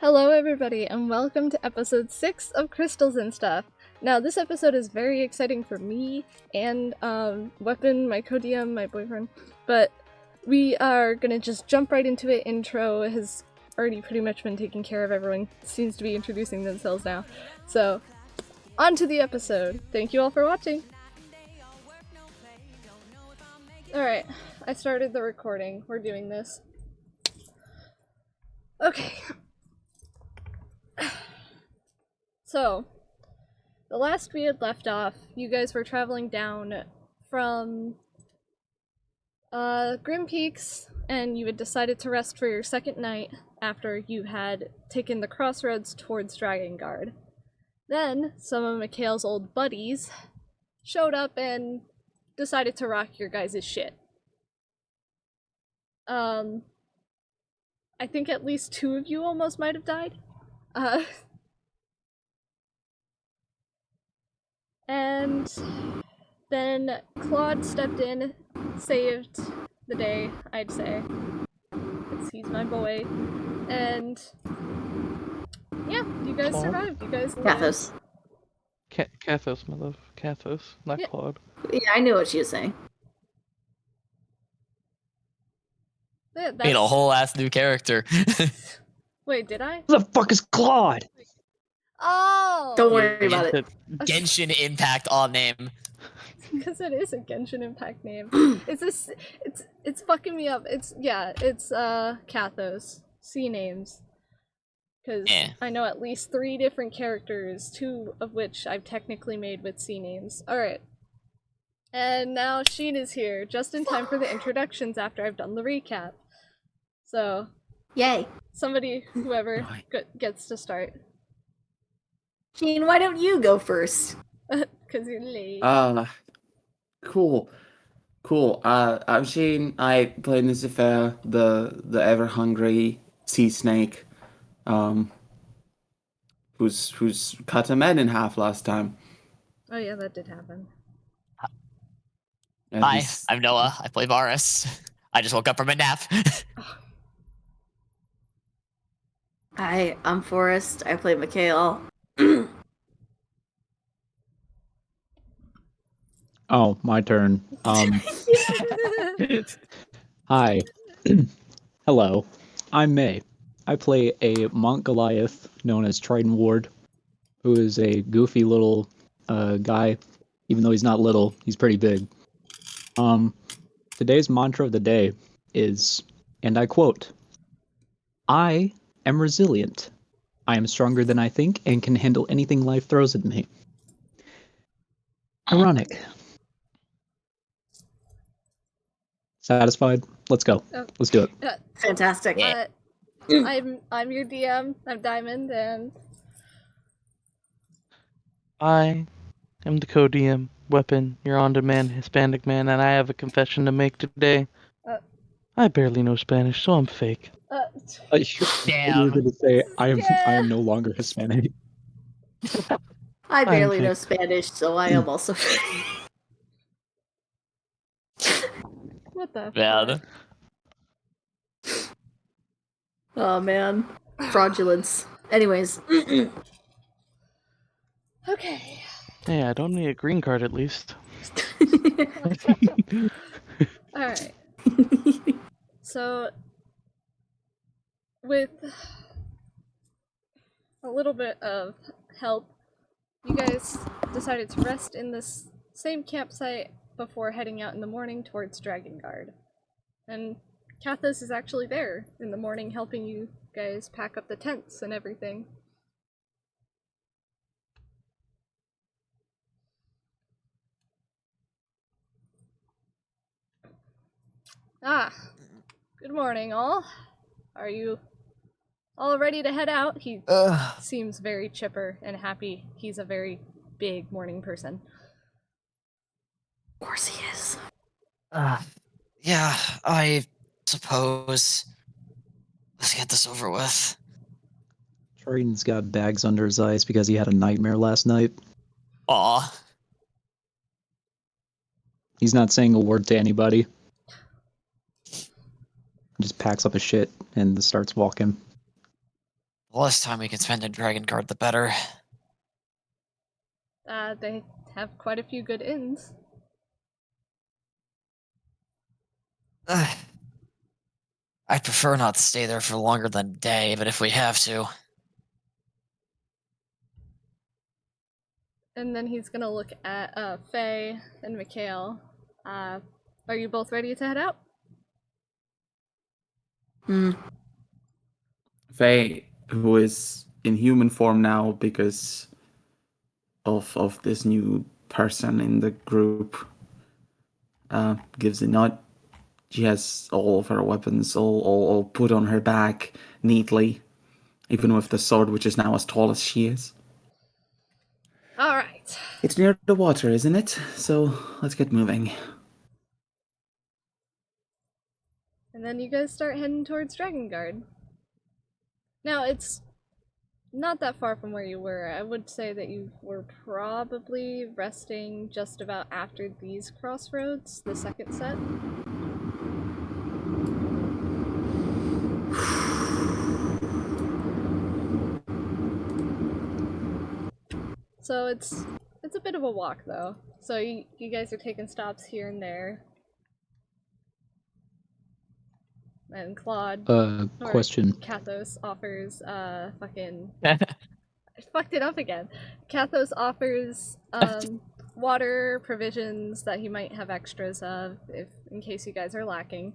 Hello everybody and welcome to episode 6 of Crystals and Stuff. Now this episode is very exciting for me and Weapon, my co-DM, my boyfriend, but we are gonna just jump right into it. Intro has already pretty much been taken care of. Everyone seems to be introducing themselves now. So, on to the episode. Thank you all for watching. Alright, I started the recording. We're doing this. Okay. So, the last we had left off, you guys were traveling down from Grim Peaks, and you had decided to rest for your second night after you had taken the crossroads towards Drakengard. Then, some of Mikhail's old buddies showed up and decided to rock your guys' shit. I think at least 2 of you almost might have died. And then Claude stepped in, saved the day, I'd say. He's my boy. And yeah, you guys Claude? survived. You guys lived. Cathos. Cathos, my love. Cathos, not Yeah. Claude. Yeah, I knew what she was saying. Yeah, Made a whole ass new character. Wait, did I? Who the fuck is Claude? Oh! Don't worry about it. Genshin Impact on name. Because it is a Genshin Impact name. It's fucking me up. It's Cathos. C names. Because I know at least 3 different characters, 2 of which I've technically made with C names. Alright. And now Schiene is here, just in time for the introductions after I've done the recap. So, Yay. somebody, whoever, gets to start. Schiene, why don't you go first? Because you're late. Cool. I'm Schiene. I play Nysiphaeia, the ever-hungry sea snake, who's cut a man in half last time. Oh yeah, that did happen. And Hi, he's- I'm Noah. I play Varis. I just woke up from a nap. Hi, I'm Forrest. I play Mikhail. Oh, my turn. Hi. Hello. I'm Maei. I play a monk Goliath known as Triton Ward, who is a goofy little guy. Even though he's not little, he's pretty big. Today's mantra of the day is, and I quote, "I am resilient. I am stronger than I think and can handle anything life throws at me." Ironic. Satisfied? Let's go. Oh. Let's do it. Fantastic. Yeah. I'm your DM. I'm Diamond, and I am the co-DM, Weapon, your on-demand Hispanic man, and I have a confession to make today. I barely know Spanish, so I'm fake. Damn. You were going to say I am no longer Hispanic. I barely I'm know fake. Spanish, so I am also what the? Yeah. Oh man. Fraudulence. Anyways. Okay. Hey, I don't need a green card at least. All right. So, with a little bit of help, you guys decided to rest in this same campsite before heading out in the morning towards Drakengard. And Cathos is actually there in the morning helping you guys pack up the tents and everything. Good morning, all. Are you all ready to head out? He seems very chipper and happy. He's a very big morning person. Of course he is. Yeah, I suppose. Let's get this over with. Triton's got bags under his eyes because he had a nightmare last night. Aw. He's not saying a word to anybody. Just packs up his shit and starts walking. The less time we can spend in Dragon Guard, the better. They have quite a few good inns. I'd prefer not to stay there for longer than a day, but if we have to. And then he's gonna look at Faye and Mikhail. Are you both ready to head out? Faye, who is in human form now because of this new person in the group, gives a nod. She has all of her weapons all put on her back neatly, even with the sword, which is now as tall as she is. All right. It's near the water, isn't it? So let's get moving. And then you guys start heading towards Dragon Guard. Now, it's not that far from where you were. I would say that you were probably resting just about after these crossroads, the second set. So it's a bit of a walk, though. So you guys are taking stops here and there. And Claude, or Question. Kathos offers, I fucked it up again. Kathos offers, water, provisions that he might have extras of, in case you guys are lacking.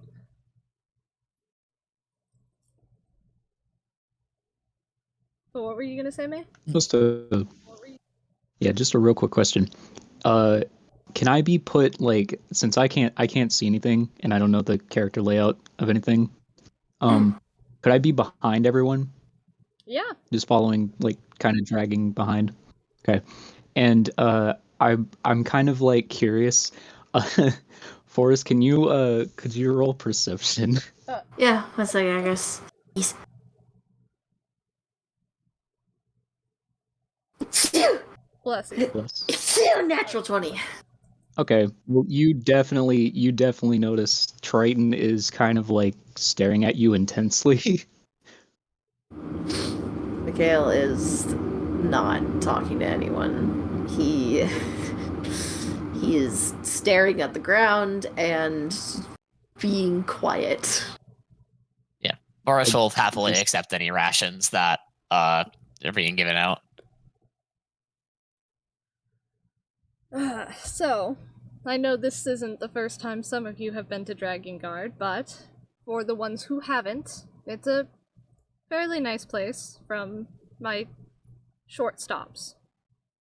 So what were you gonna say, Maei? Just a real quick question. Can I be put, like, since I can't see anything and I don't know the character layout of anything, could I be behind everyone? Yeah. Just following, like, kind of dragging behind. Okay. And I'm kind of like curious. Forrest, could you roll perception? Yeah, 1 second, I guess. Bless you. Plus. Natural 20. Okay. Well, you definitely notice Triton is kind of like staring at you intensely. Mikhail is not talking to anyone. He is staring at the ground and being quiet. Yeah. Varis will happily accept any rations that are being given out. So, I know this isn't the first time some of you have been to Dragon Guard, but for the ones who haven't, it's a fairly nice place from my short stops.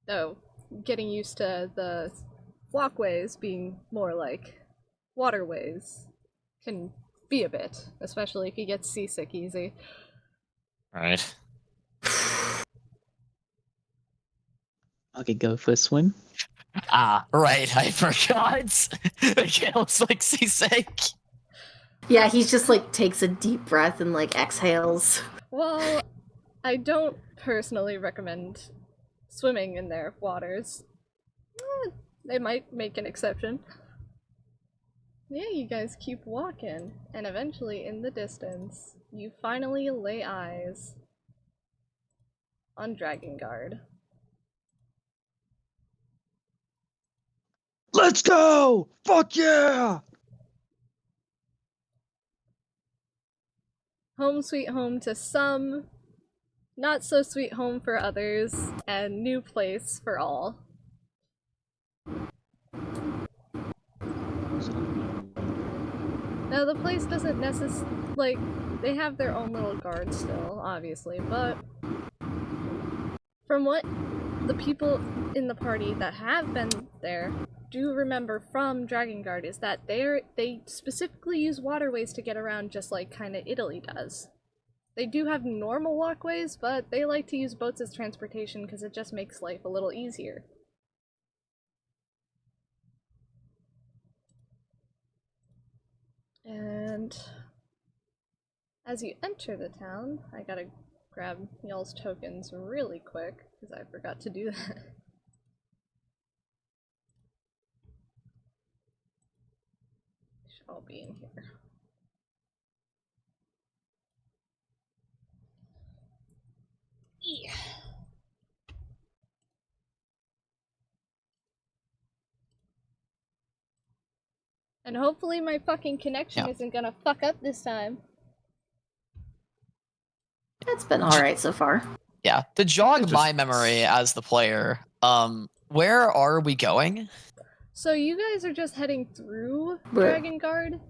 Though, getting used to the walkways being more like waterways can be a bit, especially if you get seasick easy. Right. Okay, go for a swim. Right, I forgot. Mikhail's like seasick. Yeah, he's just like takes a deep breath and like exhales. Well, I don't personally recommend swimming in their waters. They might make an exception. Yeah, you guys keep walking, and eventually in the distance, you finally lay eyes on Dragon Guard. Let's go! Fuck yeah! Home sweet home to some, not so sweet home for others, and new place for all. Now, the place doesn't necessarily, like, they have their own little guards still, obviously, but from what the people in the party that have been there do remember from Dragon Guard is that they specifically use waterways to get around, just like kind of Italy does. They do have normal walkways, but they like to use boats as transportation because it just makes life a little easier. And as you enter the town, I gotta grab y'all's tokens really quick because I forgot to do that. Should all be in here. And hopefully my fucking connection Yeah. isn't gonna fuck up this time. It's been alright so far. Yeah. To jog Just- my memory as the player, where are we going? So you guys are just heading through Where? Dragon Guard,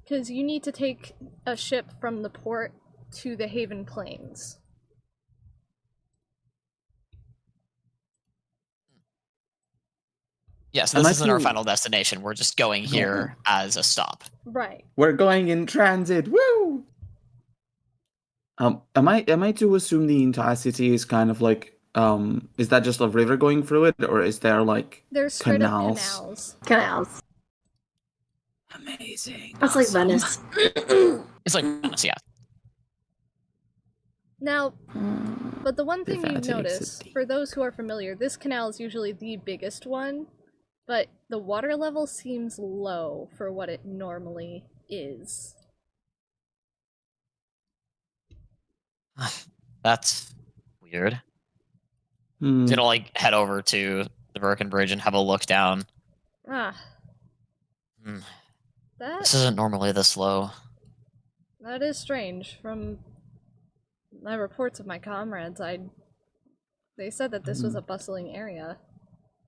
because you need to take a ship from the port to the Haven Plains. Yeah, so this isn't our final destination. We're just going here as a stop. Right. We're going in transit. Woo! Am I to assume the entire city is kind of like is that just a river going through it, or is there like There's straight up canals? canals. Canals. Amazing. That's like Awesome. Venice. It's like Venice, yeah. Now, but the one thing you Vatican notice, City. for those who are familiar, this canal is usually the biggest one, but the water level seems low for what it normally is. That's weird. Hmm. Gonna like head over to the Birken Bridge and have a look down. Ah. Hmm. That This isn't normally this low. is strange. From my reports of my comrades, they said that this was a bustling area.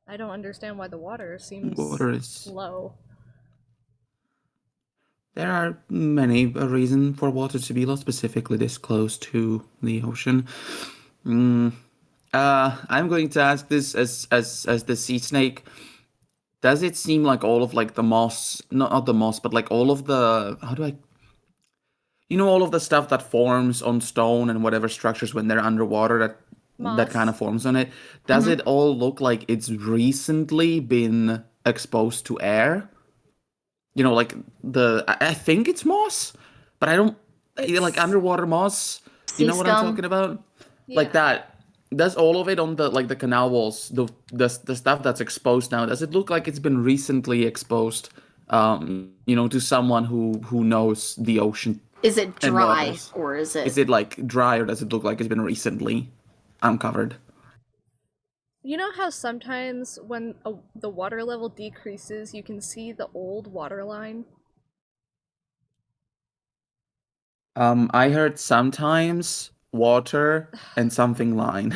I don't understand why the water seems Water is. low. There are many a reason for water to be low, specifically this close to the ocean. I'm going to ask this as the sea snake. Does it seem like all of like the moss, not the moss, but like all of the all of the stuff that forms on stone and whatever structures when they're underwater that Moss. kind of forms on it? Does it all look like it's recently been exposed to air? You know, like I think it's moss, but I don't like underwater moss. You know what I'm scum. talking about? Yeah. Like that. Does all of it on the canal walls, the stuff that's exposed now, does it look like it's been recently exposed? To someone who knows the ocean. Is it And dry waters. or is it? Is it like dry, or does it look like it's been recently uncovered? You know how sometimes when the water level decreases, you can see the old water line? I heard sometimes water and something line.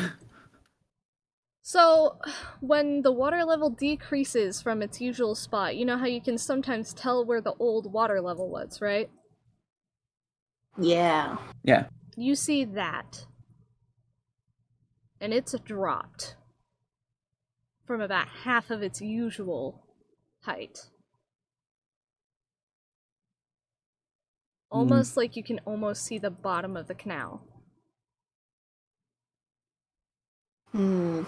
So, when the water level decreases from its usual spot, you know how you can sometimes tell where the old water level was, right? Yeah. Yeah. You see that. And it's dropped from about half of its usual height. Almost like you can almost see the bottom of the canal. Hmm.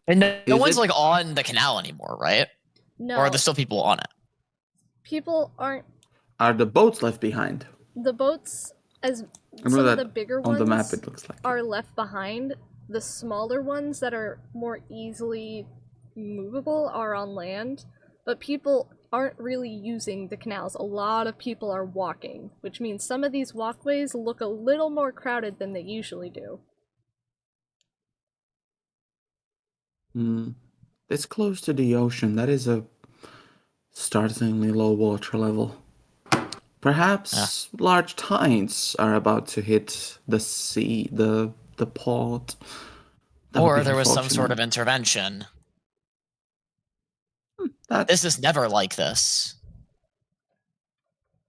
And no Is one's it- like on the canal anymore, right? No, Or are there still people on it? people aren't. Are the boats left behind? The boats, as Remember some of that the bigger on ones the map it looks like. are left behind, the smaller ones that are more easily movable are on land, but people aren't really using the canals. A lot of people are walking, which means some of these walkways look a little more crowded than they usually do. This close to the ocean, that is a startlingly low water level. Perhaps large tides are about to hit the sea, the port. That would Or be there was some sort of unfortunate. intervention. That- This is never like this.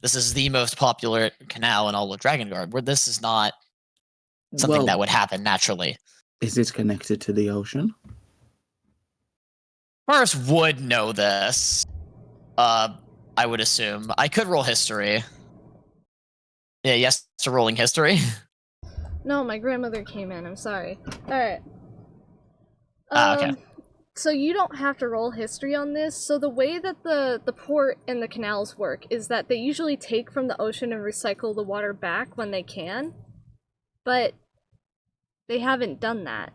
This is the most popular canal in all of Drakengard, where this is not something well, that would happen naturally. is this connected to the ocean? Forrest would know this. I would assume. I could roll history. Yeah, yes to rolling history. No, my grandmother came in, I'm sorry. Alright. Okay. So you don't have to roll history on this. So the way that the port and the canals work is that they usually take from the ocean and recycle the water back when they can. But they haven't done that.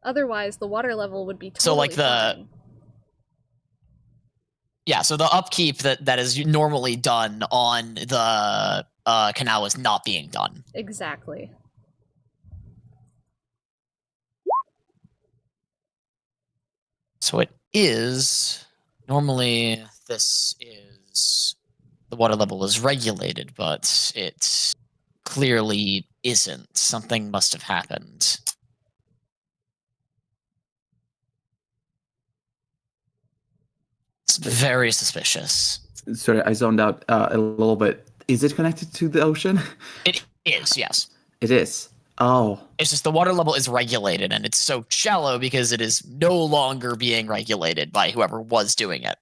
Otherwise, the water level would be totally So, like, fine. Yeah, so the upkeep that is normally done on the canal is not being done. Exactly. So it is. Normally, this is. The water level is regulated, but it clearly isn't. Something must have happened. It's very suspicious. Sorry, I zoned out a little bit. Is it connected to the ocean? It is, yes. It is. Oh. It's just the water level is regulated, and it's so shallow because it is no longer being regulated by whoever was doing it.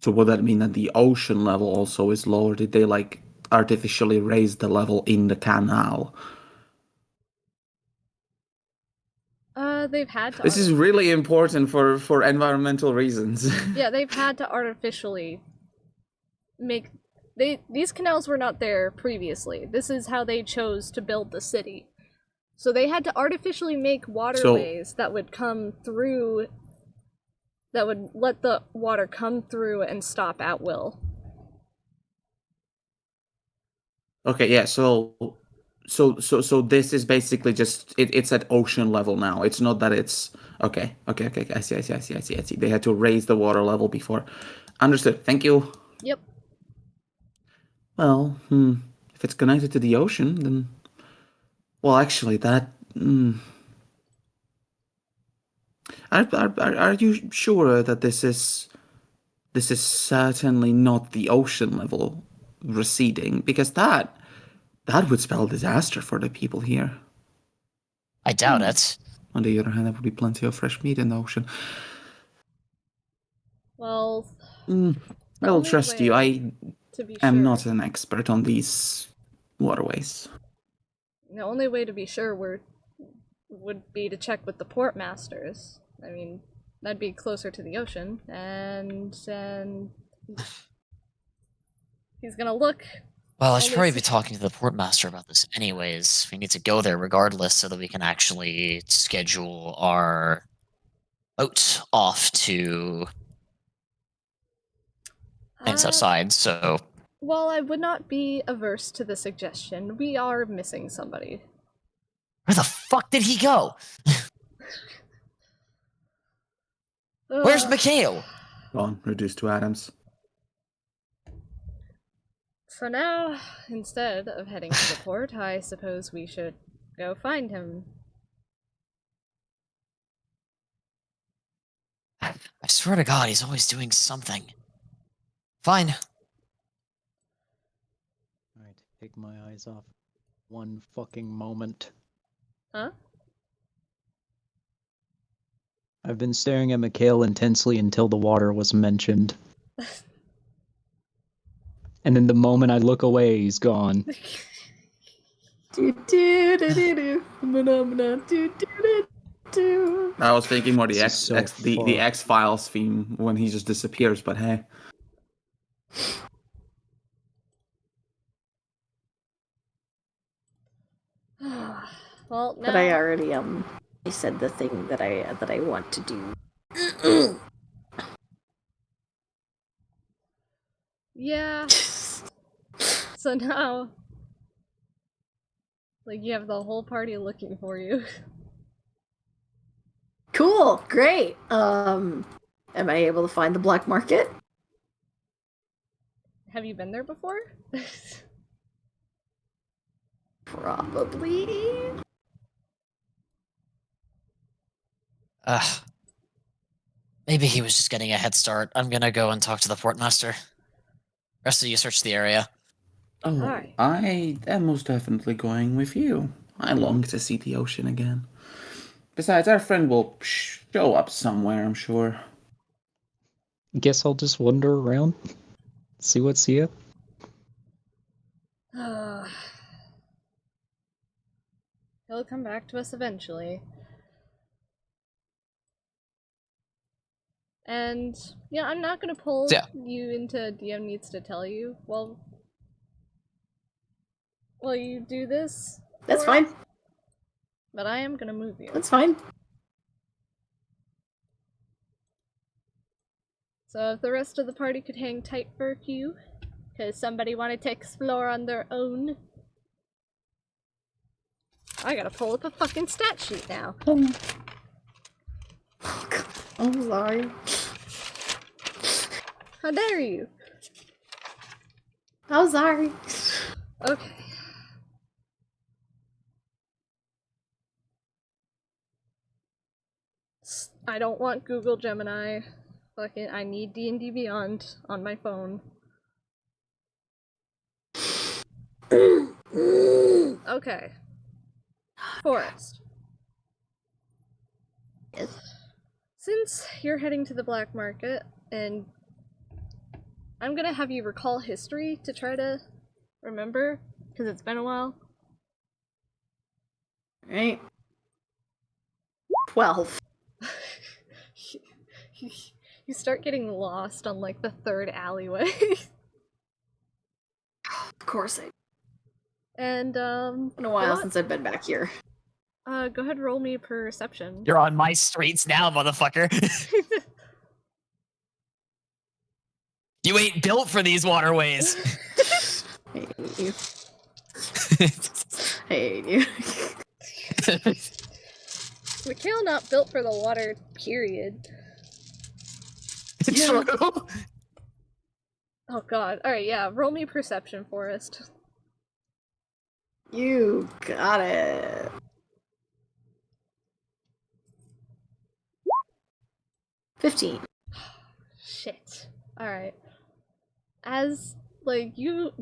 So would that mean that the ocean level also is lower? Did they, like, artificially raise the level in the canal? They've had to. This is really important for environmental reasons. Yeah, they've had to artificially make. These canals were not there previously. This is how they chose to build the city. So they had to artificially make waterways that would come through. That would let the water come through and stop at will. Okay, yeah, so this is basically just it's at ocean level now. It's not that it's okay. I see. They had to raise the water level before. Understood. Thank you. Yep. Well, if it's connected to the ocean, then well, actually, that. Are you sure that this is certainly not the ocean level receding? Because that would spell disaster for the people here. I doubt it. On the other hand, there would be plenty of fresh meat in the ocean. Well, I'll trust you. I am sure. not an expert on these waterways. The only way to be sure would be to check with the port masters. I mean, that'd be closer to the ocean, and he's gonna look. Well, I should probably be talking to the portmaster about this anyways. We need to go there regardless so that we can actually schedule our boat off to things outside, so... Well, I would not be averse to the suggestion. We are missing somebody. Where the fuck did he go? Where's Mikhail? Gone, reduced to atoms. For now, instead of heading to the port, I suppose we should go find him. I swear to God, he's always doing something. Fine. Alright, take my eyes off. One fucking moment. Huh? I've been staring at Mikhail intensely until the water was mentioned. And then the moment I look away, he's gone. I was thinking more the This is so the far. X-Files theme when he just disappears, but hey. Well, now... But I already I said the thing that I want to do. Yeah. So now, like, you have the whole party looking for you. Cool, great. Am I able to find the black market? Have you been there before? Probably. Maybe he was just getting a head start. I'm gonna go and talk to the portmaster. Rest of you search the area. Oh, Alright. I am most definitely going with you. I long to see the ocean again. Besides, our friend will show up somewhere, I'm sure. Guess I'll just wander around, see what's here. He'll come back to us eventually. And, yeah, I'm not gonna pull you into DM needs to tell you while you do this. That's fine. But I am gonna move you. That's fine. So if the rest of the party could hang tight for a few, because somebody wanted to explore on their own. I gotta pull up a fucking stat sheet now. I'm sorry. How dare you? I'm sorry. Okay. I don't want Google Gemini. Fucking, I need D&D Beyond on my phone. Okay. Forest. Yes. Since you're heading to the black market, and I'm gonna have you recall history to try to remember, because it's been a while. Right. 12. You start getting lost on like the third alleyway. Of course I. And It's been a while since I've been back here. go ahead, roll me perception. You're on my streets now, motherfucker. You ain't built for these waterways. I hate you. I hate you. Mikhail not built for the water, period. True. Oh god. Alright, yeah, roll me perception, Forest. You got it. 15. Shit. Alright. As, like, you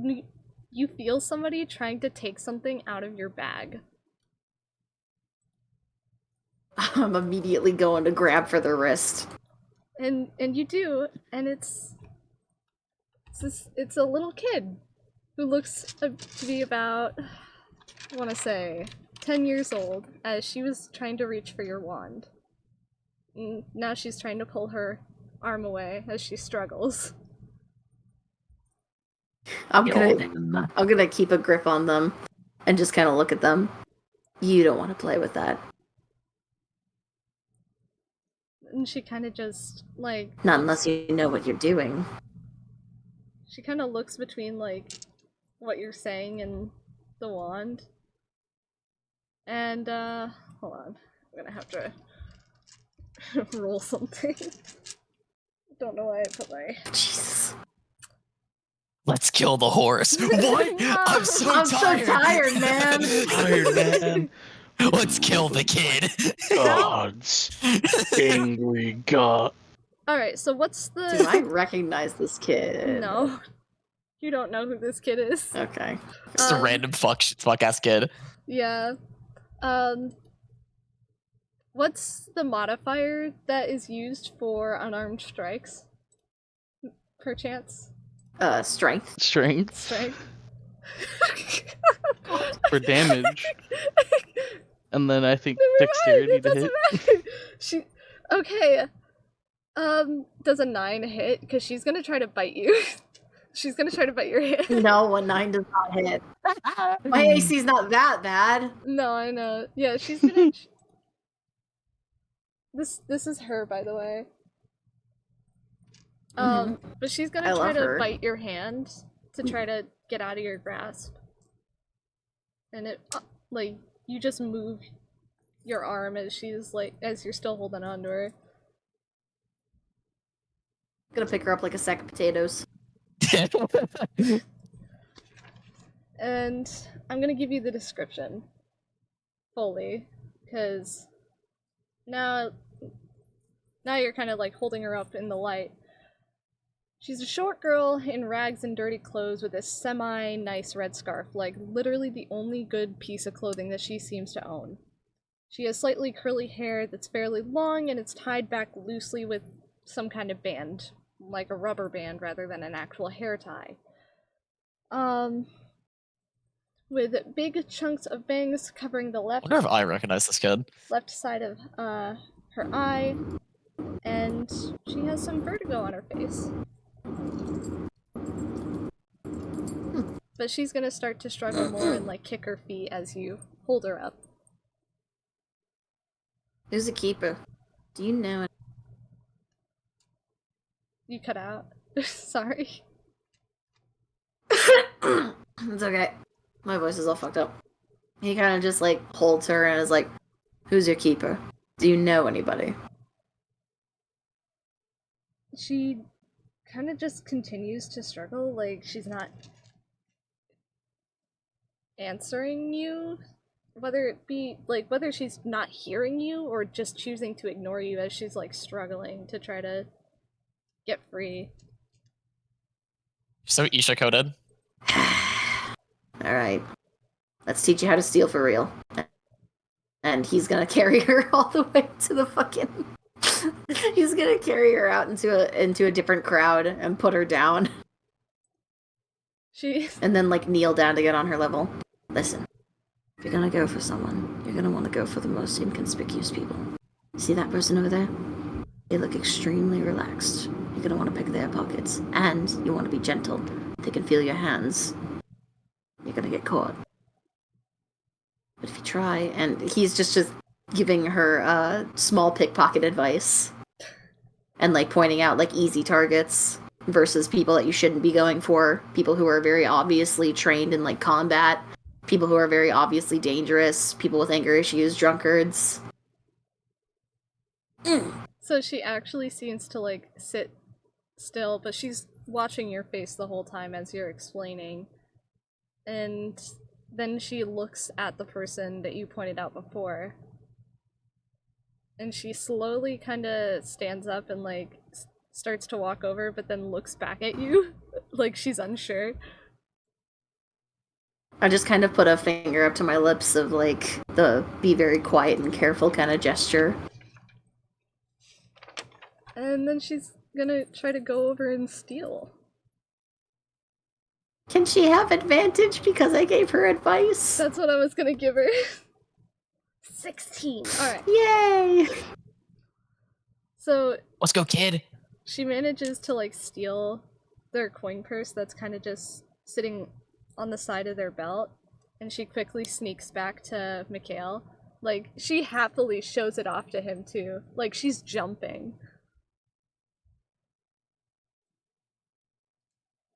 feel somebody trying to take something out of your bag. I'm immediately going to grab for the wrist. And you do, and it's a little kid who looks to be about, I want to say, 10 years old, as she was trying to reach for your wand. And now she's trying to pull her arm away as she struggles. I'm gonna keep a grip on them and just kind of look at them. You don't want to play with that. And she kind of just, like... Not unless you know what you're doing. She kind of looks between, like, what you're saying and the wand. And, hold on. I'm gonna have to roll something. Don't know why I put my... Jesus. Let's kill the horse. What? No. I'm so I'm tired. so tired, man. Tired man. Let's kill the kid. Gods. Angry God. Alright, so what's the... Do I recognize this kid? No. You don't know who this kid is. Okay. Just a random fuck ass kid. Yeah. What's the modifier that is used for unarmed strikes? Perchance? Strength. Strength. Strength? For damage. And then I think Never dexterity mind, it to doesn't hit. matter. Okay. Does a 9 hit? Because she's gonna try to bite you. She's gonna try to bite your hand. No, a 9 does not hit. My AC's not that bad. No, I know. Yeah, she's gonna... This is her, by the way. But she's gonna I try love to her. bite your hand to try to get out of your grasp. And it, like, you just move your arm as she's, like, as you're still holding on to her. Gonna pick her up like a sack of potatoes. And I'm gonna give you the description. Fully. Because now you're kind of, like, holding her up in the light. She's a short girl in rags and dirty clothes with a semi-nice red scarf, like literally the only good piece of clothing that she seems to own. She has slightly curly hair that's fairly long and it's tied back loosely with some kind of band, like a rubber band rather than an actual hair tie. With big chunks of bangs covering the I wonder if I recognize this kid. left side of her eye, and she has some vertigo on her face. But she's gonna start to struggle more and like kick her feet as you hold her up. Who's a keeper? Do you know it? You cut out. Sorry. It's okay. My voice is all fucked up. He kind of just like holds her and is like, "Who's your keeper? Do you know anybody?" she kind of just continues to struggle, like she's not answering you, whether it be like whether she's not hearing you or just choosing to ignore you as she's like struggling to try to get free. So Isha coded. Alright. Let's teach you how to steal for real. And he's gonna carry her all the way to the fucking... he's gonna carry her out into a different crowd and put her down. And then, like, kneel down to get on her level. Listen. If you're gonna go for someone, you're gonna want to go for the most inconspicuous people. See that person over there? They look extremely relaxed. You're gonna want to pick their pockets. And you want to be gentle. They can feel your hands. You're gonna get caught. But if you try, and he's just giving her small pickpocket advice. And, like, pointing out, like, easy targets versus people that you shouldn't be going for. People who are very obviously trained in, like, combat. People who are very obviously dangerous. People with anger issues, drunkards. So she actually seems to, like, sit still, but she's watching your face the whole time as you're explaining. And then she looks at the person that you pointed out before. And she slowly kind of stands up and, like, starts to walk over, but then looks back at you, like she's unsure. I just kind of put a finger up to my lips of, like, the be very quiet and careful kind of gesture. And then she's gonna try to go over and steal. Can she have advantage because I gave her advice? That's what I was gonna give her. 16. Alright. Yay! So Let's go, kid! she manages to, like, steal their coin purse that's kind of just sitting on the side of their belt, and she quickly sneaks back to Mikhail. Like, she happily shows it off to him, too. Like, she's jumping.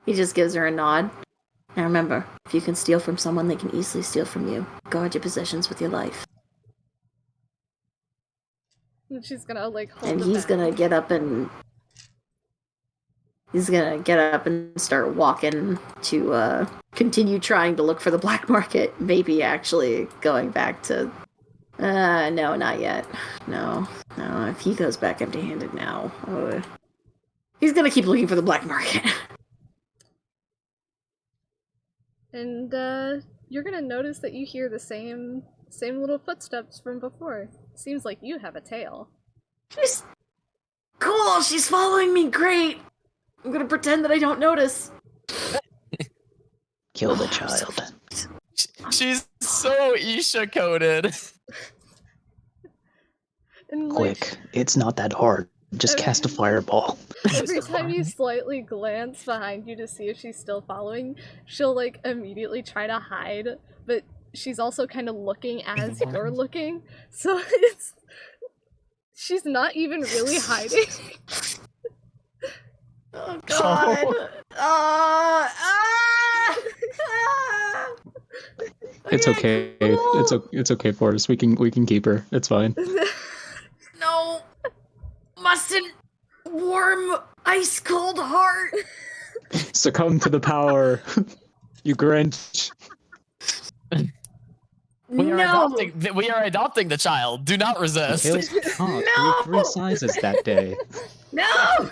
He just gives her a nod. Now remember, if you can steal from someone, they can easily steal from you. Guard your possessions with your life. And she's gonna, like, hold And the he's bag. gonna get up and... He's gonna get up and start walking to, continue trying to look for the black market. Maybe actually going back to... no, not yet. No, if he goes back empty-handed now... he's gonna keep looking for the black market. And, you're gonna notice that you hear the same little footsteps from before. Seems like you have a tail. She's... Cool, she's following me, great! I'm gonna pretend that I don't notice. Kill the Oh, I'm so child. She's so Isha coded. And, like, Quick, it's not that hard. Just cast a fireball. every time you slightly glance behind you to see if she's still following, she'll, like, immediately try to hide, but she's also kind of looking as you're looking, so it's... She's not even really hiding. Oh god! It's okay. It's okay for us. We can keep her. It's fine. No! Mustn't warm ice cold heart! Succumb to the power. You Grinch. We are, No! we are adopting the child. Do not resist. Mikhail's cock No! grew 3 sizes that day. No!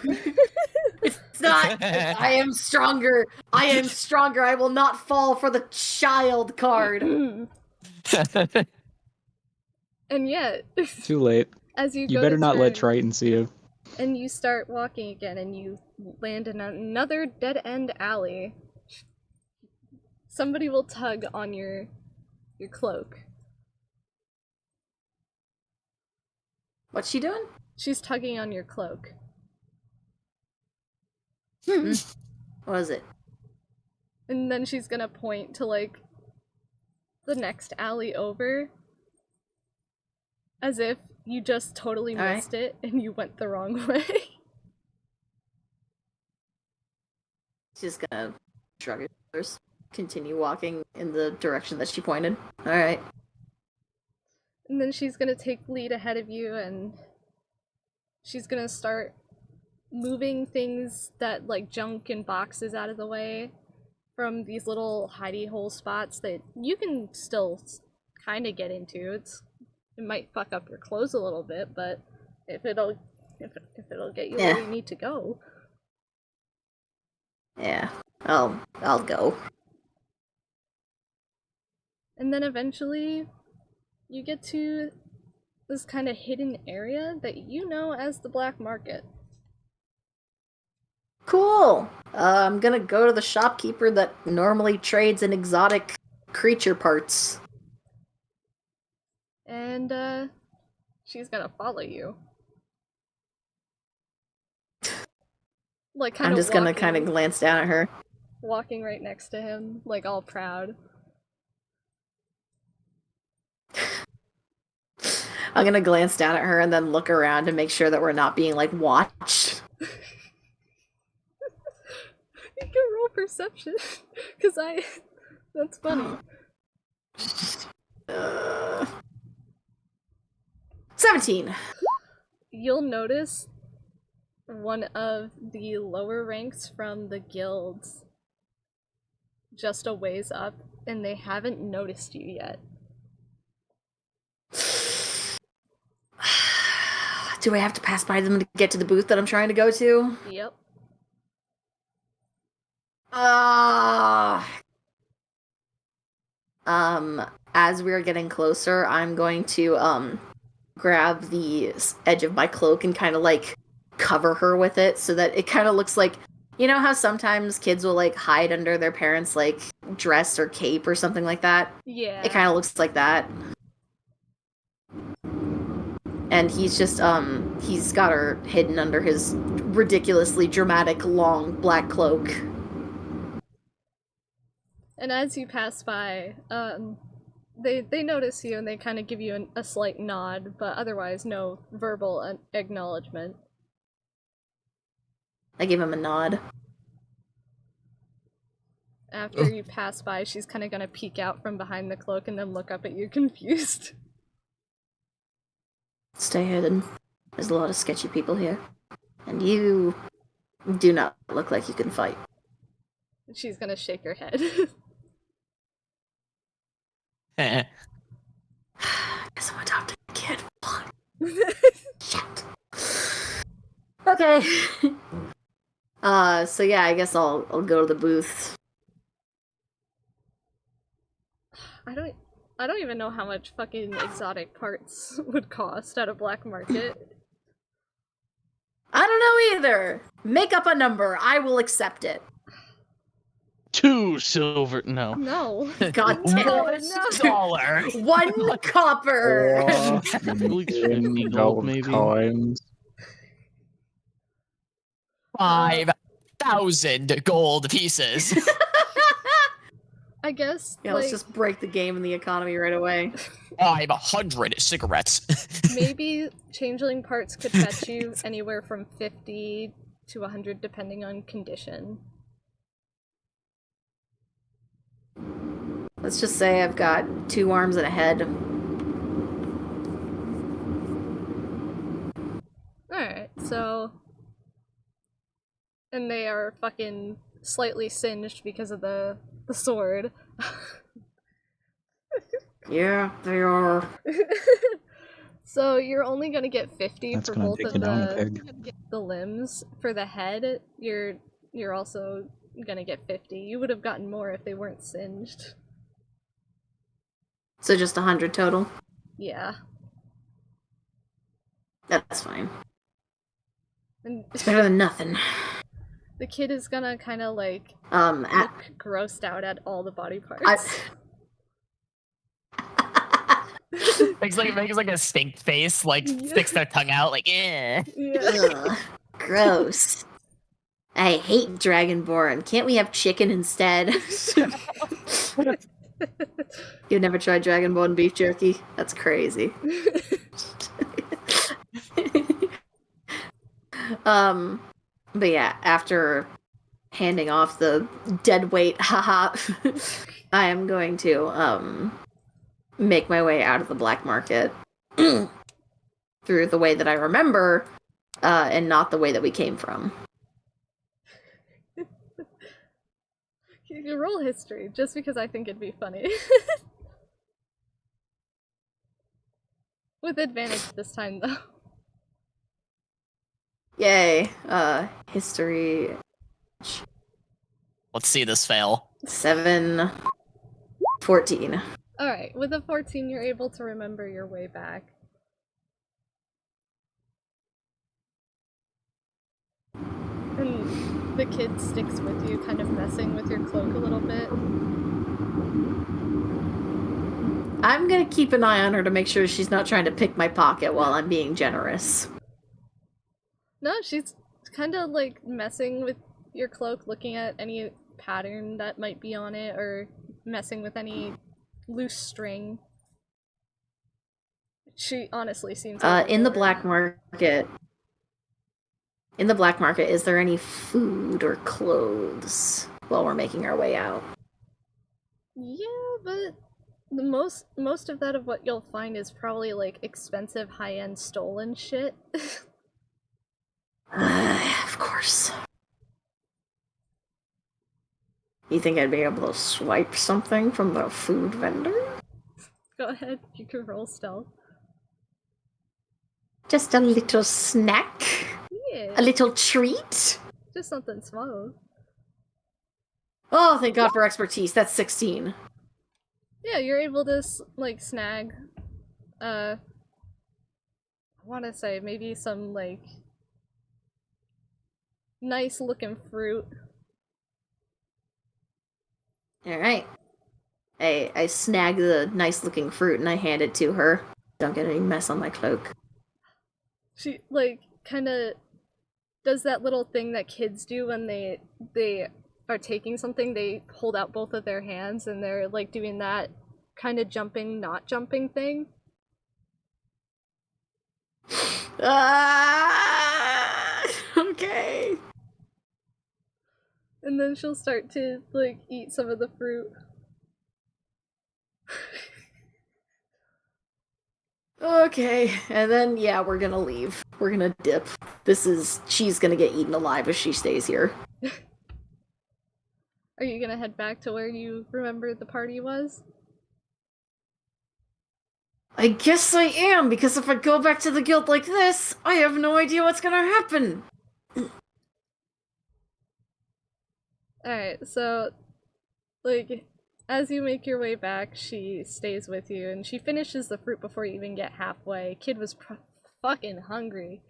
It's not. I am stronger. I am stronger. I will not fall for the child card. And yet, Too late. as you You go better to not let turn, Triton see you. and you start walking again, and you land in another dead-end alley, somebody will tug on your cloak. What's she doing? She's tugging on your cloak. What is it? And then she's gonna point to, like, the next alley over, as if you just totally Alright. missed it and you went the wrong way. She's gonna shrug her shoulders, continue walking in the direction that she pointed. Alright. And then she's gonna take lead ahead of you, and she's gonna start moving things that like junk and boxes out of the way from these little hidey hole spots that you can still kind of get into. It might fuck up your clothes a little bit, but if it'll get you where you need to go. Yeah, I'll go. And then eventually you get to this kind of hidden area that you know as the black market. Cool. I'm gonna go to the shopkeeper that normally trades in exotic creature parts. And she's gonna follow you. Like kind of I'm just gonna kind of glance down at her. walking right next to him, like all proud. I'm gonna glance down at her and then look around to make sure that we're not being, like, watched. You can roll perception, because that's funny. 17. You'll notice one of the lower ranks from the guilds just a ways up, and they haven't noticed you yet. Do I have to pass by them to get to the booth that I'm trying to go to? Yep. As we're getting closer, I'm going to, grab the edge of my cloak and kind of, like, cover her with it so that it kind of looks like, you know how sometimes kids will, like, hide under their parents', like, dress or cape or something like that? Yeah. It kind of looks like that. And he's just, he's got her hidden under his ridiculously dramatic, long, black cloak. And as you pass by, they notice you and they kind of give you a slight nod, but otherwise no verbal acknowledgement. I give him a nod. After you pass by, she's kind of gonna peek out from behind the cloak and then look up at you confused. Stay hidden. There's a lot of sketchy people here. And you do not look like you can fight. She's gonna shake her head. Guess I'm adopting a kid. Fuck. Shit. Okay. So yeah, I guess I'll go to the booth. I don't even know how much fucking exotic parts would cost at a black market. I don't know either. Make up a number. I will accept it. 2 silver. No. No. God damn $1. 1 copper. At least 50 gold, maybe. Coins. 5,000 gold pieces. I guess, Yeah, like, let's just break the game and the economy right away. 500 cigarettes. maybe changeling parts could fetch you anywhere from 50 to 100 depending on condition. Let's just say I've got 2 arms and a head. Alright, so... And they are fucking slightly singed because of the sword. Yeah, they are. So you're only gonna get 50 That's for gonna both take of you down a peg. the limbs. For the head, you're also gonna get 50. You would have gotten more if they weren't singed. So just 100 total? Yeah. That's fine. And It's better than nothing. the kid is gonna kinda like At, look grossed out at all the body parts. makes like a stink face, like sticks their tongue out, like yeah. Ugh, gross. I hate Dragonborn. Can't we have chicken instead? You've never tried Dragonborn beef jerky? That's crazy. But yeah, after handing off the dead weight, haha, I am going to make my way out of the black market through the way that I remember and not the way that we came from. You can roll history, just because I think it'd be funny. With advantage this time, though. Yay. History. Let's see this fail. 7, 14. Alright, with a 14, you're able to remember your way back. And the kid sticks with you, kind of messing with your cloak a little bit. I'm gonna keep an eye on her to make sure she's not trying to pick my pocket while I'm being generous. No, she's kind of like messing with your cloak, looking at any pattern that might be on it, or messing with any loose string. She honestly seems in the black market. In the black market, is there any food or clothes while we're making our way out? Yeah, but the most of that of what you'll find is probably like expensive high-end stolen shit. Of course. You think I'd be able to swipe something from the food vendor? Go ahead, you can roll stealth. Just a little snack? Yeah. A little treat? Just something small. Oh, thank God for expertise. That's 16. Yeah, you're able to like snag I want to say maybe some like nice looking fruit. Alright. I snag the nice looking fruit and I hand it to her. Don't get any mess on my cloak. She like kind of does that little thing that kids do when they are taking something. They hold out both of their hands and they're like doing that kind of jumping, not jumping thing. Okay. And then she'll start to like eat some of the fruit. Okay, and then, yeah, we're gonna leave. We're gonna dip. She's gonna get eaten alive if she stays here. Are you gonna head back to where you remembered the party was? I guess I am, because if I go back to the guild like this, I have no idea what's gonna happen. Alright, so, like, as you make your way back, she stays with you, and she finishes the fruit before you even get halfway. Kid was fucking hungry.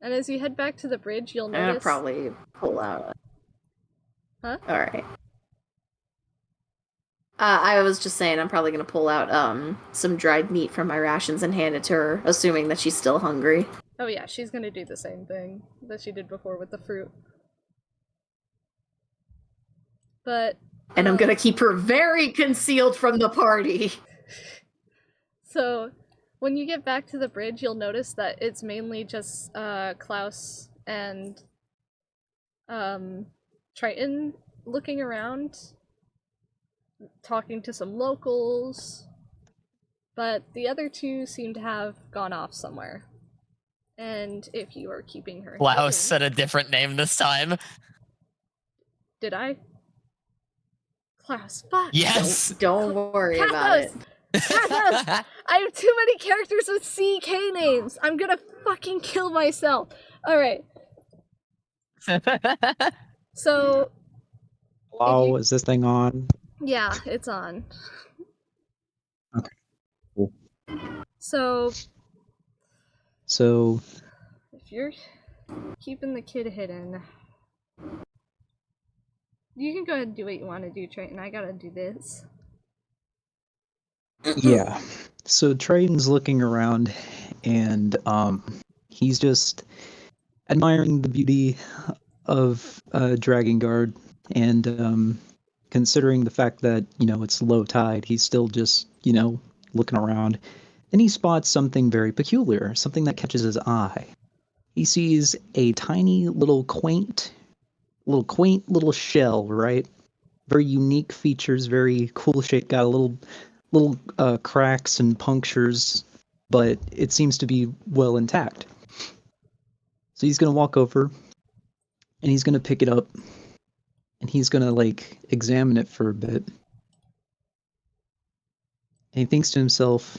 And as you head back to the bridge, you'll notice... I'll probably pull out... Huh? Alright. I was just saying I'm probably gonna pull out, some dried meat from my rations and hand it to her, assuming that she's still hungry. Oh yeah, she's gonna do the same thing that she did before with the fruit. But... And I'm gonna keep her very concealed from the party! So, when you get back to the bridge, you'll notice that it's mainly just, Klaus and, Triton looking around, talking to some locals, but the other two seem to have gone off somewhere. And if you are keeping her Klaus hidden, said a different name this time. Did I? Klaus, fuck! Yes! Don't worry about it. Kathos! I have too many characters with CK names! I'm gonna fucking kill myself! Alright. So... Hello, is this thing on? Yeah, it's on. Okay, cool. So, So, if you're keeping the kid hidden, you can go ahead and do what you want to do, Triton. I gotta do this. yeah. So Triton's looking around, and he's just admiring the beauty of Dragon Guard, and considering the fact that, you know, it's low tide, he's still just, you know, looking around. Then he spots something very peculiar, something that catches his eye. He sees a tiny little quaint little shell, right? Very unique features, very cool shape, got a little cracks and punctures but it seems to be well intact. So he's gonna walk over, and he's gonna pick it up, and he's gonna like examine it for a bit. And he thinks to himself,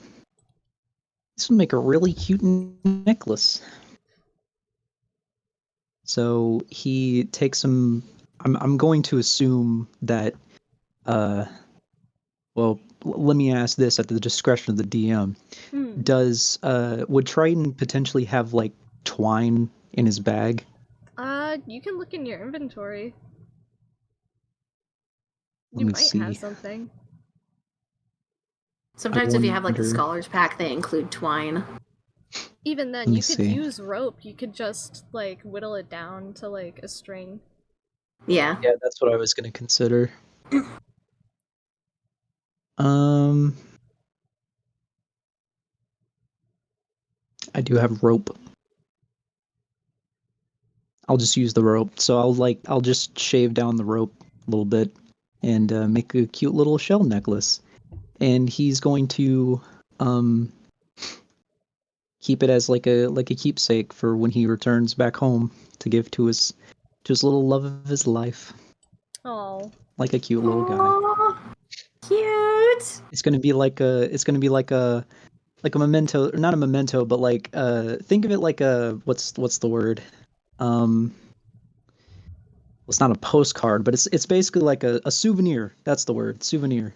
this would make a really cute necklace. So he takes some. I'm going to assume that. Well, let me ask this at the discretion of the DM. Would Triton potentially have like twine in his bag? You can look in your inventory. Let You me might see. have something. Sometimes if you have like the wonder- scholars pack, they include twine. Even then, Let me you could see. use rope. You could just like whittle it down to like a string. Yeah. Yeah, that's what I was going to consider. I do have rope. I'll just use the rope. So I'll just shave down the rope a little bit and make a cute little shell necklace. And he's going to keep it as like a keepsake for when he returns back home to give to his little love of his life. Oh. Like a cute little guy. Aww, cute. It's gonna be like a memento, or not a memento, but like think of it like a what's the word? It's not a postcard, but it's basically like a souvenir. That's the word, souvenir.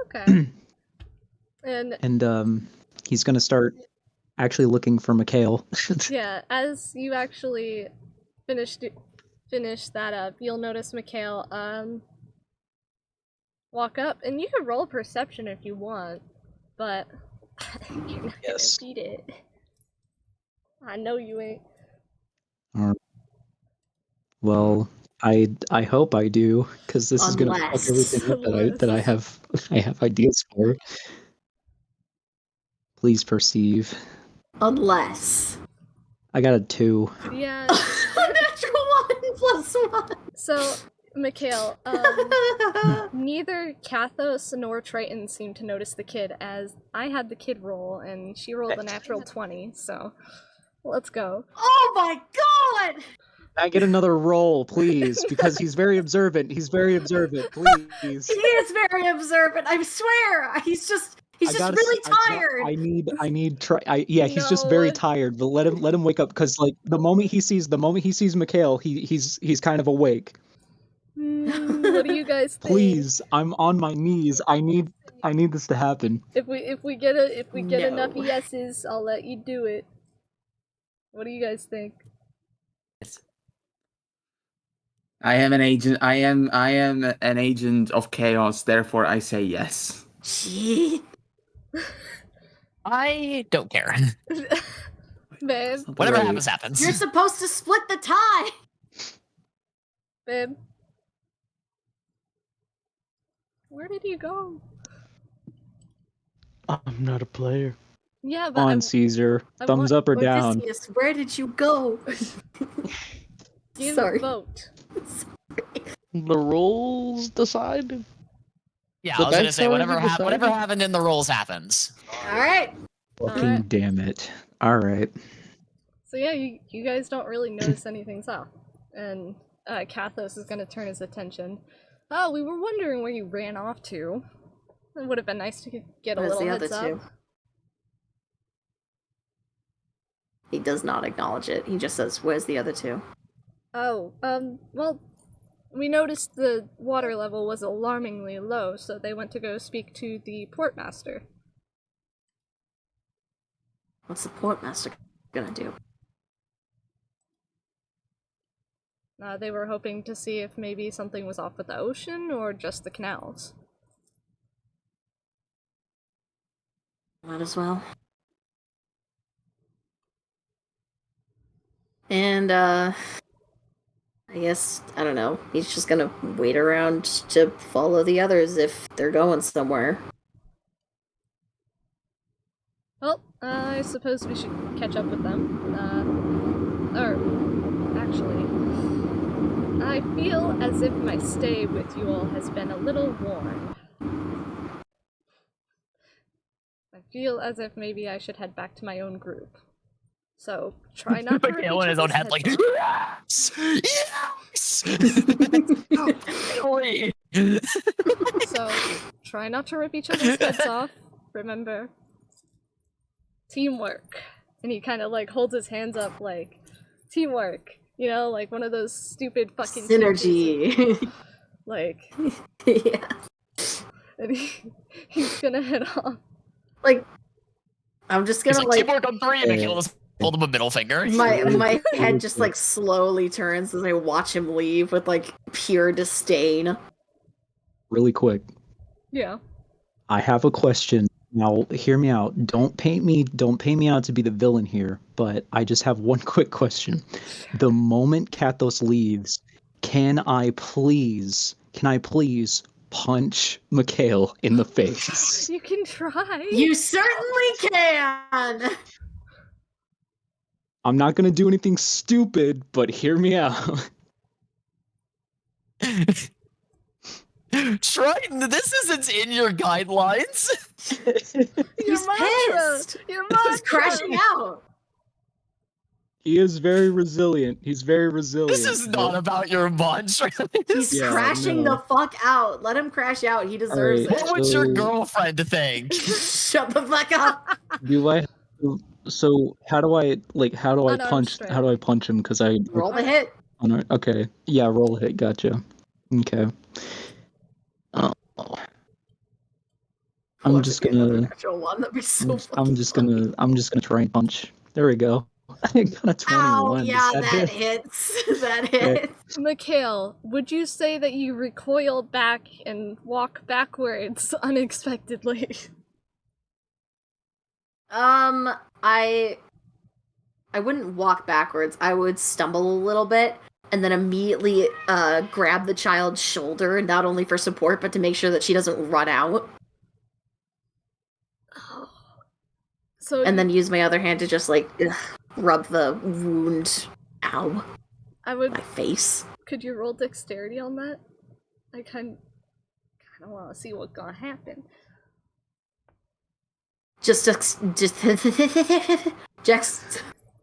Okay. And He's gonna start actually looking for Mikhail. yeah, as you actually finish that up, you'll notice Mikhail walk up, and you can roll perception if you want, but you're not Yes. gonna beat it. I know you ain't. Well, I hope I do, because this is gonna fuck Unless- everything up that I have ideas for. Please perceive. Unless. I got a 2. Yeah. Natural 1+1. So, Mikhail, neither Kathos nor Triton seemed to notice the kid, as I had the kid roll, and she rolled a natural 20, so let's go. Oh my god! I get another roll, please, because he's very observant. He's very observant, please. He is very observant, I swear! He's just really tired! He's just very tired, but let him wake up, because like the moment he sees Mikhail, he's kind of awake. What do you guys think? Please, I'm on my knees. I need this to happen. If we get No. enough yeses, I'll let you do it. What do you guys think? I am an agent. I am an agent of chaos. Therefore, I say yes. Gee. I don't care. Babe, Whatever Right. happens, happens. You're supposed to split the tie! babe. Where did you go? I'm not a player. Yeah, but On Caesar, I thumbs want- up or down. Odysseus, where did you go? give Sorry. a vote. The rules decide. Yeah, The I was gonna dice say already whatever decided? happened in the rolls happens. Alright. Fucking Alright. damn it! All right. So yeah, you guys don't really notice anything's off, and Kathos is gonna turn his attention. Oh, we were wondering where you ran off to. It would have been nice to get a Where's little the other heads up. two? He does not acknowledge it. He just says, where's the other two? Oh, well, we noticed the water level was alarmingly low, so they went to go speak to the portmaster. What's the portmaster gonna do? They were hoping to see if maybe something was off with the ocean or just the canals. Might as well. And, I guess, I don't know, he's just gonna wait around to follow the others if they're going somewhere. Well, I suppose we should catch up with them. Actually, I feel as if my stay with you all has been a little worn. feel as if maybe I should head back to my own group. So try not to rip Mikhail each in his own other's head, like, heads yes! Finally! off. So try not to rip each other's heads off. Remember, teamwork. And he kind of like holds his hands up like, teamwork. You know, like one of those stupid fucking Synergy. teachers. Like, Yeah. and he's gonna head off. Like, I'm just He's gonna like, like teamwork on 3, and Mikhail just hold him a middle finger. my head just like slowly turns as I watch him leave with like pure disdain. Really quick, Yeah. I have a question. Now, hear me out. Don't paint me out to be the villain here, but I just have one quick question. The moment Kathos leaves, can I please punch Mikhail in the face? You can try. You certainly can. I'm not gonna do anything stupid, but hear me out. Triton, this isn't in your guidelines. He's pissed. Your He's mantra. crashing out. He is very resilient. He's very resilient. This is not about your mantra. He's Yeah, crashing no. the fuck out. Let him crash out. He deserves Alright. What would your So- girlfriend think? it. Shut the fuck up. Do I? So how do I Unarmed punch? strike. How do I punch him? Because I Roll the hit. Okay. Yeah, roll a hit. Gotcha. Okay. Oh. I'm Watch just it be another gonna. natural one. That'd be so I'm just gonna try and punch. There we go. I got a 21. Ow, Does yeah, that hit? hits. That hits. Mikhail, would you say that you recoil back and walk backwards unexpectedly? I wouldn't walk backwards. I would stumble a little bit and then immediately grab the child's shoulder, not only for support, but to make sure that she doesn't run out. So And then use my other hand to just like rub the wound. Ow. I would. My face. Could you roll dexterity on that? I kind of want to see what's gonna happen. Just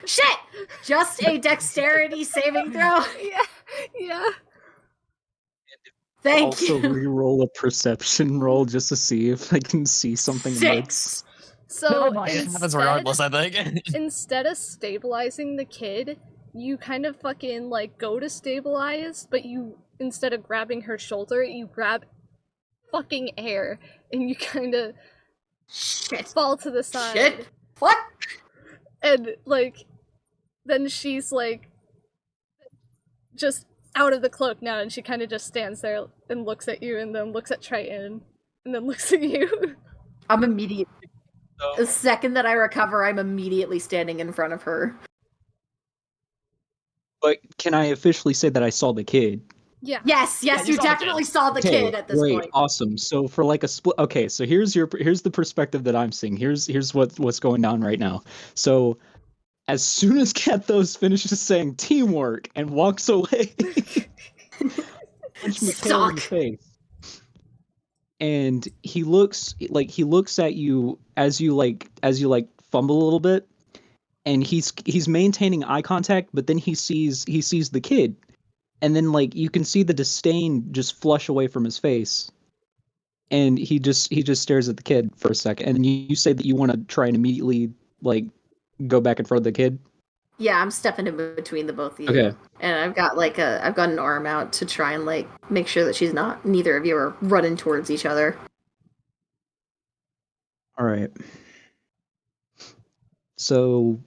shit! Just a dexterity saving throw. Yeah. Thank Also, you. re-roll a perception roll just to see if I can see something. 6. So Never mind, it happens regardless, I think. instead of stabilizing the kid, you kind of fucking like go to stabilize, but you instead of grabbing her shoulder, you grab fucking air and you kind of Shit. fall to the side. Shit. What? And like then she's like just out of the cloak now, and she kind of just stands there and looks at you and then looks at Triton and then looks at you. I'm immediately. The second that I recover, I'm immediately standing in front of her. But can I officially say that I saw the kid? Yeah. Yes, Yeah, yes, you you saw the definitely kid. saw the Okay, kid at this great, point. awesome. So for like a split, okay. So here's the perspective that I'm seeing. Here's what's going on right now. So as soon as Kathos finishes saying teamwork and walks away, punch Mikhail in the Suck. face, and he looks at you as you fumble a little bit, and he's maintaining eye contact, but then he sees the kid. And then, like, you can see the disdain just flush away from his face, and he just stares at the kid for a second. And then you say that you want to try and immediately like go back in front of the kid. Yeah, I'm stepping in between the both of you. Okay. And I've got an arm out to try and like make sure that neither of you are running towards each other. All right. So,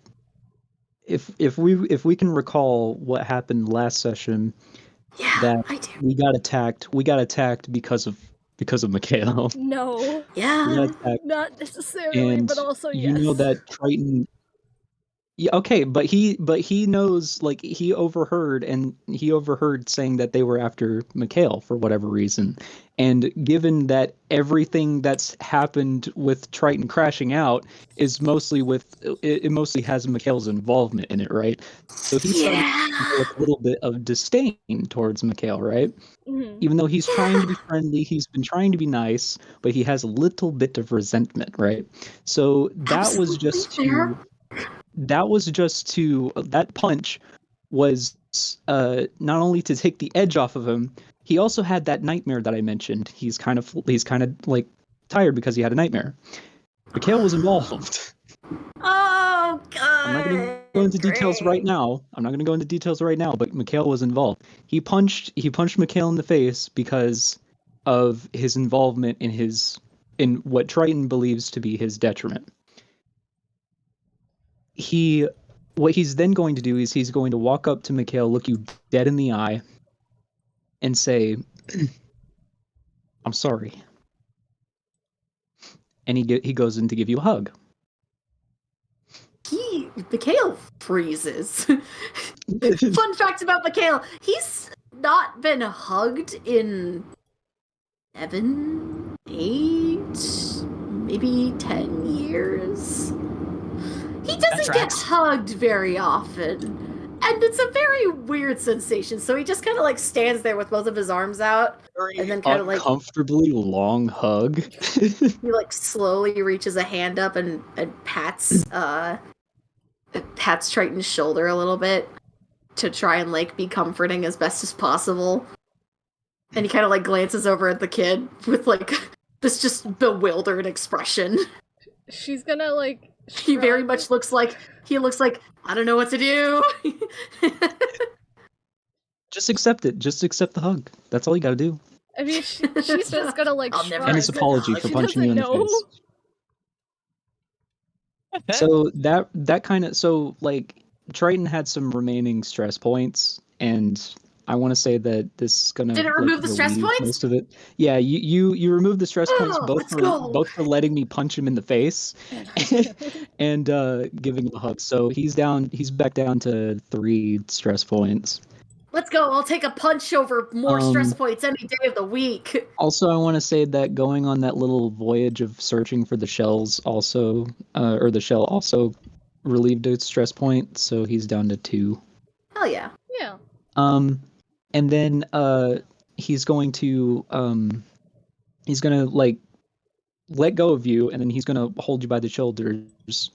if we can recall what happened last session, Yeah, that I do. we got attacked. We got attacked because of Mikhail. No, We Yeah. got attacked. not necessarily, And but also you yes. know that Triton, Yeah, okay, but he knows, like, he overheard saying that they were after Mikhail for whatever reason. And given that everything that's happened with Triton crashing out is mostly it mostly has Mikhail's involvement in it, right? So he's starting to feel a little bit of disdain towards Mikhail, right? Mhm. Even though he's trying to be friendly, he's been trying to be nice, but he has a little bit of resentment, right? So that was just to that punch was not only to take the edge off of him, he also had that nightmare that I mentioned. He's kind of like tired because he had a nightmare. Mikhail was involved. Oh god. I'm not going to go into details right now. But Mikhail was involved. He punched Mikhail in the face because of his involvement in what Triton believes to be his detriment. What he's then going to do is he's going to walk up to Mikhail, look you dead in the eye, and say, "I'm sorry." And he goes in to give you a hug. Mikhail freezes. Fun fact about Mikhail: he's not been hugged in 7, 8, maybe 10 years. He doesn't get hugged very often, and it's a very weird sensation. So he just kind of like stands there with both of his arms out, and then kind of like uncomfortably long hug. He like slowly reaches a hand up and pats Triton's shoulder a little bit to try and like be comforting as best as possible. And he kind of like glances over at the kid with like this just bewildered expression. She's gonna like. He very much looks like I don't know what to do. Just accept it. Just accept the hug. That's all you got to do. I mean, she's just gonna like. And his apology for punching you in the face. So so like Triton had some remaining stress points, and I want to say that this is gonna. Did it remove the stress points? Most of it. Yeah, you removed the stress points both for letting me punch him in the face, and giving him a hug. So he's back down to 3 stress points. Let's go. I'll take a punch over more stress points any day of the week. Also, I want to say that going on that little voyage of searching for the shells also, or the shell also relieved a stress point, so he's down to 2. Hell yeah. Yeah. And then he's going to like let go of you, and then he's gonna hold you by the shoulders,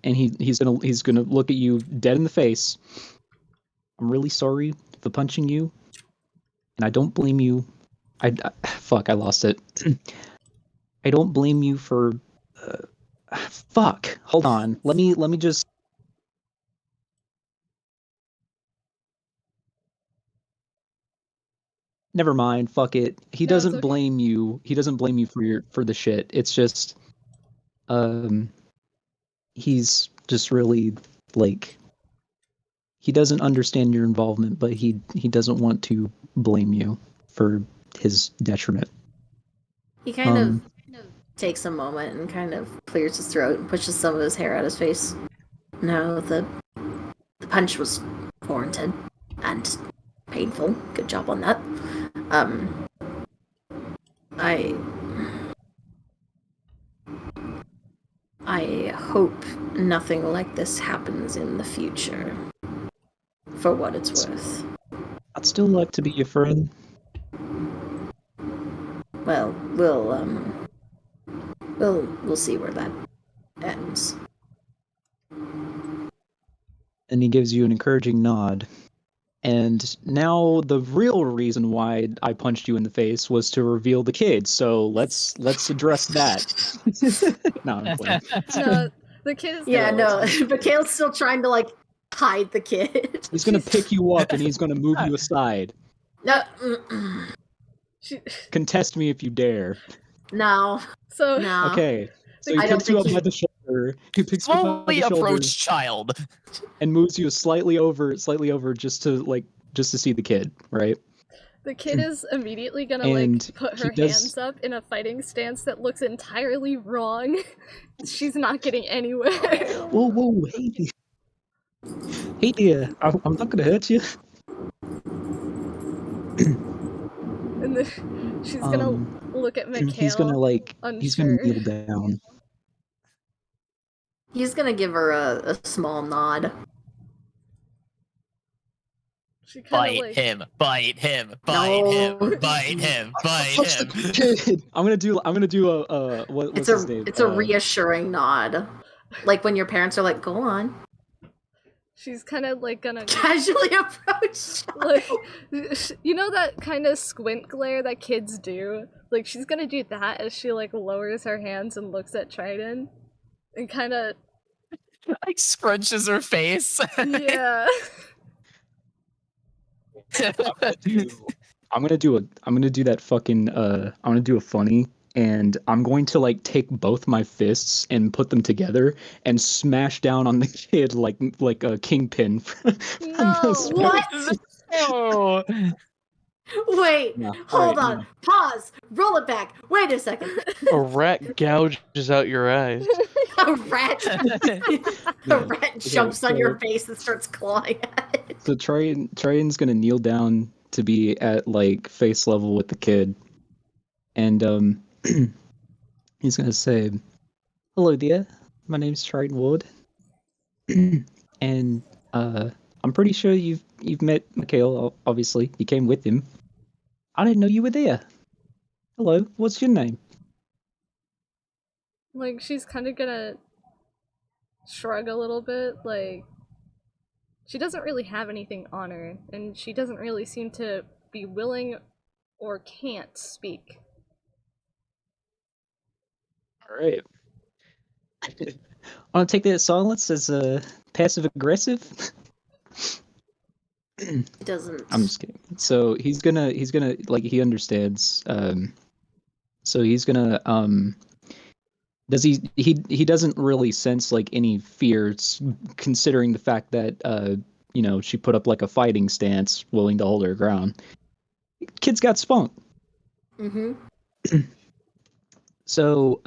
and he's gonna look at you dead in the face. I'm really sorry for punching you, and I don't blame you. I lost it. I don't blame you for. Fuck. Hold on. Let me just. Never mind. Fuck it. He doesn't blame you. He doesn't blame you for the shit. It's just, he's just really like. He doesn't understand your involvement, but he doesn't want to blame you for his detriment. He kind of takes a moment and kind of clears his throat and pushes some of his hair out his face. No, the punch was warranted and painful. Good job on that. I hope nothing like this happens in the future. For what it's worth. I'd still like to be your friend. Well, we'll see where that ends. And he gives you an encouraging nod. And now the real reason why I punched you in the face was to reveal the kid. So let's address that. No, I'm playing. No, the kid is. Yeah, no. Mikhail's still trying to like hide the kid. He's gonna pick you up and he's gonna move you aside. No. Contest me if you dare. No. So no. Okay. So he picks you up by the shoulder. He picks you up by the shoulder. Approach child. And moves you slightly over just to see the kid, right? The kid is immediately gonna like put her hands up in a fighting stance that looks entirely wrong. She's not getting anywhere. Whoa, hey. Hey dear, I'm not gonna hurt you. And then she's gonna look at Mikhail. He's gonna unsure. kneel down. He's gonna give her a small nod. She kind Bite of like him, bite him, bite No. him, bite him, bite him. Kid. I'm gonna do a what's his name? It's a reassuring nod, like when your parents are like, "Go on." she's kind of like gonna Casually approach. like, you know that kind of squint glare that kids do? Like she's gonna do that as she like lowers her hands and looks at Triton, and kind of Like scrunches her face. yeah. I'm gonna do that fucking I'm gonna do a funny, and I'm going to like take both my fists and put them together and smash down on the kid like a kingpin. No. What? Oh. Wait, No, hold alright, on. Pause. Roll it back. Wait a second. A rat gouges out your eyes. A rat. A rat jumps on your face and starts clawing at it. So Triton's gonna kneel down to be at like face level with the kid, and he's gonna say, "Hello there, my name's Triton Ward, and I'm pretty sure you've met Mikhail. Obviously, you came with him. I didn't know you were there. Hello, what's your name?" Like she's kind of gonna shrug a little bit, like she doesn't really have anything on her, and she doesn't really seem to be willing or can't speak. All right. I want to take that silence as a passive aggressive. It doesn't. I'm just kidding. So he's gonna like he understands. So he's gonna does he doesn't really sense like any fears, considering the fact that she put up like a fighting stance, willing to hold her ground. Kid's got spunk. Mm-hmm. So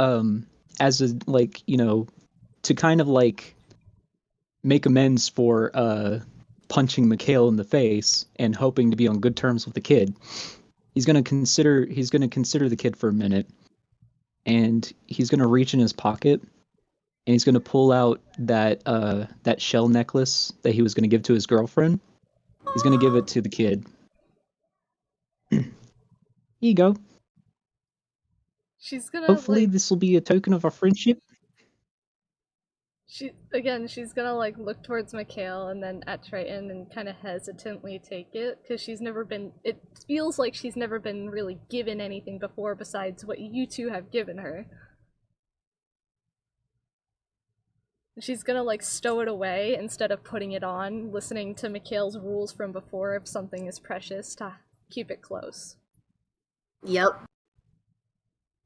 as a like to kind of like make amends for punching Mikhail in the face and hoping to be on good terms with the kid, he's gonna consider the kid for a minute, and he's gonna reach in his pocket and he's gonna pull out that shell necklace that he was gonna give to his girlfriend. He's gonna give it to the kid. Here you go. She's gonna Hopefully like, this will be a token of our friendship. she's gonna like look towards Mikhail and then at Triton and kind of hesitantly take it, because it feels like she's never been really given anything before besides what you two have given her. She's gonna like stow it away instead of putting it on, listening to Mikhail's rules from before: if something is precious, to keep it close. Yep.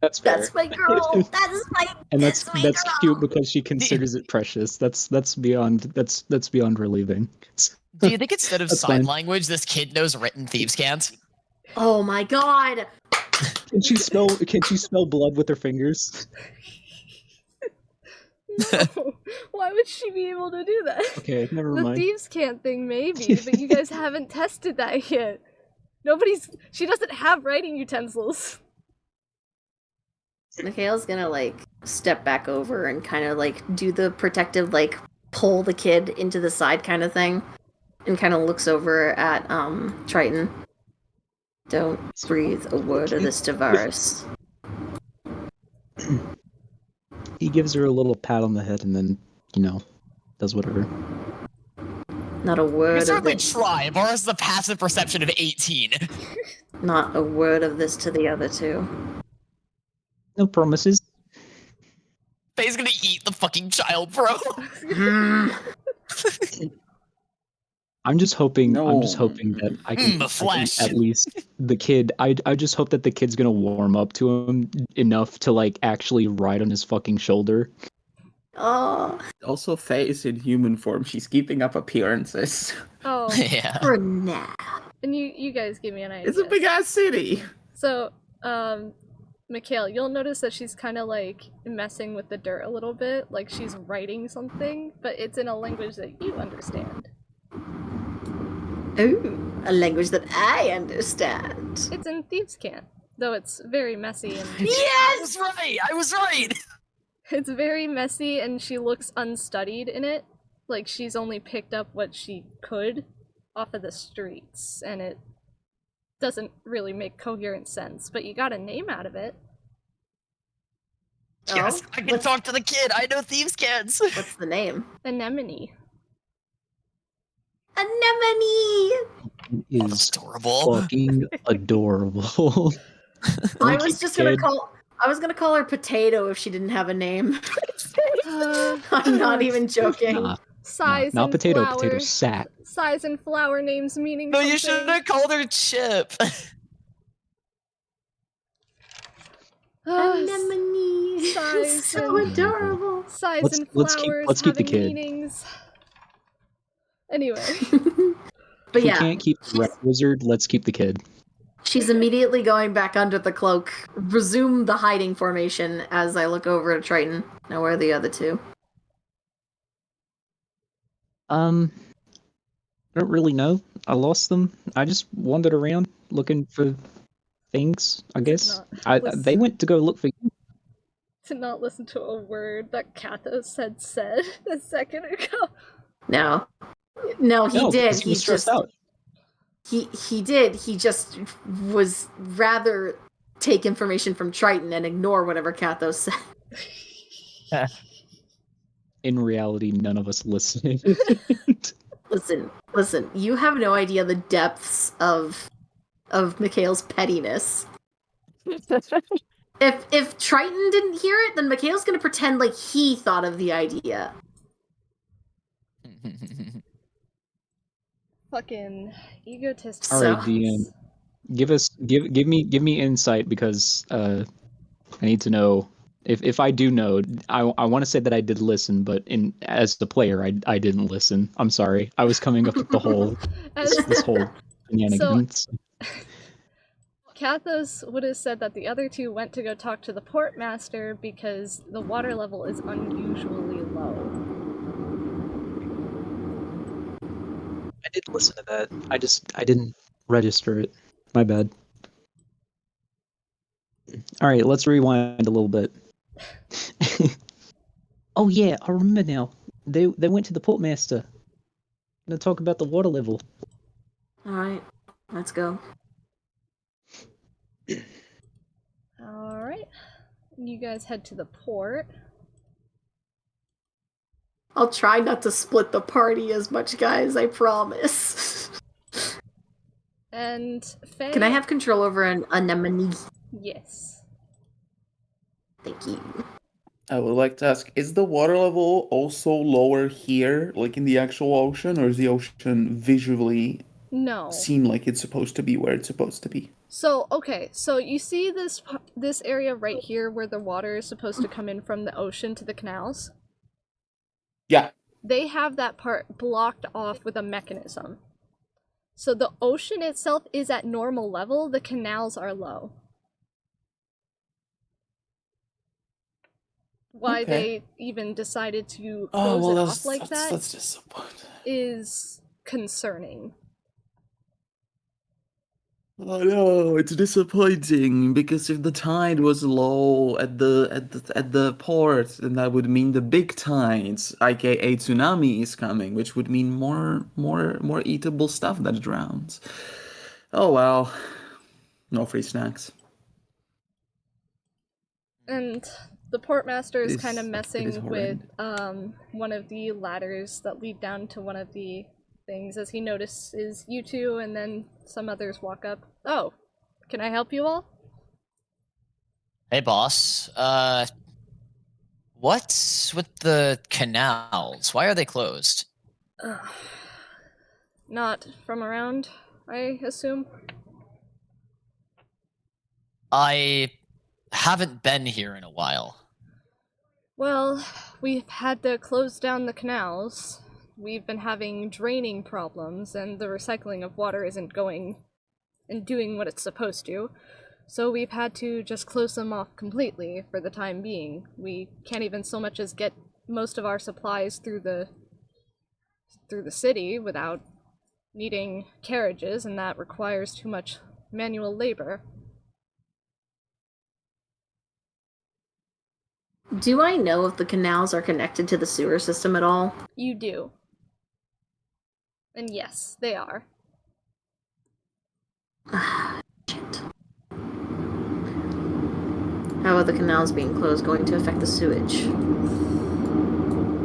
That's fair. That's my girl. That's my that's girl. cute because she considers it precious. That's beyond relieving. Do you think instead of That's sign fine. language, this kid knows written thieves' cant? Oh my god. Can she spell blood with her fingers? No, why would she be able to do that? Okay, never The mind. thieves can't thing maybe, but you guys haven't tested that yet. She doesn't have writing utensils. Mikhail's gonna like step back over and kind of like do the protective like pull the kid into the side kind of thing, and kind of looks over at Triton. Don't breathe a word of this to Varis. He gives her a little pat on the head and then, does whatever. Not a You word of certainly this. try. Boris has a passive perception of 18. Not a word of this to the other two. No promises. Faye's gonna eat the fucking child, bro. I'm just hoping No. that I can, The flesh. at least the kid. I just hope that the kid's gonna warm up to him enough to like actually ride on his fucking shoulder. Oh, Also, Faye is in human form. She's keeping up appearances. Oh, Yeah. for now. and you guys give me an idea. It's a big ass city. So, Mikhail, you'll notice that she's kind of like messing with the dirt a little bit, like she's writing something, but it's in a language that you understand. Ooh, a language that I understand. It's in Thieves' Cant, though it's very messy and Yes! I was right! it's very messy and she looks unstudied in it. Like she's only picked up what she could off of the streets, and it doesn't really make coherent sense, but you got a name out of it. Yes, I can talk to the kid. I know thieves' cats. What's the name? Anemone. Anemone! Is That's adorable. fucking adorable. I was gonna call her Potato if she didn't have a name. I'm not even joking. Nah, Size not and potato, flower. potato sack. Size and flower names meaning No, something. you should have called her Chip. Anemone. Size So and- adorable. Size Let's- and let's flowers keep the having kid. meanings. Anyway, But If we yeah, can't keep the rat wizard, let's keep the kid. she's immediately going back under the cloak. Resume the hiding formation as I look over at Triton. Now where are the other two? I don't really know. I lost them. I just wandered around looking for things, I guess. They went to go look for you. to not listen to a word that Kathos had said a second ago. No, he No, did. because he was stressed out. He did. He just was rather take information from Triton and ignore whatever Kathos said. In reality, none of us listened. Listen. You have no idea the depths of Mikhail's pettiness. If Triton didn't hear it, then Mikhail's gonna pretend like he thought of the idea. Fucking egotist. All right, DM. Give me insight because I need to know if I do know. I want to say that I did listen, but as the player, I didn't listen. I'm sorry. I was coming up with the whole this whole shenanigans. Kathos would have said that the other two went to go talk to the portmaster because the water level is unusually low. I did listen to that. I didn't register it. My bad. All right, let's rewind a little bit. Oh yeah, I remember now. They went to the portmaster. Gonna talk about the water level. All right, let's go. Alright. You guys head to the port. I'll try not to split the party as much, guys. I promise. And Faye... Can I have control over an anemone? Yes. Thank you. I would like to ask, is the water level also lower here, like in the actual ocean, or is the ocean visually No. seem like it's supposed to be where it's supposed to be? So, okay, so you see this area right here where the water is supposed to come in from the ocean to the canals? Yeah. They have that part blocked off with a mechanism. So the ocean itself is at normal level, the canals are low. Why Okay. they even decided to close it off like that That's disappointing. is concerning. Oh no, it's disappointing because if the tide was low at the port, then that would mean the big tides, aka tsunami, is coming, which would mean more eatable stuff that drowns. Oh well, no free snacks. And the portmaster is It kind of is messing with horrendous. one of the ladders that lead down to one of the things as he notices you two, and then some others walk up. Oh, can I help you all? Hey, boss. What's with the canals? Why are they closed? Not from around, I assume. I haven't been here in a while. Well, we've had to close down the canals. We've been having draining problems, and the recycling of water isn't going and doing what it's supposed to. So we've had to just close them off completely for the time being. We can't even so much as get most of our supplies through the city without needing carriages, and that requires too much manual labor. Do I know if the canals are connected to the sewer system at all? You do. And yes, they are. Shit. How are the canals being closed going to affect the sewage?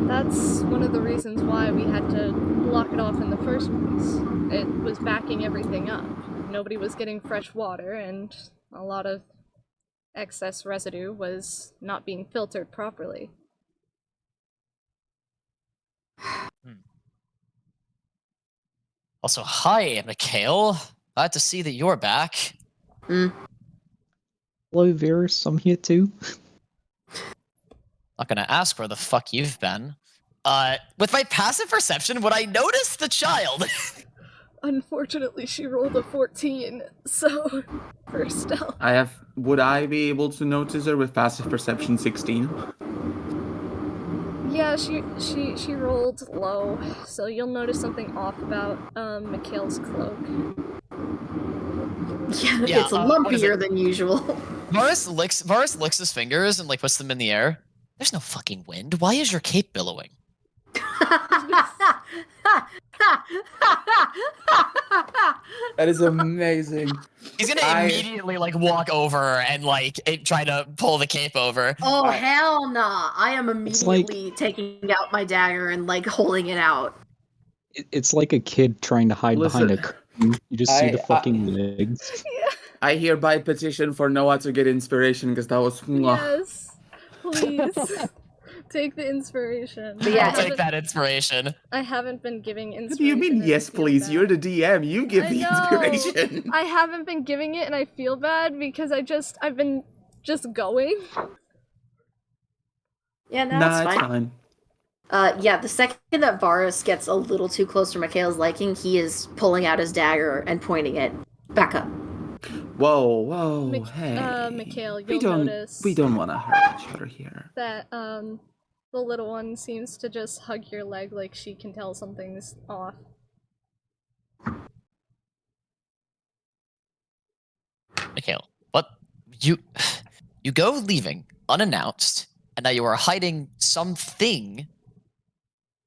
That's one of the reasons why we had to block it off in the first place. It was backing everything up. Nobody was getting fresh water, and a lot of excess residue was not being filtered properly. Also, hi, Mikhail. Glad to see that you're back. Hello, Varis. I'm here too. Not gonna ask where the fuck you've been. With my passive perception, would I notice the child? Unfortunately, she rolled a 14, so for stealth. Would I be able to notice her with passive perception 16? Yeah, she rolled low, so you'll notice something off about Mikhail's cloak. Yeah, it's lumpier than usual. Varis licks his fingers and like puts them in the air. There's no fucking wind. Why is your cape billowing? That is amazing. He's gonna immediately like walk over and like try to pull the cape over. Oh hell nah! I am immediately taking out my dagger and like holding it out. It's like a kid trying to hide behind a curtain. You just see the fucking legs. I hereby petition for Noah to get inspiration because that was. Yes, please. Take the inspiration. I'll take that inspiration. I haven't been giving inspiration. What do you mean, yes, please? Bad. You're the DM. You give the inspiration. I haven't been giving it, and I feel bad because I've been just going. Yeah, no, it's fine. Yeah, the second that Varis gets a little too close to Mikhail's liking, he is pulling out his dagger and pointing it back up. Whoa, hey. Mikhail, you'll notice. We don't want to hurt each other here. That, the little one seems to just hug your leg like she can tell something's off. Mikhail, what? You go leaving unannounced, and now you are hiding something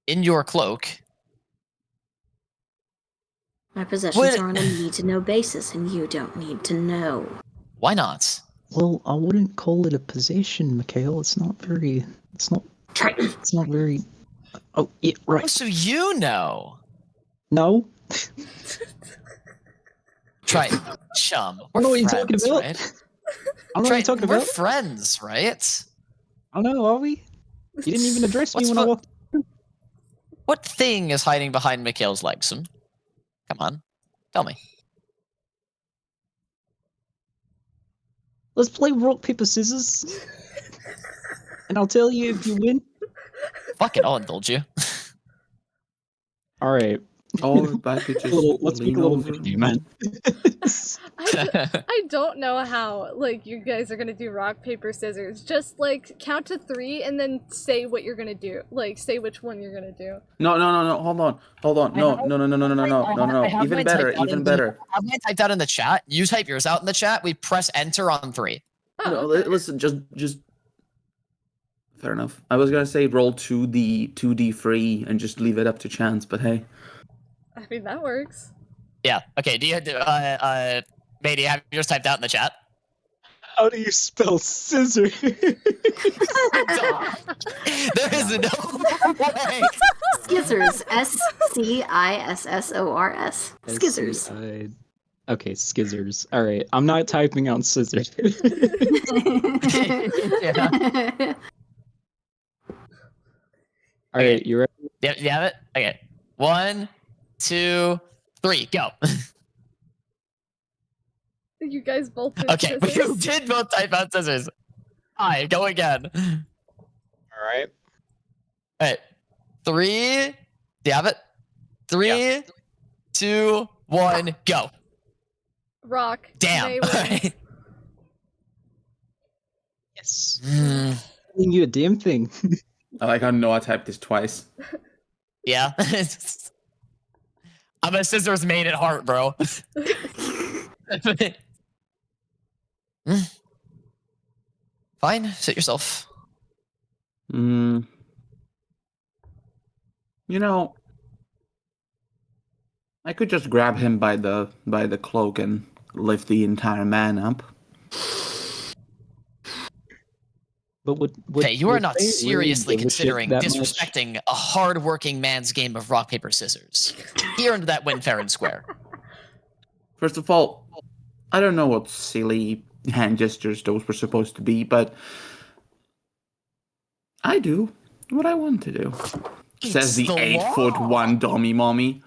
in your cloak. My possessions are on a need-to-know basis, and you don't need to know. Why not? Well, I wouldn't call it a possession, Mikhail. It's not very... Triton. It's not very... Oh, yeah, right. Oh, so you know. No. Triton, chum. I don't know what you're talking about. Right? I don't know what you're talking about. We're friends, right? I don't know, are we? You didn't even address me when I walked through. What thing is hiding behind Mikhail's legs? Come on, tell me. Let's play rock, paper, scissors. And I'll tell you if you win. Fuck it, I'll indulge you. Alright. Oh, if I could just let's make a little video, man. I don't know how, like, you guys are gonna do rock, paper, scissors. Just, like, count to 3 and then say what you're gonna do. Like, say which one you're gonna do. No, hold on. No. Even better. I have mine typed out in the chat. You type yours out in the chat. We press enter on 3. Oh, no, okay. Listen, just... Fair enough. I was gonna say roll 2d free and just leave it up to chance, but hey. I mean, that works. Yeah. Okay. Do you Maei, do you have yours typed out in the chat? How do you spell scissor? There is no way. Skizzers. S-C-I-S-S-O-R-S. Skizzers. Okay, skizzers. Alright, I'm not typing out scissors. Yeah. Alright, you ready? Yep, you have it? Okay. 1, 2, 3, go. You guys both did Okay, we scissors. did both type out scissors. Alright, go again. Alright. Alright. 3. Do you have it? 3, 2, 1, go. Rock. Damn. Maei wins. Yes. Mm, Telling you a damn thing. I like how Noah typed this twice. yeah. I'm a scissors made at heart, bro. Fine, sit yourself. You know, I could just grab him by the cloak and lift the entire man up. But would Okay, you are not they really seriously give a shit considering that much? disrespecting a hard-working man's game of rock, paper, scissors. Here into that win fair and square. First of all, I don't know what silly hand gestures those were supposed to be, but I do what I want to do. Says the It's the 8'1" dummy mommy.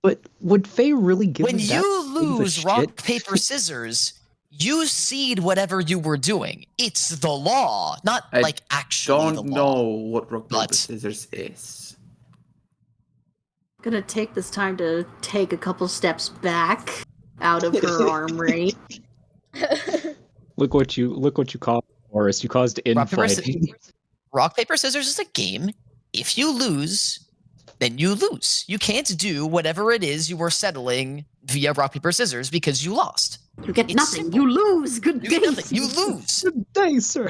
But would Faye really give When that you big of a lose rock, shit? paper, scissors, you cede whatever you were doing. It's the law, not I like actually the Don't law. know what rock, paper, But- scissors is. Gonna take this time to take a couple steps back out of her arm rate. Look what you caused, Varis. You caused Rock, paper, infighting. Rock, paper, scissors is a game. If you lose, then you lose. You can't do whatever it is you were settling via rock, paper, scissors because you lost. You get It's nothing. simple. You lose. Good You day. get nothing. You lose. Good day, sir.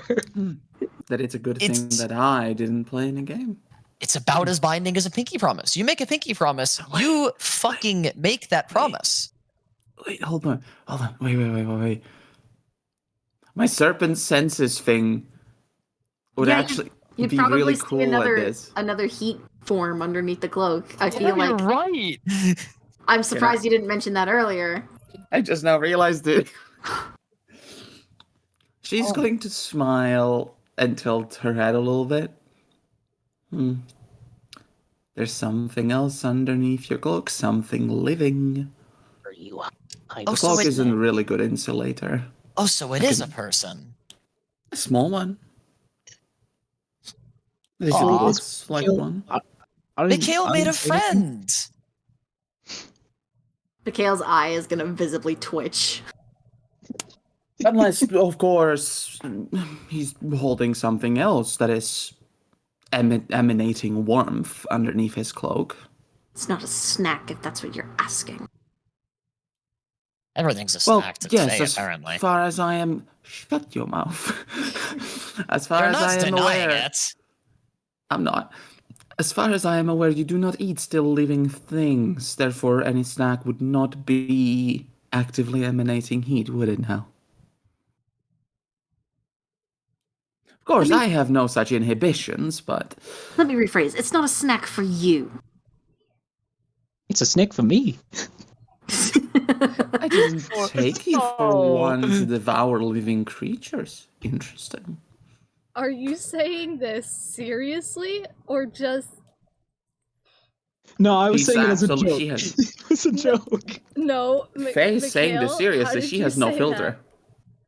That it's a good It's- thing that I didn't play in a game. It's about as binding as a pinky promise. You make a pinky promise, you fucking make that promise. Wait, hold on. Wait. My serpent senses thing would Yeah, actually You'd be probably really see cool at this. another heat form underneath the cloak. I feel like right. I'm surprised you didn't mention that earlier. I just now realized it. She's Oh. going to smile and tilt her head a little bit. There's something else underneath your cloak, something living. I The Oh, so cloak it- is a really good insulator. Oh, so it is a person. A small one. This Aw. looks like one. Mikhail made a friend. Mikhail's eye is gonna visibly twitch. Unless, of course, he's holding something else that is emanating warmth underneath his cloak. It's not a snack if that's what you're asking. Everything's a Well, snack to yes, say, as apparently. far as I am... Shut your mouth. As far You're as not I am denying aware... it. I'm not. As far as I am aware, you do not eat still living things. Therefore, any snack would not be actively emanating heat, would it now? Of course, I have no such inhibitions, but... Let me rephrase. It's not a snack for you. It's a snack for me. I didn't take you for one to devour living creatures. Interesting. Are you saying this seriously or just No, I was She's saying it as a absolute- joke. she has- It was a joke. no? Faye's saying this Mikhail, seriously. how did She you has no say filter.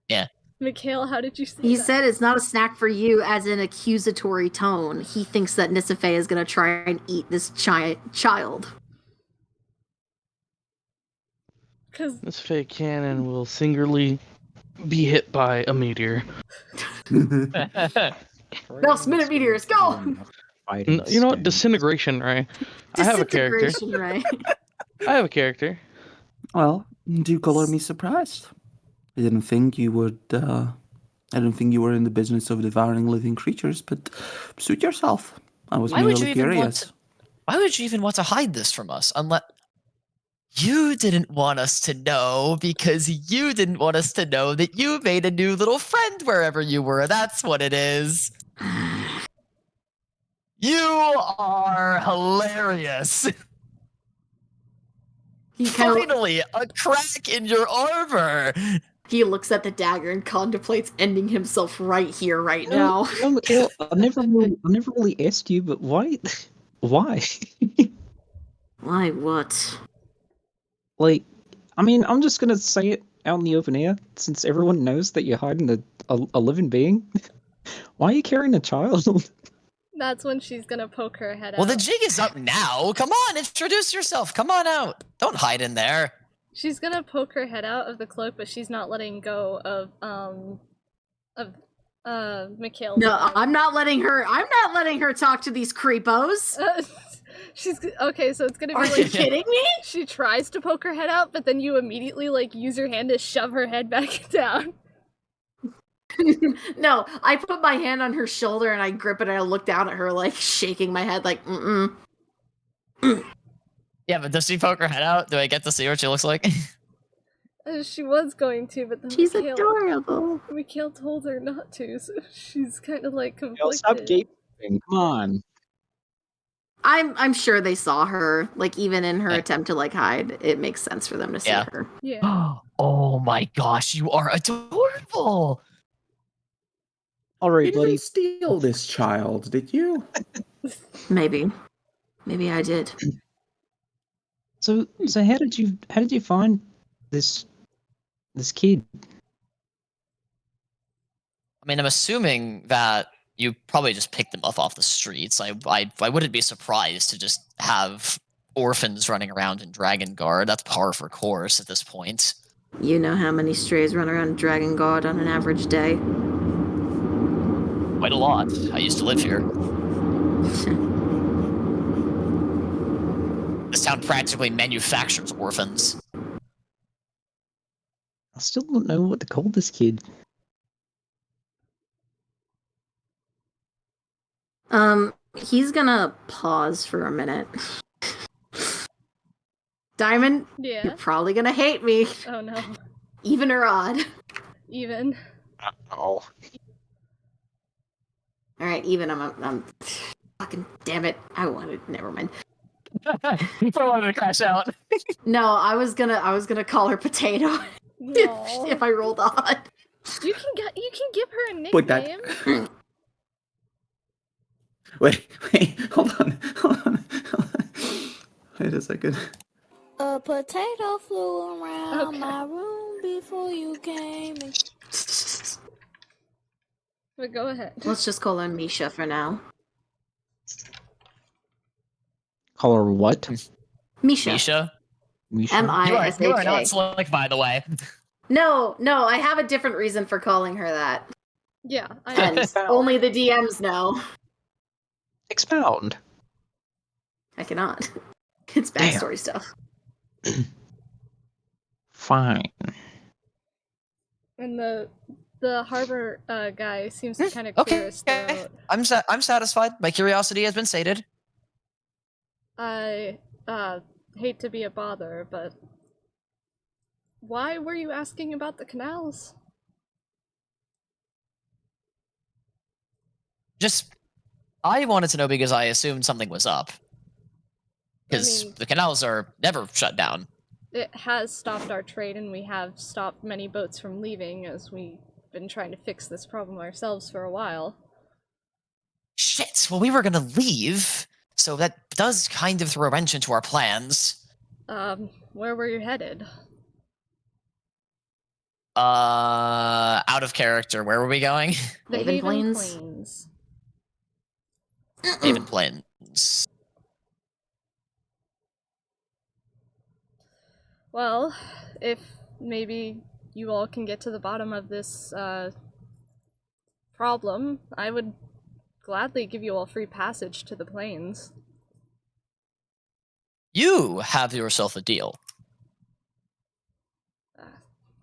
that? Mikhail, how did you say He that? said it's not a snack for you as an accusatory tone. He thinks that Nysiphaeia is gonna try and eat this child. Because This fake cannon will singularly be hit by a meteor. Last minute meteors, go! You know what? Disintegration, right? I have a character. Disintegration, right? I have a character. Well, do color me surprised. I didn't think you would. I didn't think you were in the business of devouring living creatures, but suit yourself. I was Why would merely you even want curious. to? Why would you even want to hide this from us? Unless you didn't want us to know because you didn't want us to know that you made a new little friend wherever you were. That's what it is. You are hilarious. He kind of Finally, a crack in your armor. he looks at the dagger and contemplates ending himself right here, right now. Mikhail, I never really asked you, but why? Why? Why? What? Like, I mean, I'm just gonna say it out in the open air, since everyone knows that you're hiding a living being. Why are you carrying a child? that's when she's gonna poke her head Well, the out. jig is up now. Come on, introduce yourself. Come on out. Don't hide in there. She's gonna poke her head out of the cloak, but she's not letting go of Mikhail. No, I'm not letting her talk to these creepos. She's okay, so it's gonna be Are like you kidding me? she tries to poke her head out, but then you immediately like use your hand to shove her head back down. No, I put my hand on her shoulder and I grip it and I look down at her like shaking my head like Yeah, but does she poke her head out? Do I get to see what she looks like? She was going to, but then She's adorable. Mikhail told her not to, so she's kind of like Y'all conflicted. stop gaping. Come on. I'm sure they saw her, like even in her attempt to like hide, it makes sense for them to see her. Yeah. Oh my gosh, you are adorable! All right, You buddy. didn't steal this child, did you? Maybe I did. So how did you find this kid? I mean, I'm assuming that you probably just picked them up off the streets. I wouldn't be surprised to just have orphans running around in Dragon Guard. That's par for course at this point. You know how many strays run around Dragon Guard on an average day? Quite a lot. I used to live here. This town practically manufactures orphans. I still don't know what to call this kid. He's gonna pause for a minute. Diamond, Yeah. you're probably gonna hate me. Oh no. Even or odd. Even. Oh. Alright, even I'm fucking damn it. I wanted never mind. You probably wanted to crash out. No, I was gonna call her Potato No. if I rolled odd. You can give her a nickname. Put that. Wait, hold on. Wait a second. A potato flew around Okay. my room before you came. But go ahead. Let's just call her Misha for now. Call her what? Misha. Misha? Misha? You are not M-I-S-H-A. slick, by the way. No, I have a different reason for calling her that. Yeah, And only the DMs know. Expound. I cannot. It's backstory stuff. Fine. And the harbor guy seems to kind of clear his throat. I'm satisfied. My curiosity has been sated. I hate to be a bother, but why were you asking about the canals? I wanted to know because I assumed something was up. Because I mean, the canals are never shut down. it has stopped our trade, and we have stopped many boats from leaving, as we've been trying to fix this problem ourselves for a while. Shit, well, we were gonna leave, so that does kind of throw a wrench into our plans. Where were you headed? Out of character. Where were we going? The Haven Haven Plains? Plains. Haven Plains. Well, if maybe you all can get to the bottom of this problem, I would gladly give you all free passage to the plains. You have yourself a deal.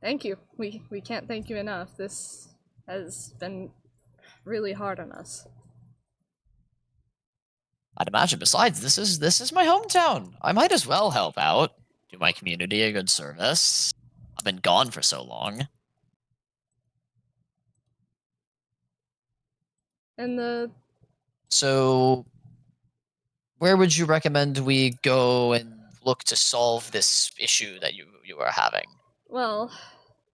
Thank you. We can't thank you enough. This has been really hard on us. I'd imagine. Besides, this is my hometown. I might as well help out, do my community a good service. I've been gone for so long. And So, where would you recommend we go and look to solve this issue that you are having? well,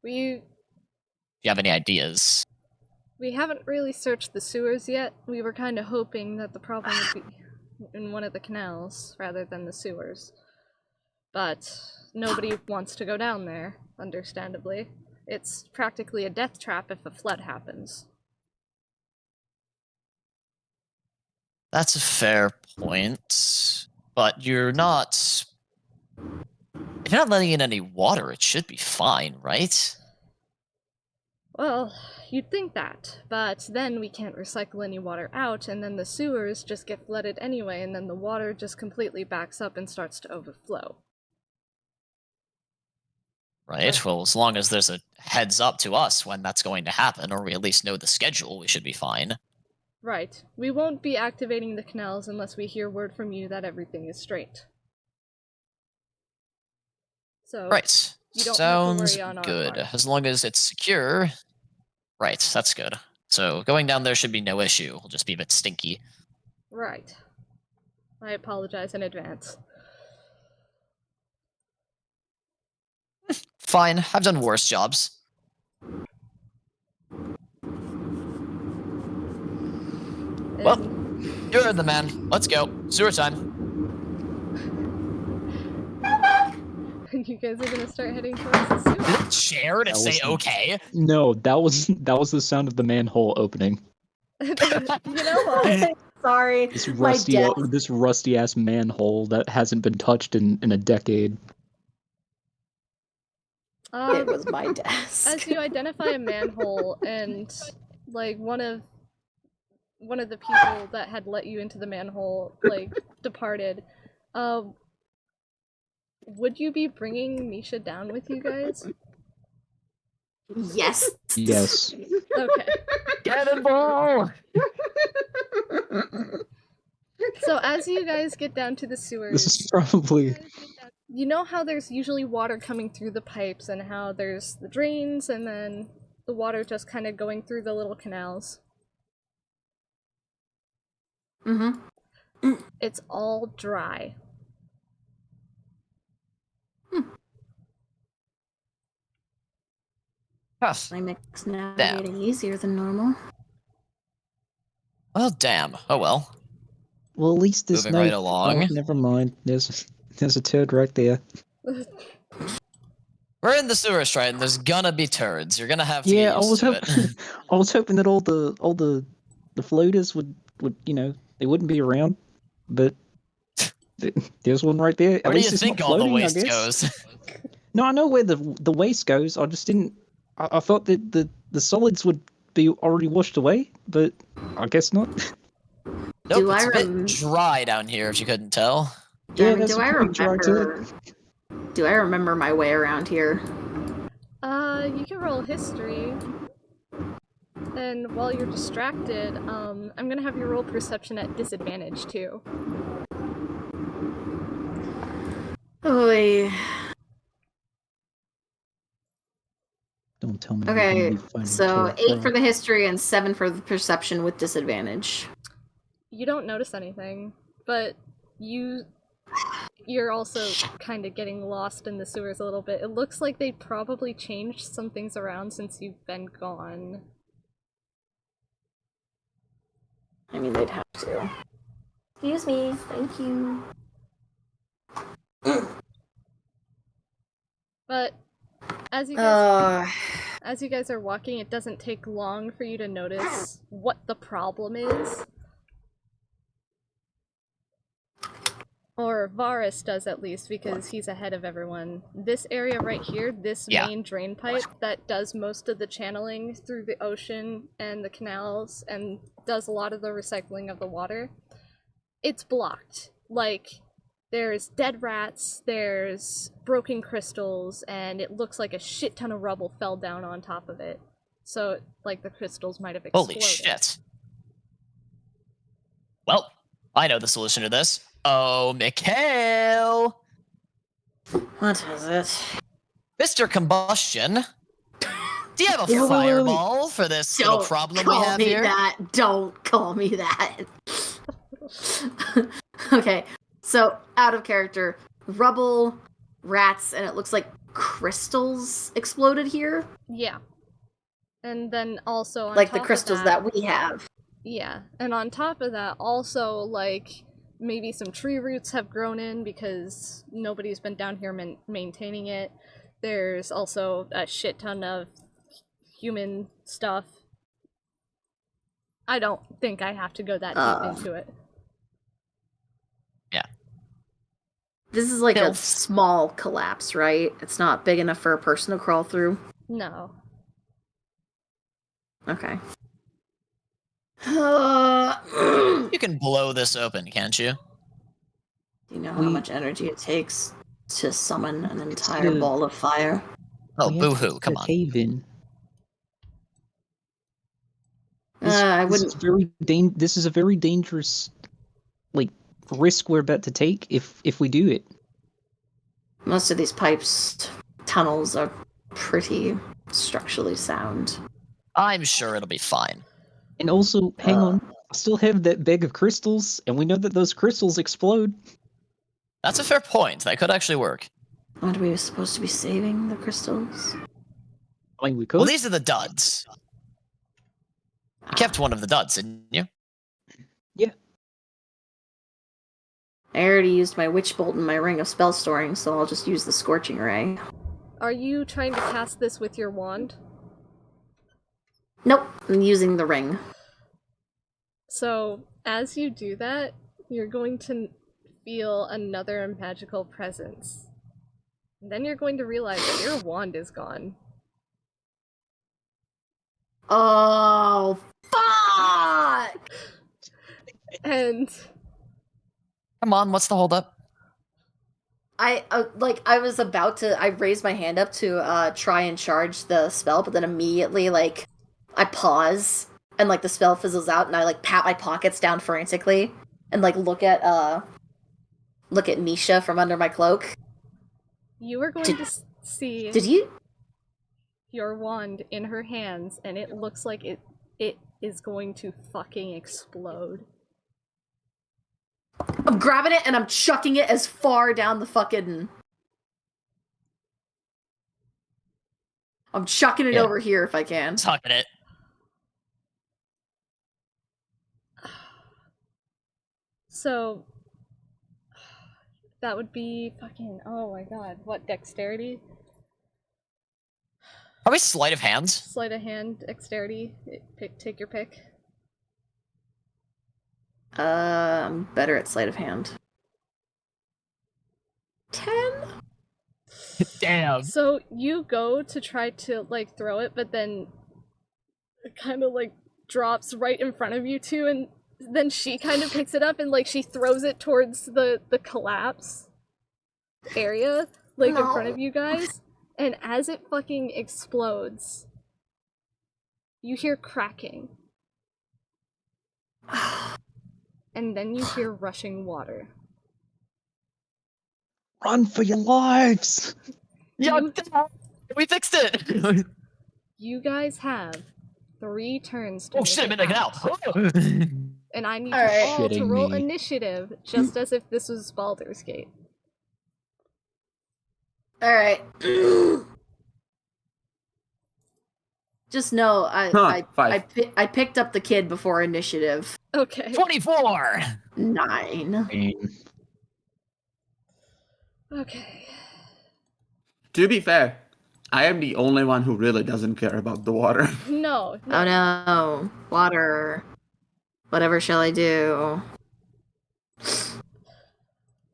we Do you have any ideas? haven't really searched the sewers yet. We were kind of hoping that the problem would be in one of the canals rather than the sewers. But nobody wants to go down there, understandably. It's practically a death trap if a flood happens. That's a fair point, but you're not... If you're not letting in any water, it should be fine, right? Well, you'd think that, but then we can't recycle any water out, and then the sewers just get flooded anyway, and then the water just completely backs up and starts to overflow. Right, well, as long as there's a heads up to us when that's going to happen, or we at least know the schedule, we should be fine. Right. We won't be activating the canals unless we hear word from you that everything is straight. So, Right. you don't Sounds have to worry on our good. part. As long as it's secure. Right, that's good. So going down there should be no issue. It'll just be a bit stinky. Right. I apologize in advance. Fine, I've done worse jobs. Well, you're the man. Let's go. Sewer time. You guys are gonna start heading towards the sewer. Did it share to That say was- okay? No, that was the sound of the manhole opening. You know what? Sorry, This my rusty ass manhole that hasn't been touched in a decade. It was my desk. As you identify a manhole and like one of the people that had let you into the manhole like departed, would you be bringing Misha down with you guys? Yes. Yes. Okay. Cannonball! So as you guys get down to the sewers, This is probably you know how there's usually water coming through the pipes and how there's the drains and then the water just kind of going through the little canals? Mm-hmm. It's all dry. Yes. My mix navigating easier than normal. Well, damn. Oh well. well. At least this Moving right along. Oh, never mind. There's a turd right there. We're in the sewers, Triton. There's gonna be turds. You're gonna have to Yeah, get I used was to hoping. it. I was hoping that all the floaters would they wouldn't be around, but there's one right there. At Where do least you it's think not all the floating, waste I guess. goes? No, I know where the waste goes. I just didn't. I thought that the solids would be already washed away, but I guess not. Nope, Do it's I a bit rem- dry down here, if you couldn't tell. Yeah, Diamond, that's do I pretty dry to remember? Do I remember my way around here? You can roll history. And while you're distracted, I'm gonna have you roll perception at disadvantage too. Oy. Don't tell me. you're Okay, gonna be fighting so to 8 for the history and 7 for the perception with disadvantage. You don't notice anything, but you're also kind of getting lost in the sewers a little bit. It looks like they probably changed some things around since you've been gone. I mean, they'd have to. Excuse me, thank you. But as you guys are walking, it doesn't take long for you to notice what the problem is. Or Varis does, at least, because he's ahead of everyone. This area right here, this main drain pipe that does most of the channeling through the ocean and the canals and does a lot of the recycling of the water, it's blocked. Like, there's dead rats, there's broken crystals, and it looks like a shit ton of rubble fell down on top of it. So, like, the crystals might have exploded. Holy shit. Well, I know the solution to this. Oh, Mikhail! What is it? Mr. Combustion, do you have a Yeah, wait. fireball for this little Don't problem we call have me here? that. Don't call me that. Okay, so out of character, rubble, rats, and it looks like crystals exploded here. Yeah. And then also on Like top the of crystals that we have. Yeah, and on top of that, also, like, maybe some tree roots have grown in because nobody's been down here maintaining it. There's also a shit ton of human stuff. I don't think I have to go that deep into it. Yeah. This is like a Filth. small collapse, right? It's not big enough for a person to crawl through. No. Okay. You can blow this open, can't you? Do you know how much energy it takes to summon an entire a- ball of fire? Oh, We have to boo-hoo, get come a on. cave in. I This wouldn't. This is a very dangerous, like, risk we're about to take if we do it. Most of these tunnels are pretty structurally sound. I'm sure it'll be fine. And also, hang on, I still have that bag of crystals, and we know that those crystals explode. That's a fair point. That could actually work. Aren't we supposed to be saving the crystals? I mean, we could. Well, these are the duds. You kept one of the duds, didn't you? Yeah. I already used my witch bolt and my ring of spell storing, so I'll just use the scorching ray. Are you trying to cast this with your wand? Nope, I'm using the ring. So, as you do that, you're going to feel another magical presence. And then you're going to realize that your wand is gone. Oh, fuck! And Come on, what's the holdup? I raised my hand up to try and charge the spell, but then immediately I pause and the spell fizzles out, and I pat my pockets down frantically and look at Misha from under my cloak. you are going to see Did you? your wand in her hands, and it looks like it is going to fucking explode. I'm grabbing it and I'm chucking it as far down the fucking. I'm chucking it over here if I can. Tucking it. So that would be fucking, oh my god, what, dexterity? Probably sleight of hand. Sleight of hand, dexterity, take your pick. I'm better at sleight of hand. 10? Damn. So you go to try to throw it, but then it kind of drops right in front of you two, and then she kind of picks it up and she throws it towards the collapse area in front of you guys, and as it fucking explodes, you hear cracking. And then you hear rushing water. Run for your lives! Yeah, we fixed it! You guys have 3 turns to Oh make shit, I'm it in out. now! And I need Alright. you all to Shitting roll me. initiative, just as if this was Baldur's Gate. Alright. Just know, I picked up the kid before initiative. Okay. 24! 9. Okay. To be fair, I am the only one who really doesn't care about the water. No. Oh no. Water. Whatever shall I do?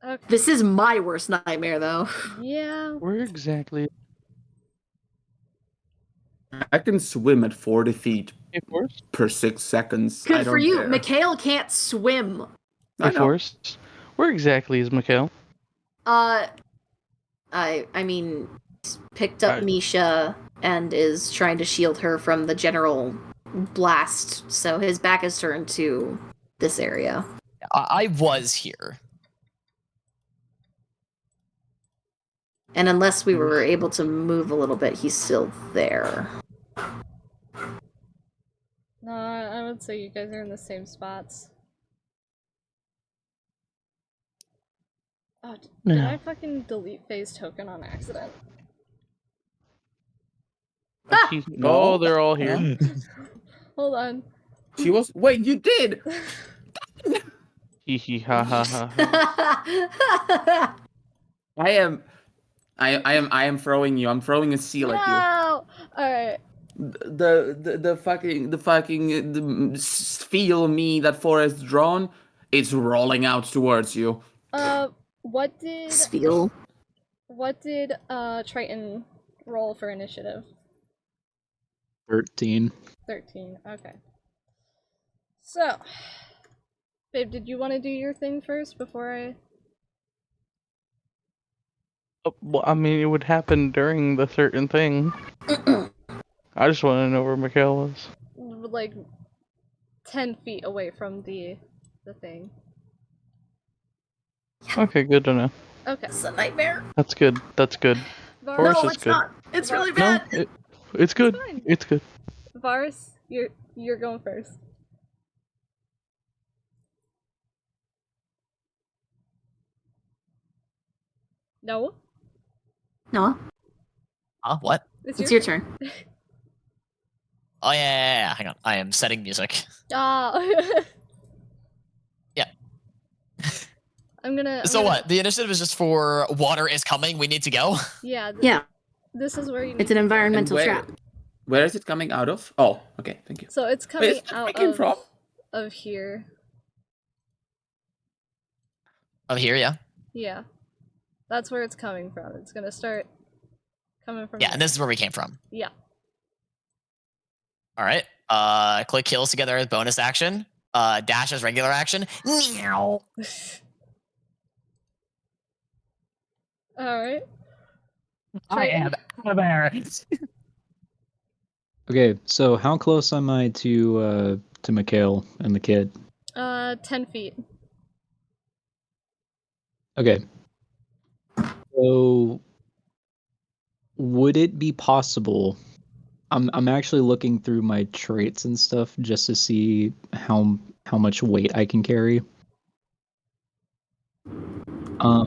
Okay. This is my worst nightmare, though. Yeah. Where exactly? I can swim at 40 feet Hey, Forrest? per 6 seconds. I Good for don't you. care. Mikhail can't swim. I Hey, know. Forrest? Where exactly is Mikhail? I mean, picked up Misha and is trying to shield her from the general blast, so his back is turned to this area. I was here. And unless we were able to move a little bit, he's still there. No, I would say you guys are in the same spots. Oh, did No. I fucking delete phase token on accident? Oh, they're all here. Hold on. She was. Wait, you did! Hee hee ha ha ha. I am throwing you. I'm throwing a seal at you. No! Alright. The feel me that forest drawn, it's rolling out towards you. What did Spiel. Triton roll for initiative? 13. 13. Okay. So, babe, did you want to do your thing first before I? Well, I mean, it would happen during the certain thing. I just want to know where Mikhail was. Like 10 feet away from the thing. Okay, good to know. Okay. It's a nightmare. That's good. That's good. Var- Force No, is it's good. not. It's really No, bad. it's good. fine. It's good. Varis, you're going first. No, Noah, Huh? What? it's your turn. Oh yeah. Hang on. I am setting music. Ah. Yeah. I'm gonna. What? The initiative is just for water is coming. We need to go. Yeah. Yeah, This is where you. it's an environmental where, trap. where is it coming out of? Oh, okay, thank you. So it's Wait, coming is that where out it came from? of here. Oh, here, yeah. Yeah, that's where it's coming from. It's gonna start coming from. Yeah, and this is where we came from. Yeah. All right. Click kills together as bonus action. Dash as regular action. Meow. All right. I am embarrassed. Okay, so how close am I to Mikhail and the kid? 10 feet. Okay. So would it be possible? I'm actually looking through my traits and stuff just to see how much weight I can carry. I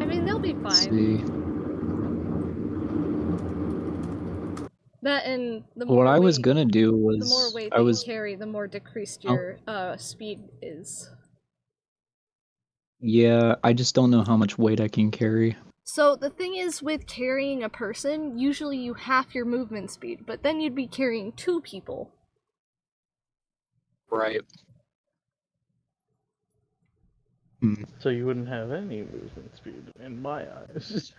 mean, they'll be Let's fine. see. That and the more What I was weight- gonna do the more was weight I that was you carry, the more decreased Oh. your speed is. yeah, I just don't know how much weight I can carry. So the thing is, with carrying a person, usually you half your movement speed, but then you'd be carrying 2 people. Right. So you wouldn't have any movement speed in my eyes.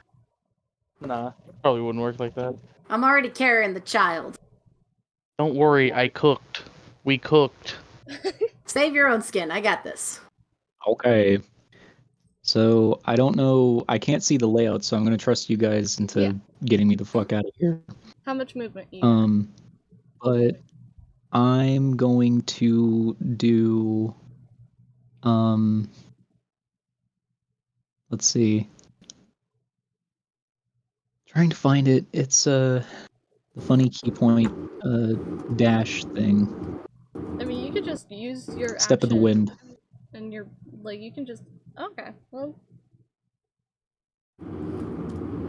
Nah, probably wouldn't work like that. I'm already carrying the child. Don't worry, I cooked. We cooked. Save your own skin. I got this. Okay. So I don't know. I can't see the layout, so I'm gonna trust you guys into Yeah. getting me the fuck out of here. How much movement you? But I'm going to do. Let's see. Trying to find it. It's the funny key point dash thing. I mean, you could just use your Step of the action wind. and you're like, you can just. Okay, well,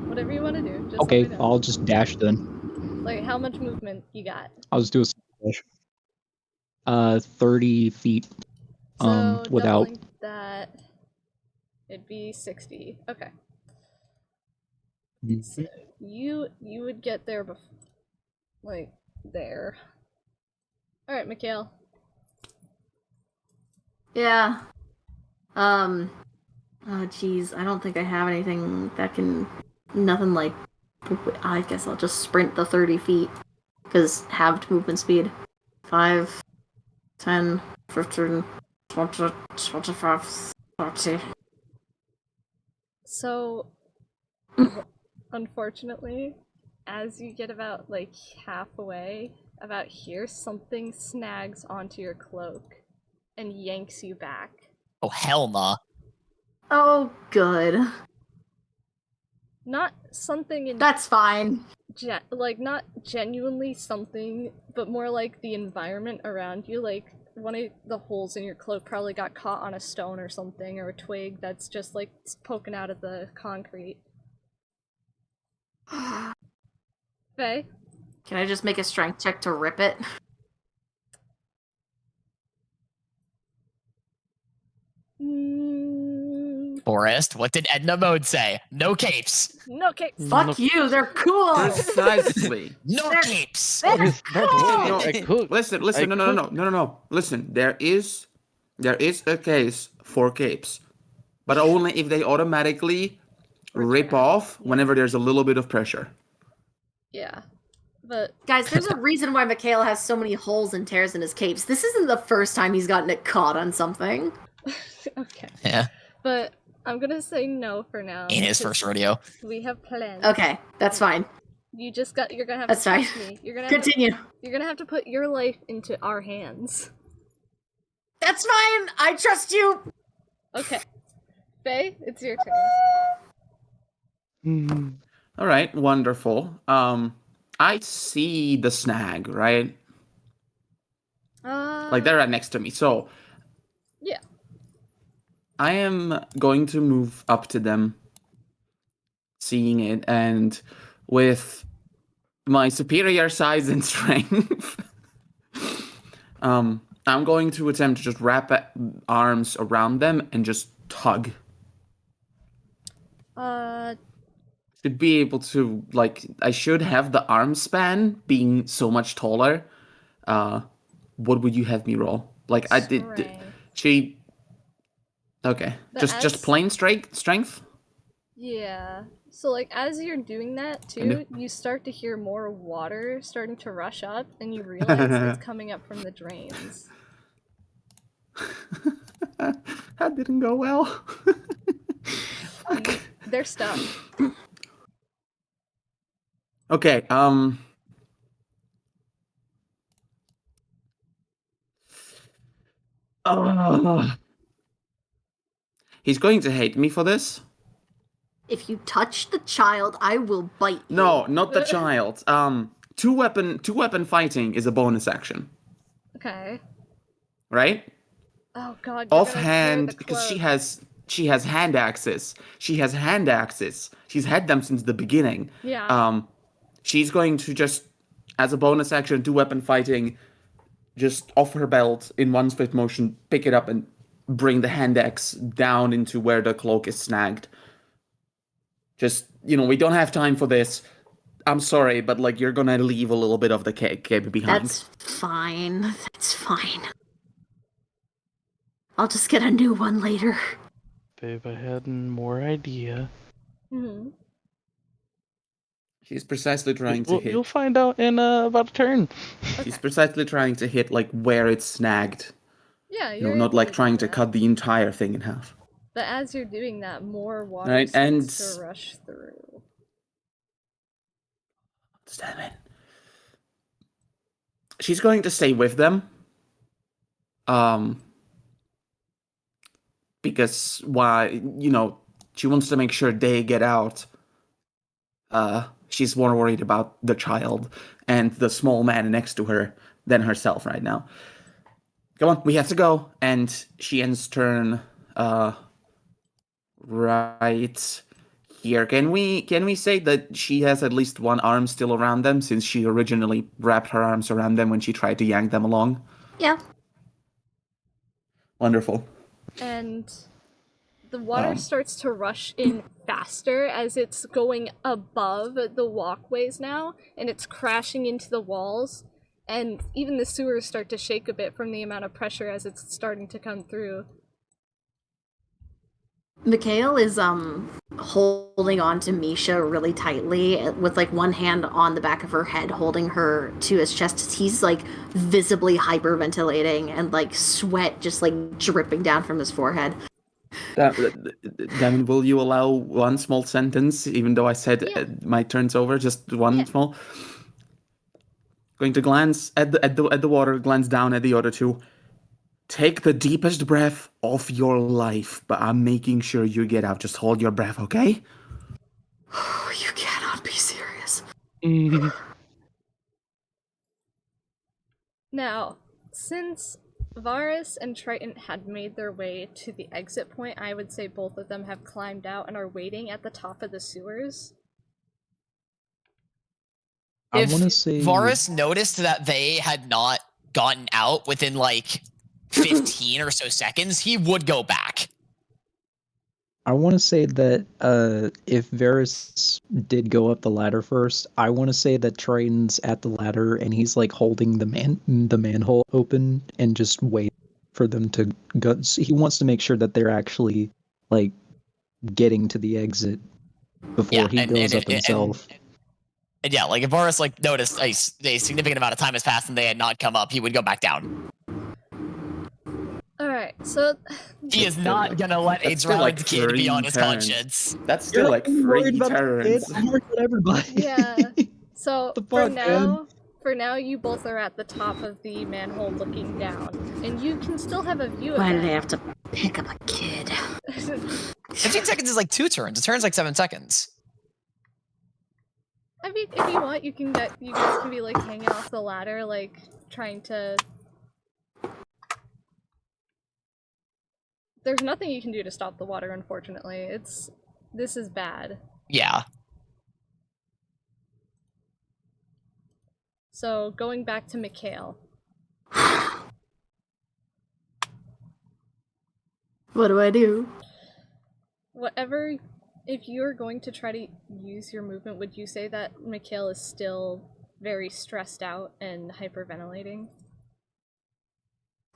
whatever you want to do. Just Okay, let me know. I'll just dash then. Like, how much movement you got? I'll just do a dash. 30 feet. So Without. doubling that, it'd be 60. Okay. So you would get there before, like there. All right, Mikhail. Yeah. Oh, jeez. I don't think I have anything that can. Nothing like. I guess I'll just sprint the 30 feet. Because halved movement speed. 5, 10, 15, 20, 25, 30. So, unfortunately, as you get about like half away, about here, something snags onto your cloak and yanks you back. Oh, hell nah. Oh, good. Not something in That's fine. like not genuinely something, but more like the environment around you. Like one of the holes in your cloak probably got caught on a stone or something, or a twig that's just like poking out of the concrete. Faye? Can I just make a strength check to rip it? Forrest, what did Edna Mode say? No capes. No capes. Fuck you, they're cool! Precisely. No They're- capes. they're That's cool! what I cooked. Listen, I no. Listen, there is There is a case for capes, but only if they automatically rip Return. off Yeah. whenever there's a little bit of pressure. Yeah. But Guys, there's a reason why Mikhail has so many holes and tears in his capes. This isn't the first time he's gotten it caught on something. okay. Yeah. But I'm gonna say no for now. Ain't his because first rodeo. We have plans. Okay, that's fine. You're gonna have That's to fine. trust me. You're gonna have Continue. you're gonna have to put your life into our hands. That's fine. I trust you. Okay. Faye, it's your Hmm. All right, wonderful. I see the snag, right? turn. Like they're right next to me. So Yeah. I am going to move up to them, seeing it, and with my superior size and strength, I'm going to attempt to just wrap arms around them and just tug. Should be able to, like, I should have the arm span being so much taller. What would you have me roll? Like, I did. She. Okay, But just plain strength. Yeah. So like as you're doing that too, you start to hear more water starting to rush up, and you realize it's coming up from the drains. That didn't go well. Fuck. They're stuck. Okay. He's going to hate me for this. If you touch the child, I will bite you. No, not the child. Two weapon fighting is a bonus action, Okay. right? Oh god. You're Offhand, because she has hand axes. She's had them since the beginning. Yeah. She's going to just, as a bonus action, do weapon fighting, just off her belt in one swift motion, pick it up and bring the hand axe down into where the cloak is snagged. Just, we don't have time for this. I'm sorry, but like you're gonna leave a little bit of the cape behind. That's fine. That's fine. I'll just get a new one later. Babe, I had more idea. Mm-hmm. She's precisely trying to hit. You'll find out in about a turn. She's precisely trying to hit like where it's snagged. Yeah, you're Not able like to trying do to that. cut the entire thing in half. But as you're doing that, more water Right, starts to rush through. Damn it. She's going to stay with them. Because she wants to make sure they get out. She's more worried about the child and the small man next to her than herself right now. Come on, we have to go. And she ends turn right here. Can we say that she has at least one arm still around them, since she originally wrapped her arms around them when she tried to yank them along? Yeah. Wonderful. And the water starts to rush in faster as it's going above the walkways now, and it's crashing into the walls, and even the sewers start to shake a bit from the amount of pressure as it's starting to come through. Mikhail is holding on to Misha really tightly with like one hand on the back of her head, holding her to his chest. He's like visibly hyperventilating and like sweat just like dripping down from his forehead. Damon, will you allow one small sentence, even though I said my turn's over? Just one small. Going to glance at the water, glance down at the other two. Take the deepest breath of your life, but I'm making sure you get out. Just hold your breath, okay? You cannot be serious. Now, since Varis and Triton had made their way to the exit point, I would say both of them have climbed out and are waiting at the top of the sewers. I want to say Varis noticed that they had not gotten out within like 15 or so seconds, he would go back. I want to say that if Varis did go up the ladder first, I want to say that Triton's at the ladder and he's like holding the manhole open and just wait for them to go. He wants to make sure that they're actually like getting to the exit before he goes up himself. And yeah, like if Varis like noticed a significant amount of time has passed and they had not come up, he would go back down. Alright, so He is not gonna let a drowned kid be on his conscience. That's still like 3 turns. I'm worried about everybody. yeah. So The for fuck, now, you both are at the top of the manhole looking down, and you can still have a view of Why do that. they have to pick up a kid? 15 seconds is like 2 turns. A turn's like 7 seconds. I mean, if you want, you guys can be like hanging off the ladder, like trying to. There's nothing you can do to stop the water, unfortunately. This is bad. Yeah. So going back to Mikhail. What do I do? Whatever, if you're going to try to use your movement, would you say that Mikhail is still very stressed out and hyperventilating?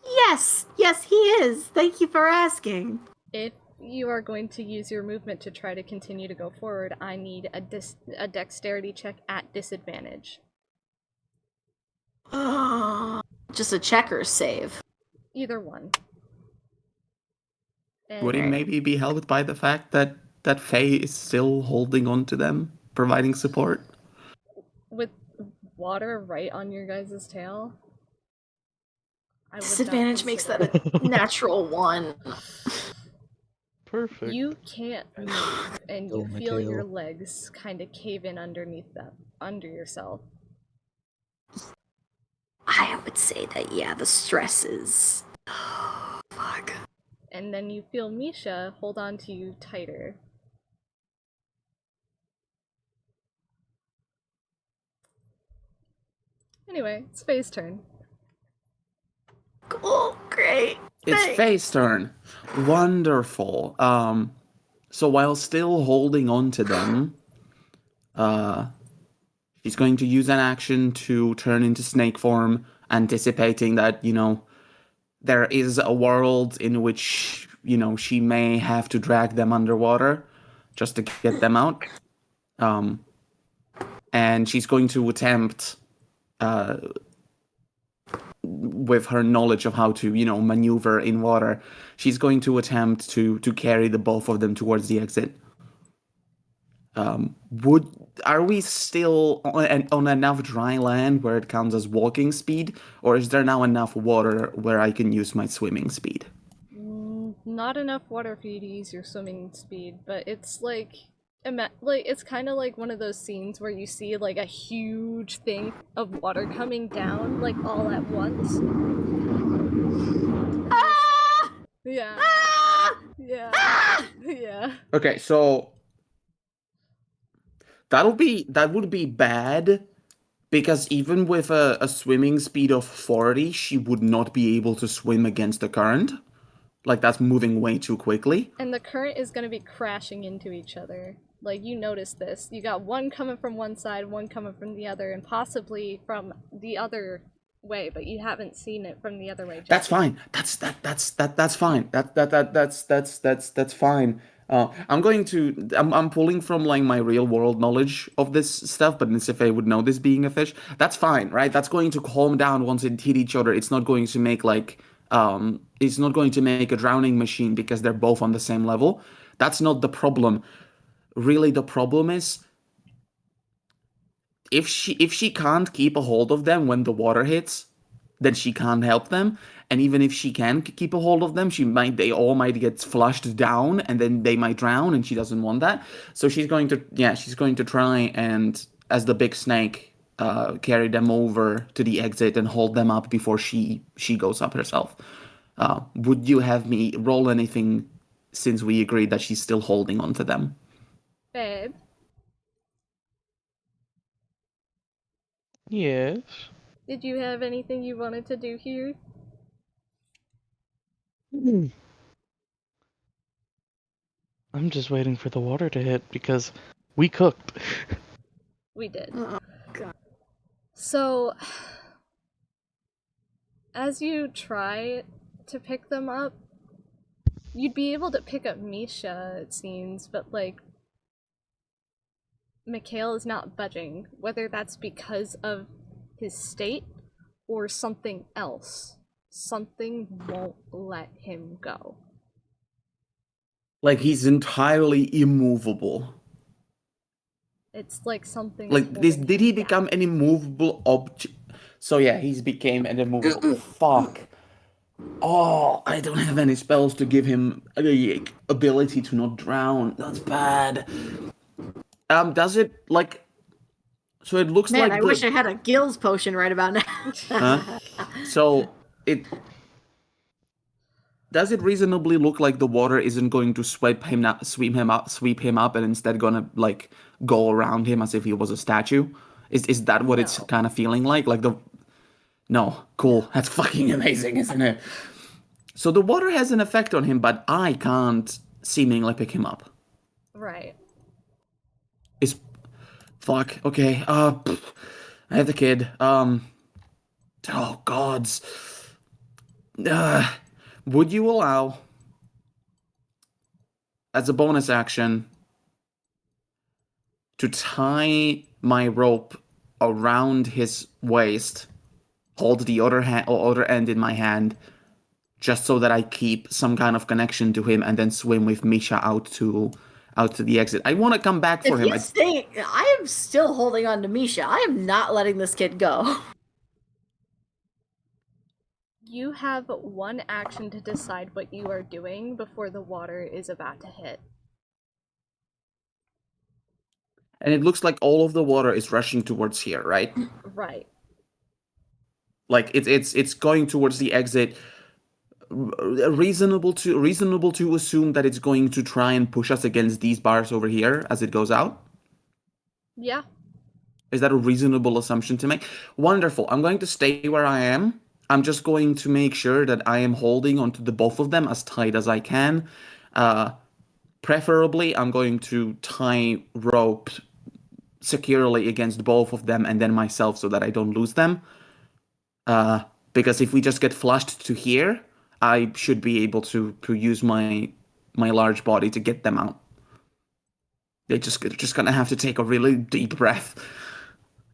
Yes, he is. Thank you for asking. If you are going to use your movement to try to continue to go forward, I need a dexterity check at disadvantage. Just a checker save. Either one. And Would it maybe be helped by the fact that Faye is still holding on to them, providing support? with water right on your guys' tail? I would not Disadvantage makes consider that a natural 1. Perfect. You can't move, and you Oh, feel your Mikhail. legs kind of cave in under yourself. I would say that, yeah, the stress is... Oh, fuck. And then you feel Misha hold on to you tighter. Anyway, it's Faye's turn. Cool, great. It's Thanks. Faye's turn. Wonderful. So while still holding on to them, she's going to use an action to turn into snake form, anticipating that, there is a world in which, she may have to drag them underwater just to get them out. And she's going to attempt, with her knowledge of how to, maneuver in water, she's going to attempt to carry the both of them towards the exit. Are we still on enough dry land where it counts as walking speed, or is there now enough water where I can use my swimming speed? Not enough water for you to use your swimming speed, but it's like it's kind of like one of those scenes where you see like a huge thing of water coming down like all at once. Ah! Yeah. Ah! Yeah. Ah! Yeah. Okay, so that would be bad, because even with a swimming speed of 40, she would not be able to swim against the current. Like, that's moving way too quickly. And the current is going to be crashing into each other. Like, you notice this. You got one coming from one side, one coming from the other, and possibly from the other way, but you haven't seen it from the other way. That's fine. That's fine. That's fine. I'm pulling from like my real world knowledge of this stuff, but Nysiphaeia would know this being a fish. That's fine, right? That's going to calm down once it hit each other. It's not going to make it's not going to make a drowning machine because they're both on the same level. That's not the problem. Really, the problem is if she can't keep a hold of them when the water hits, then she can't help them. And even if she can keep a hold of them, they all might get flushed down, and then they might drown, and she doesn't want that. So she's going to try and, as the big snake, carry them over to the exit and hold them up before she goes up herself. Would you have me roll anything, since we agreed that she's still holding on to them? Babe. Yes. Did you have anything you wanted to do here? I'm just waiting for the water to hit because we cooked. We did. Oh, God. So, as you try to pick them up. You'd be able to pick up Misha, it seems, but like Mikhail is not budging, whether that's because of his state or something else. Something won't let him go. Like he's entirely immovable. It's like something. Like this, did he become an immovable object? So yeah, he's became an immovable. Fuck. Oh, I don't have any spells to give him the ability to not drown. That's bad. Does it like? So it looks Man, like. I wish I had a gills potion right about now. Huh? So it. Does it reasonably look like the water isn't going to sweep him up, and instead gonna like go around him as if he was a statue? Is that what it's kind of feeling like? Like the. No, cool. That's fucking amazing, isn't it? So the water has an effect on him, but I can't seemingly pick him up. Right. It's fuck. Okay. I have the kid. Oh gods. Would you allow, as a bonus action, to tie my rope around his waist, hold the other end in my hand, just so that I keep some kind of connection to him, and then swim with Misha out to the exit? I want to come back for him. I am still holding on to Misha. I am not letting this kid go. You have one action to decide what you are doing before the water is about to hit. And it looks like all of the water is rushing towards here, right? Right. Like it's going towards the exit. Reasonable to assume that it's going to try and push us against these bars over here as it goes out? Yeah. Is that a reasonable assumption to make? Wonderful. I'm going to stay where I am. I'm just going to make sure that I am holding onto the both of them as tight as I can. Preferably, I'm going to tie rope securely against both of them and then myself so that I don't lose them. Because if we just get flushed to here, I should be able to use my large body to get them out. They're just gonna have to take a really deep breath.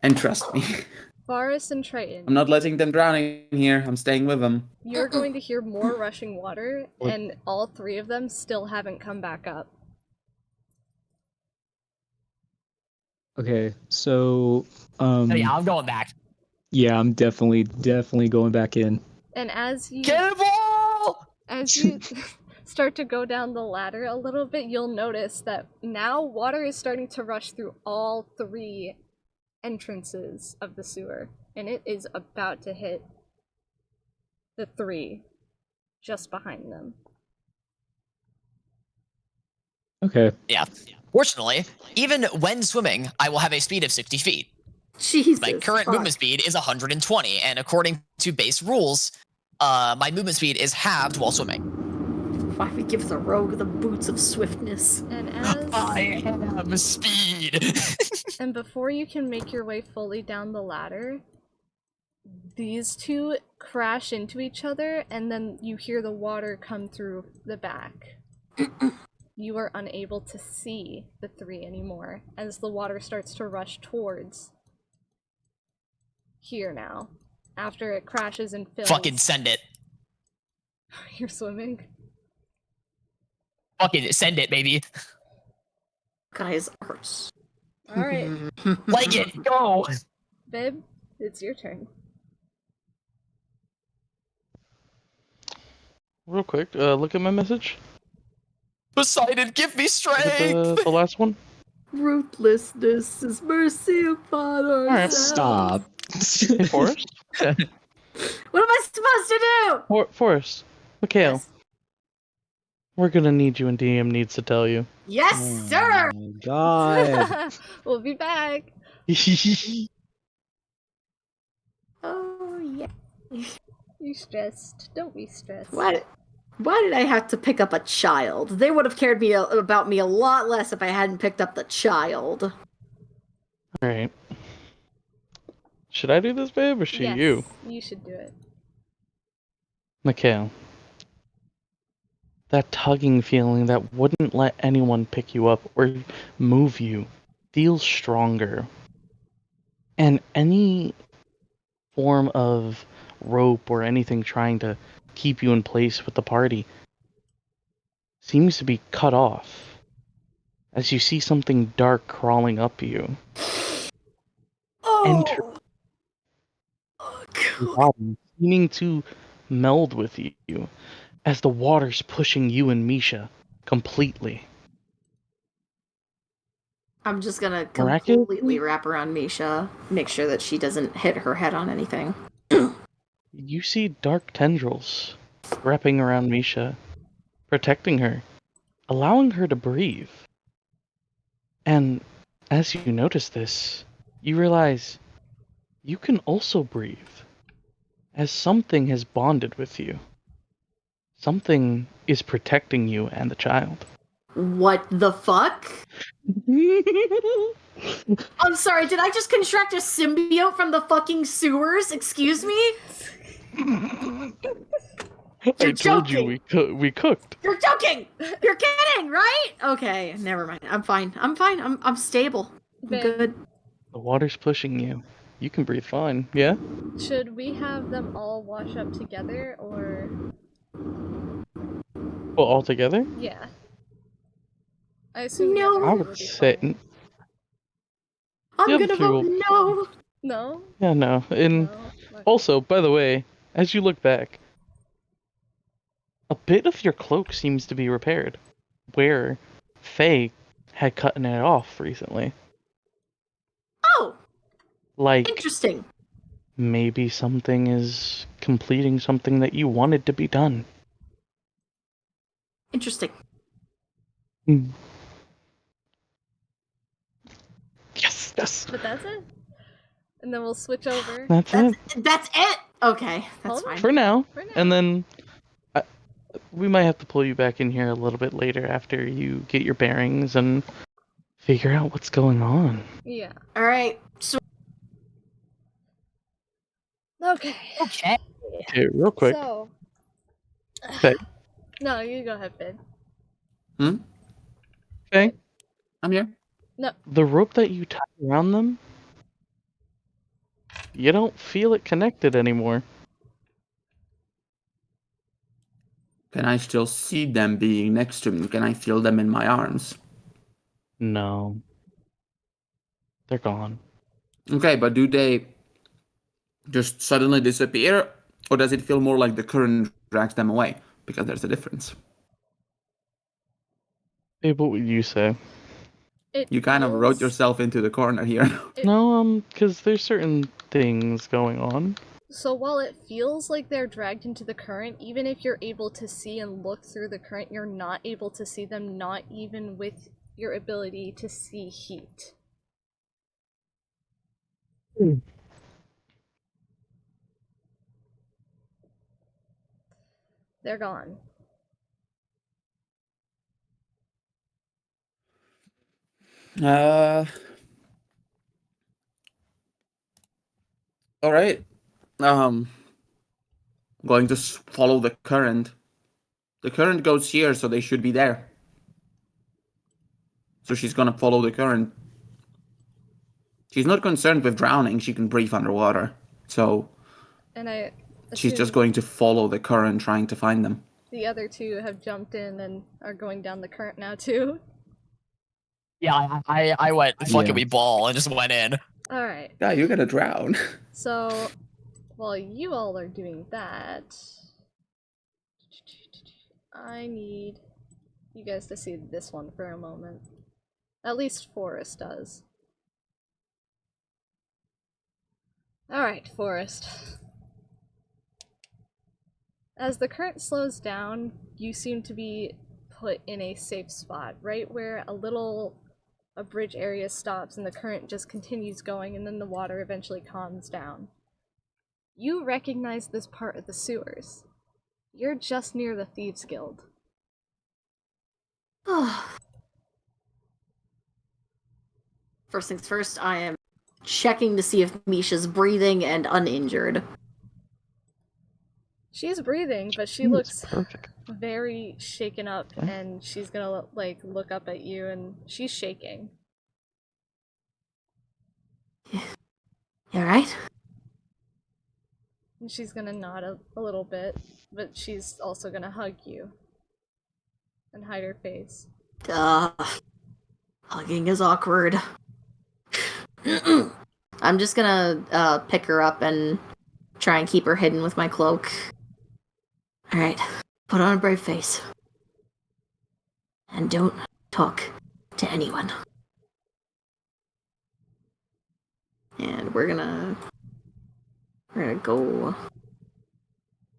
And trust me. Varis and Triton. I'm not letting them drown in here. I'm staying with them. You're going to hear more rushing water, and all three of them still haven't come back up. Okay, so Oh, yeah, I'm going back. yeah, I'm definitely going back in. And as you Cannonball! as you start to go down the ladder a little bit, you'll notice that now water is starting to rush through all three entrances of the sewer, and it is about to hit the three just behind them. Okay. Yeah. Fortunately, even when swimming, I will have a speed of 60 feet. Jesus. My current fuck. movement speed is 120, and according to base rules, my movement speed is halved while swimming. Why we give the rogue the boots of swiftness? And as I am speed. and before you can make your way fully down the ladder, these two crash into each other, and then you hear the water come through the back. You are unable to see the three anymore as the water starts to rush towards here now. After it crashes and fills. Fucking send it. You're swimming. Fucking send it, baby. Guys, hurts. Alright, Like it. Go. babe, it's your turn. Real quick, look at my message. Poseidon, give me Look at strength. the last one. Ruthlessness is mercy upon Alright. ourselves. Stop. Hey, Forrest. What am I supposed to do? Forrest. Mikhail. Yes, We're gonna need you, and DM needs to tell you. yes sir! Oh my god. We'll be back. Oh, yeah. You stressed. Don't be stressed. Why did I have to pick up a child? They would have cared about me a lot less if I hadn't picked up the child. Alright. Should I do this, babe, or should Yes, you? you should do it. Mikhail, that tugging feeling that wouldn't let anyone pick you up or move you feels stronger. And any form of rope or anything trying to keep you in place with the party seems to be cut off as you see something dark crawling up you. Enter your body, seeming to meld with you as the water's pushing you and Misha completely. I'm just gonna Miraculously? completely wrap around Misha, make sure that she doesn't hit her head on anything. You see dark tendrils wrapping around Misha, protecting her, allowing her to breathe. And as you notice this, you realize you can also breathe, as something has bonded with you. Something is protecting you and the child. What the fuck? I'm sorry, did I just contract a symbiote from the fucking sewers? Excuse me? I told you we cooked. You're joking! You're kidding, right? Okay, never mind. I'm fine. I'm stable. I'm Ben, good. The water's pushing you. You can breathe fine, yeah? should we have them all wash up together, or... Well, all together? Yeah. I assume the No. other I two would will be say... fine. I'm The other gonna three vote will- no. No? Yeah, no. And No? Okay. also, by the way, as you look back, a bit of your cloak seems to be repaired, where Faye had cut it off recently. Oh, Like, interesting. maybe something is completing something that you wanted to be done. Interesting. Yes, yes. But that's it? And then we'll switch over. That's it. That's it. Okay, that's Hold on. fine. For now. For now. And then we might have to pull you back in here a little bit later after you get your bearings and figure out what's going on. Yeah. All right. So Okay. Okay. Okay, real quick. So... Faye. No, you go ahead, Ben. Faye, I'm here. No. the rope that you tie around them, you don't feel it connected anymore. Can I still see them being next to me? Can I feel them in my arms? No. They're gone. Okay, but do they just suddenly disappear? Or does it feel more like the current drags them away? Because there's a difference. Hey, what would you say? It You kind of wrote feels- yourself into the corner here. No, because there's certain things going on. So while it feels like they're dragged into the current, even if you're able to see and look through the current, you're not able to see them, not even with your ability to see heat. They're gone. All right. Going to follow the current. The current goes here, so they should be there. So she's gonna follow the current. She's not concerned with drowning. She can breathe underwater. So And I she's just assume going to follow the current, trying to find them. the other two have jumped in and are going down the current now too. Yeah, I went fuck Yeah. it, we ball and just went in. Alright, Yeah, you're gonna drown. so while you all are doing that, I need you guys to see this one for a moment. At least Forrest does. Alright, Forrest. As the current slows down, you seem to be put in a safe spot, right where a bridge area stops and the current just continues going and then the water eventually calms down. You recognize this part of the sewers. You're just near the Thieves Guild. First things first, I am checking to see if Misha's breathing and uninjured. She's breathing, but she Ooh, looks it's perfect. very shaken up, Okay. and she's gonna like look up at you, and she's shaking. You alright? And she's gonna nod a little bit, but she's also gonna hug you and hide her face. Hugging is awkward. I'm just gonna pick her up and try and keep her hidden with my cloak. Alright, put on a brave face. And don't talk to anyone. And we're gonna go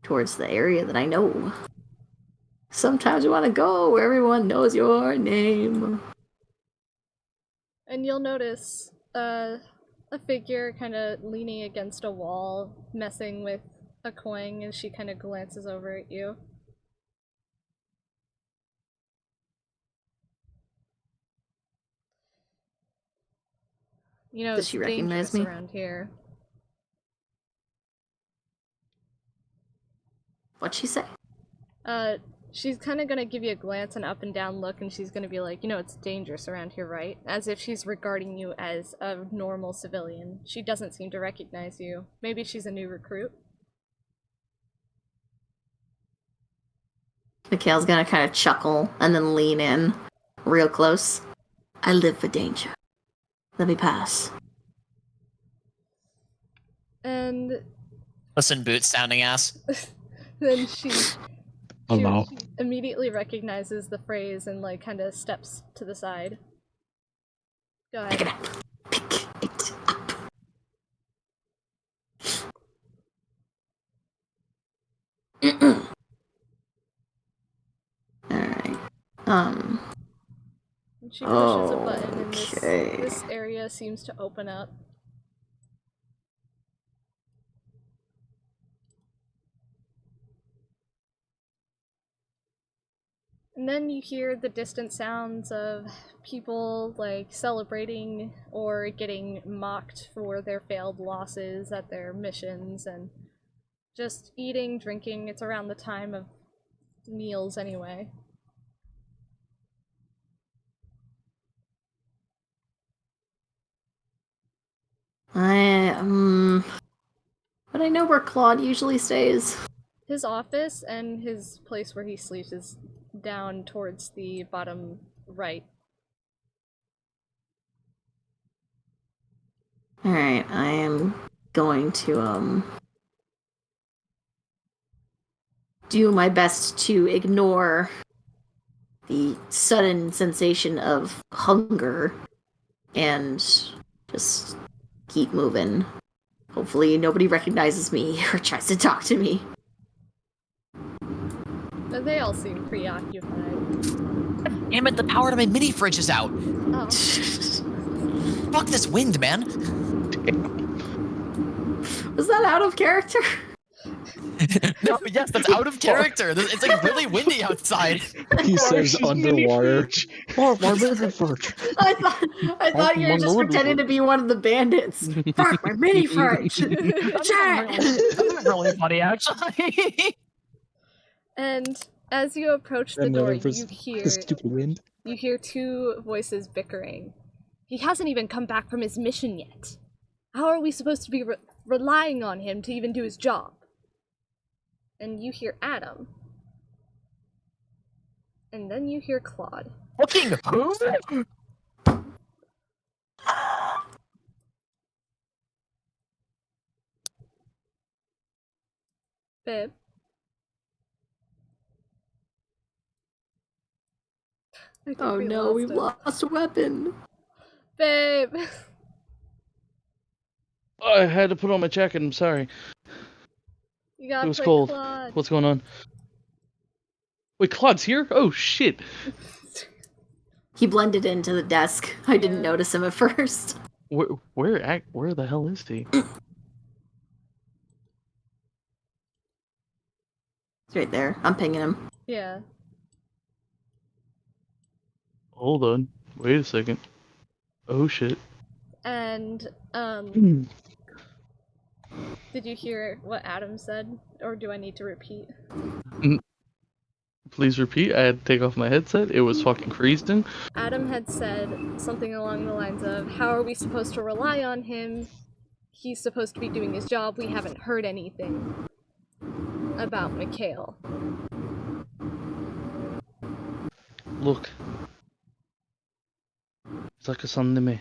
towards the area that I know. Sometimes you want to go where everyone knows your name. And you'll notice a figure kind of leaning against a wall, messing with a coin as she kind of glances over at you. You know, Does it's she recognize dangerous me? around here. What'd she say? She's kind of gonna give you a glance and up and down look, and she's gonna be like, you know, it's dangerous around here, right? As if she's regarding you as a normal civilian. She doesn't seem to recognize you. Maybe she's a new recruit. Mikhail's gonna kind of chuckle and then lean in real close. I live for danger. Let me pass. And Listen, boots sounding ass. then she Hello. immediately recognizes the phrase and like kind of steps to the side. Go Pick it ahead. up. Pick it up. Alright. And she pushes a button and Okay. this area seems to open up. And then you hear the distant sounds of people like celebrating or getting mocked for their failed losses at their missions and just eating, drinking. It's around the time of meals anyway. But I know where Claude usually stays. His office and his place where he sleeps is down towards the bottom right. Alright, I am going to, do my best to ignore the sudden sensation of hunger and just keep moving. Hopefully nobody recognizes me or tries to talk to me. But they all seem preoccupied. Damn it, the power to my mini fridge is out. Oh, Fuck this wind, man. Was that out of character? No, yes, that's out of character. It's like really windy outside. He says underwater. I thought you were just pretending to be one of the bandits. Fuck my mini fridge. Chat. That's really funny, actually. and as you approach the door, you Stupid wind. hear two voices bickering. He hasn't even come back from his mission yet. How are we supposed to be relying on him to even do his job? And you hear Adam. And then you hear Claude. Fucking who? Babe. I think Oh we no, lost we've him. lost a weapon. Babe! I had to put on my jacket. I'm sorry. You gotta It was play cold. Claude. What's going on? Wait, Claude's here? Oh shit! He blended into the desk. I didn't Yeah. notice him at first. Where the hell is he? He's right there. I'm pinging him. Yeah. Hold on. Wait a second. Oh shit. And, Did you hear what Adam said, or do I need to repeat? Please repeat. I had to take off my headset. It was fucking freezing. Adam had said something along the lines of, how are we supposed to rely on him? He's supposed to be doing his job. We haven't heard anything about Mikhail. Look. He's like a son to me.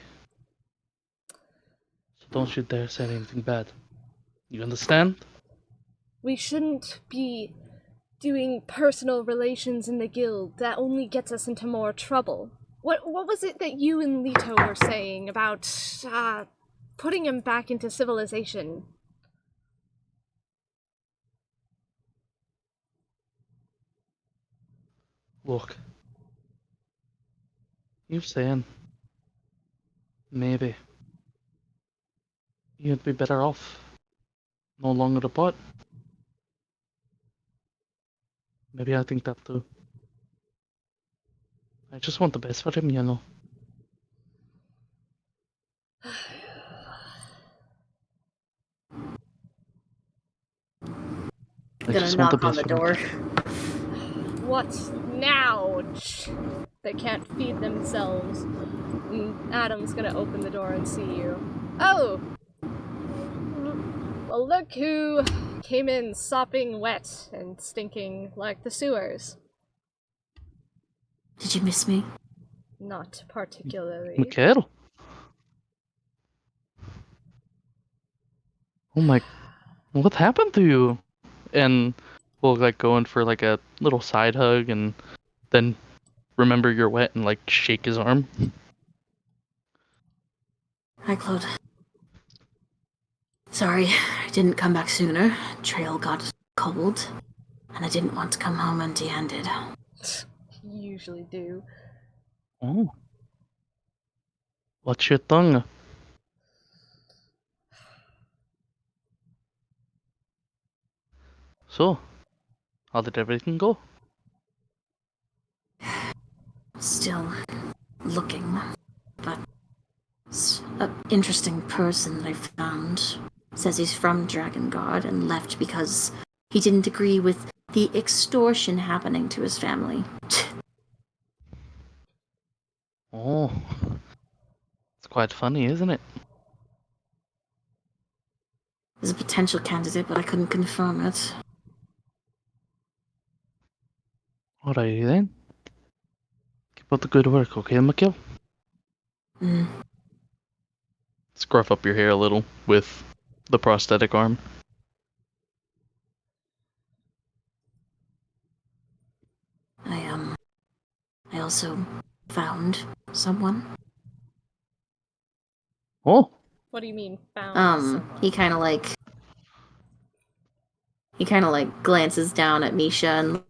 So don't you dare say anything bad. You understand? We shouldn't be doing personal relations in the guild. That only gets us into more trouble. What was it that you and Leto were saying about, putting him back into civilization? Look. You're saying maybe you'd be better off no longer apart. Maybe I think that too. I just want the best for him, you know. I'm gonna knock on the door. What now? They can't feed themselves. And Adam's gonna open the door and see you. Oh! Well, look who came in sopping wet and stinking like the sewers. Did you miss me? Not particularly. Mikhail? Oh my... What happened to you? And we'll like go in for like a little side hug and then remember you're wet and like shake his arm. Hi, Claude. Sorry, I didn't come back sooner. Trail got cold, and I didn't want to come home empty-handed. You usually do. Oh. What's your tongue? So, how did everything go? Still looking, but it's an interesting person that I found. Says he's from Dragon Guard and left because he didn't agree with the extortion happening to his family. Oh. It's quite funny, isn't it? He's a potential candidate, but I couldn't confirm it. Alrighty then. Keep up the good work, okay, Mikhail? Scruff up your hair a little with the prosthetic arm. I also found someone. Oh. What do you mean, found someone? He kind of like glances down at Misha and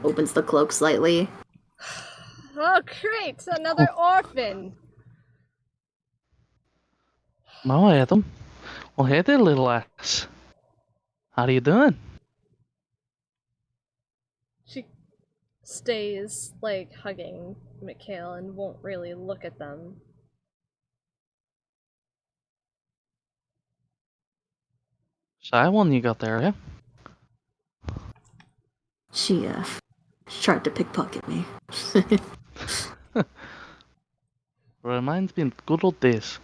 opens the cloak slightly. Oh, great! Another orphan! Now, Adam. Well, hey there, little ass. How you doing? She stays, like, hugging Mikhail and won't really look at them. Shy one you got there, yeah? She tried to pickpocket me. Reminds me of the good old days.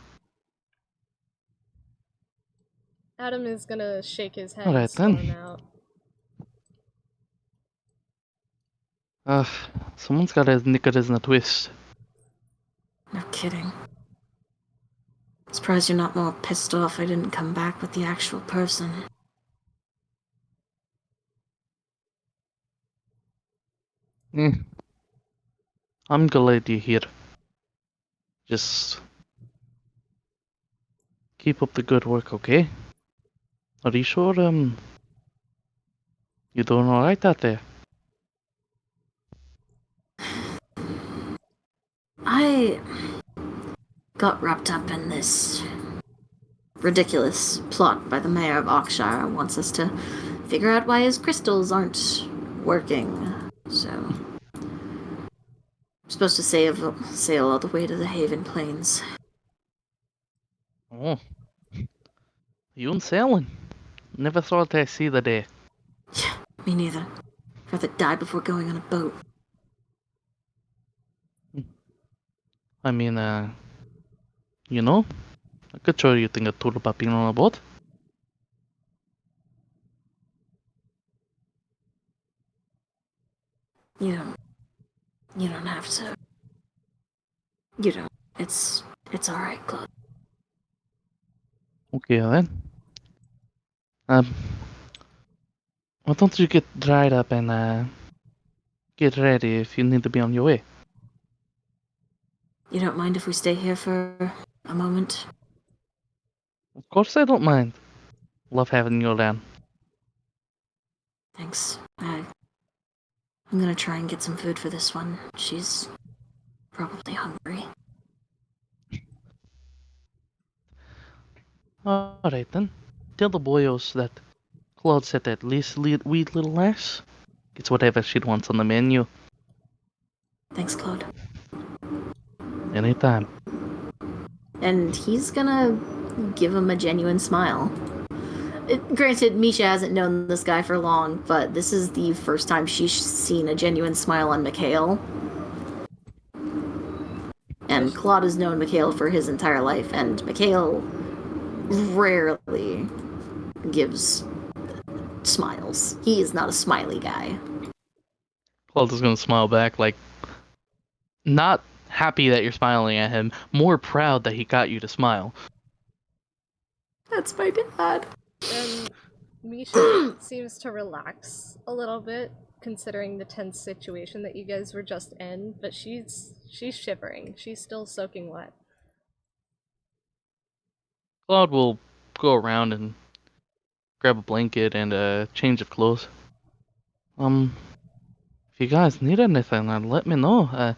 Adam is gonna shake his head Alright, and storm then. out. Someone's got his knickers in a twist. No kidding. Surprised you're not more pissed off I didn't come back with the actual person. I'm glad you're here. Just keep up the good work, okay? Are you sure, you doing alright out there? I got wrapped up in this ridiculous plot by the mayor of Oxshire who wants us to figure out why his crystals aren't working. So I'm supposed to sail all the way to the Haven Plains. Oh. You and sailing. Never thought I'd see the day. Yeah, me neither. I'd rather die before going on a boat. I mean, you know, I could show you a thing or two about being on a boat. You don't have to. You don't. It's alright, Claude. Okay then. Why don't you get dried up and get ready if you need to be on your way? You don't mind if we stay here for a moment? Of course I don't mind. Love having you around. Thanks. I'm gonna try and get some food for this one. She's probably hungry. Alright then. Tell the boyos that Claude said at least wee little lass gets whatever she wants on the menu. Thanks, Claude. Anytime. And he's gonna give him a genuine smile. Granted, Misha hasn't known this guy for long, but this is the first time she's seen a genuine smile on Mikhail. And Claude has known Mikhail for his entire life, and Mikhail rarely gives smiles. He is not a smiley guy. Claude is gonna smile back, like, not happy that you're smiling at him, more proud that he got you to smile. That's my dad. And Misha seems to relax a little bit, considering the tense situation that you guys were just in, but she's shivering. She's still soaking wet. Claude will go around and grab a blanket and a change of clothes. If you guys need anything, let me know.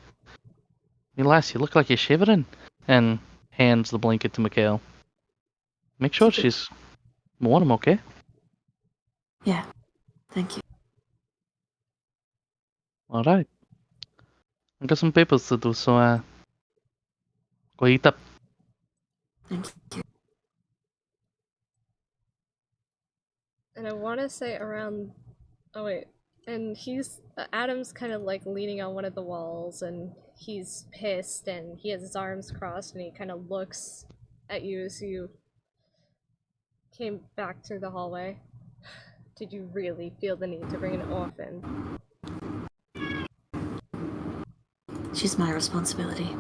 You lass, you look like you're shivering. And hands the blanket to Mikhail. Make sure she's warm, okay? Yeah, thank you. Alright. I got some papers to do, so go eat up. Thank you. And I want to say around... Oh wait. And Adam's kind of like leaning on one of the walls, and he's pissed, and he has his arms crossed, and he kind of looks at you as you came back through the hallway. Did you really feel the need to bring an orphan? She's my responsibility.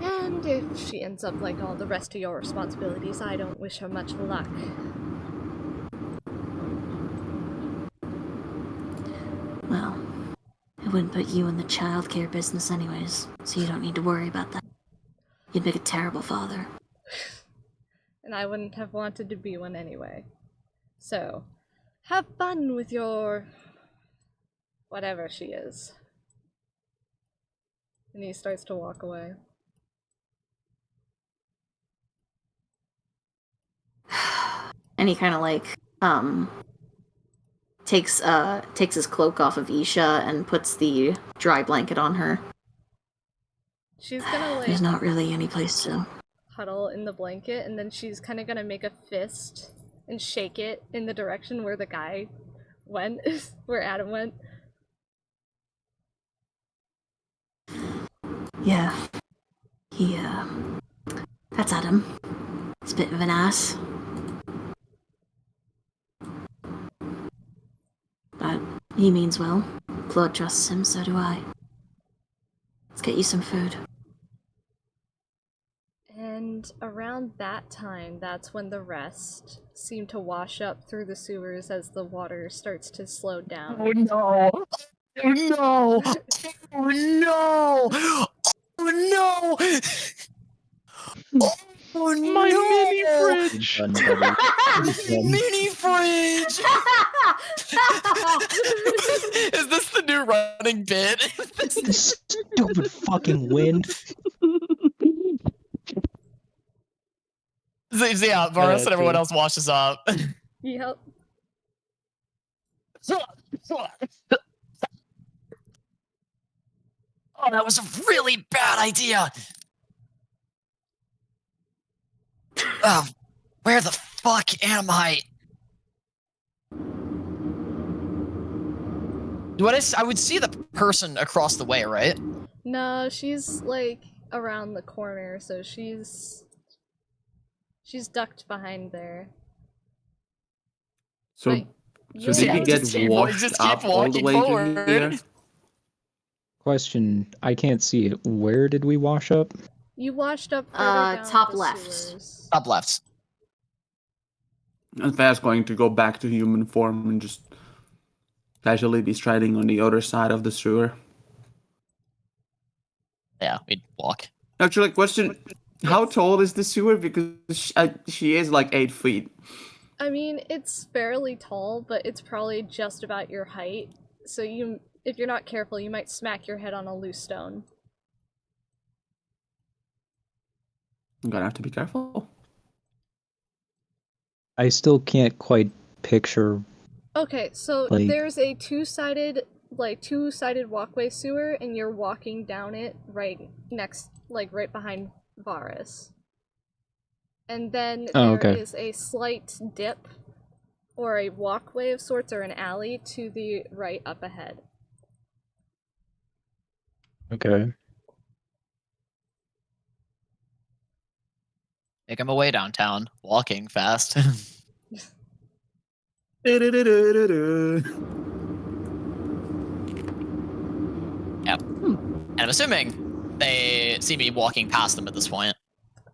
And if she ends up like all the rest of your responsibilities, I don't wish her much luck. Well, I wouldn't put you in the childcare business anyways, so you don't need to worry about that. You'd make a terrible father. And I wouldn't have wanted to be one anyway. So, have fun with your... whatever she is. And he starts to walk away. And he kind of like, takes his cloak off of Isha and puts the dry blanket on her. She's gonna like There's not really any place to... huddle in the blanket, and then she's kind of gonna make a fist and shake it in the direction where the guy went, where Adam went. Yeah. That's Adam. He's a bit of an ass. But he means well. Claude trusts him, so do I. Let's get you some food. And around that time, that's when the rest seem to wash up through the sewers as the water starts to slow down. Oh no! Oh no! Oh no! Oh no! Oh no! My mini fridge! Done, buddy. Mini fridge! Is this the new running bit? This stupid fucking wind. So, yeah, Varis and everyone else washes up. Yep. Oh, that was a really bad idea. Oh, where the fuck am I? I would see the person across the way, right? No, she's like around the corner, so she's ducked behind there. So, But so you'll did we know get to washed just keep up all the walking way to forward. here? Question, I can't see it. Where did we wash up? You washed up further down top the left. sewers. Top left. And Fair's going to go back to human form and just casually be striding on the other side of the sewer. Yeah, we'd walk. Actually, question: how tall is the sewer? Because she is like 8 feet. I mean, it's fairly tall, but it's probably just about your height. So if you're not careful, you might smack your head on a loose stone. I'm gonna have to be careful. I still can't quite picture. Okay, so Like- there's a two-sided walkway sewer, and you're walking down it right behind Varis. And then Oh, there okay. is a slight dip, or a walkway of sorts, or an alley to the right up ahead. Okay. Making my way downtown, walking fast. Yep. And I'm assuming they see me walking past them at this point.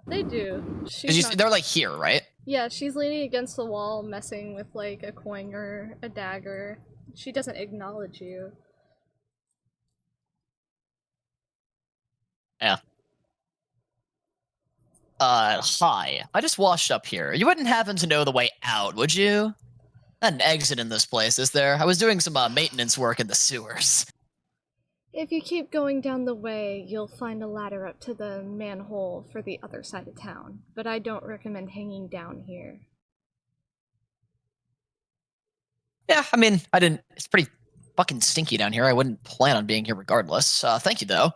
They do. 'Cause they're like here, right? Yeah, she's leaning against the wall, messing with like a coin or a dagger. She doesn't acknowledge you. Yeah. Hi. I just washed up here. You wouldn't happen to know the way out, would you? Not an exit in this place, is there? I was doing some maintenance work in the sewers. If you keep going down the way, you'll find a ladder up to the manhole for the other side of town, but I don't recommend hanging down here. Yeah, I mean, it's pretty fucking stinky down here. I wouldn't plan on being here regardless. Thank you, though.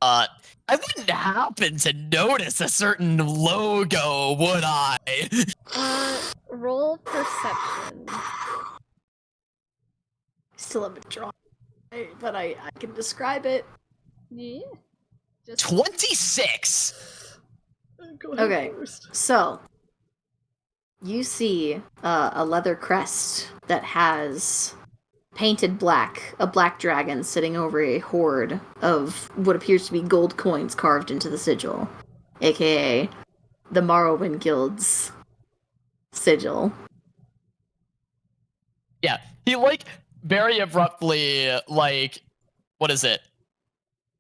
I wouldn't happen to notice a certain logo, would I? Roll perception. Still haven't drawn it, but I can describe it. Yeah. Just 26! go ahead Okay. first. So, you see a leather crest that has painted black, a black dragon sitting over a hoard of what appears to be gold coins carved into the sigil, aka the Morrowind Guild's sigil. Yeah, he, very abruptly, what is it?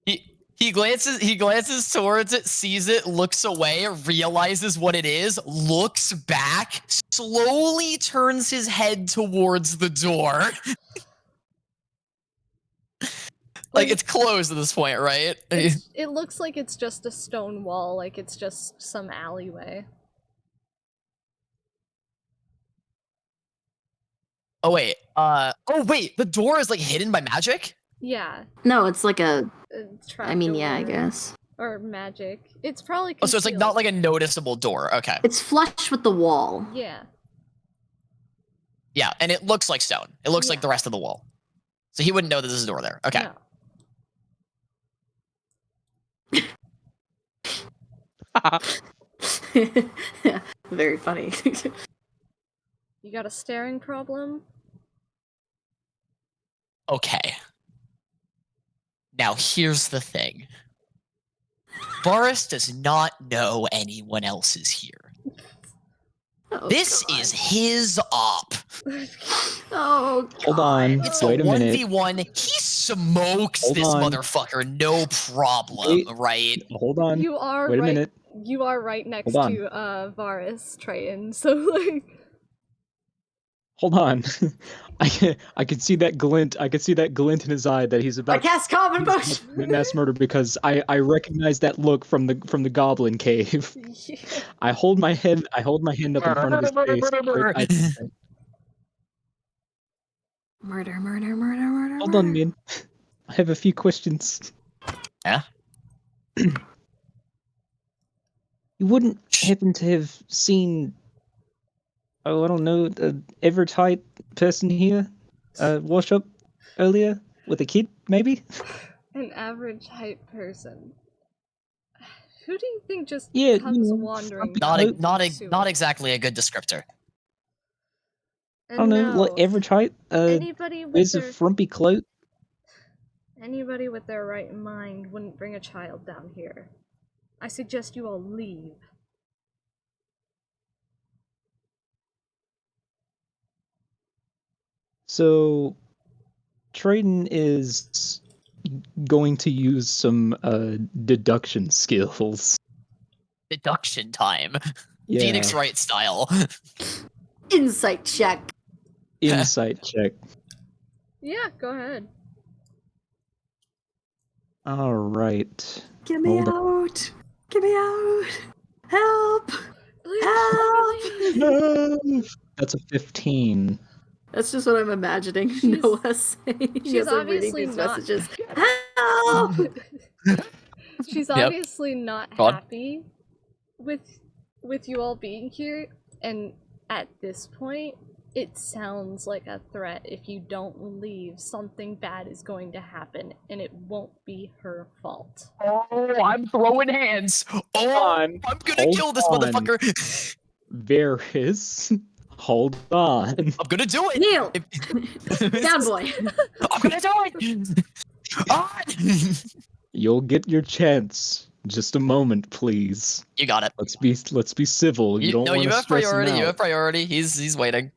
He glances towards it, sees it, looks away, realizes what it is, looks back, slowly turns his head towards the door. It's closed at this point, right? It looks like it's just a stone wall, like it's just some alleyway. Oh wait, the door is hidden by magic? Yeah. No, it's like a. Trap I mean, yeah, I door guess. Or magic. It's probably Oh, so it's not concealed. a noticeable door. Okay. It's flush with the wall. Yeah. Yeah, and it looks like stone. It looks like Yeah. the rest of the wall. So he wouldn't know that there's a door there. Okay. No. Very funny. You got a staring problem? Okay. Now here's the thing. Varis does not know anyone else is here. Oh, This God. is his op. Oh, God. Hold on. It's Wait a a minute. 1v1. He smokes Hold this on. motherfucker, no problem, Wait. right? Hold on. You are Wait a right. minute. You are right next Hold on. to Varis, Triton. So Hold on. I could see that glint. I could see that glint in his eye that he's I about cast common to motion. commit mass murder because I recognize that look from the goblin cave. yeah. I hold my hand up in front of his face. Murder, murder, murder, murder. Hold on, man. I have a few questions. Yeah? You wouldn't happen to have seen, oh, I don't know, an Evertide person here wash up earlier with a kid, maybe? An average height person. Who do you think just Yeah, comes wandering Not down not the sewer? not exactly a good descriptor. I don't know, like No, average height. anybody with Wears a their frumpy cloak. anybody with their right mind wouldn't bring a child down here. I suggest you all leave. So, Triton is going to use some deduction skills. Deduction time. Yeah, Phoenix Wright style. Insight check. insight check. Yeah, go ahead. All right. Get me Hold out. Get me out. Help. Please, Help. please. No! That's a 15. That's just what I'm imagining She's- Noah saying she's as I'm reading obviously these not- messages. Help! She's Yep. obviously not Go on. happy with you all being here, and at this point, it sounds like a threat. If you don't leave, something bad is going to happen, and it won't be her fault. Oh, I'm throwing hands. Oh, on. I'm gonna Hold kill this on. motherfucker. Varys, hold on. I'm gonna do it. Kneel! Down, boy. I'm gonna do it. Ah! You'll get your chance. Just a moment, please. You got it. Let's be civil. You don't no, want you to have stress him priority. You out. have priority. He's waiting.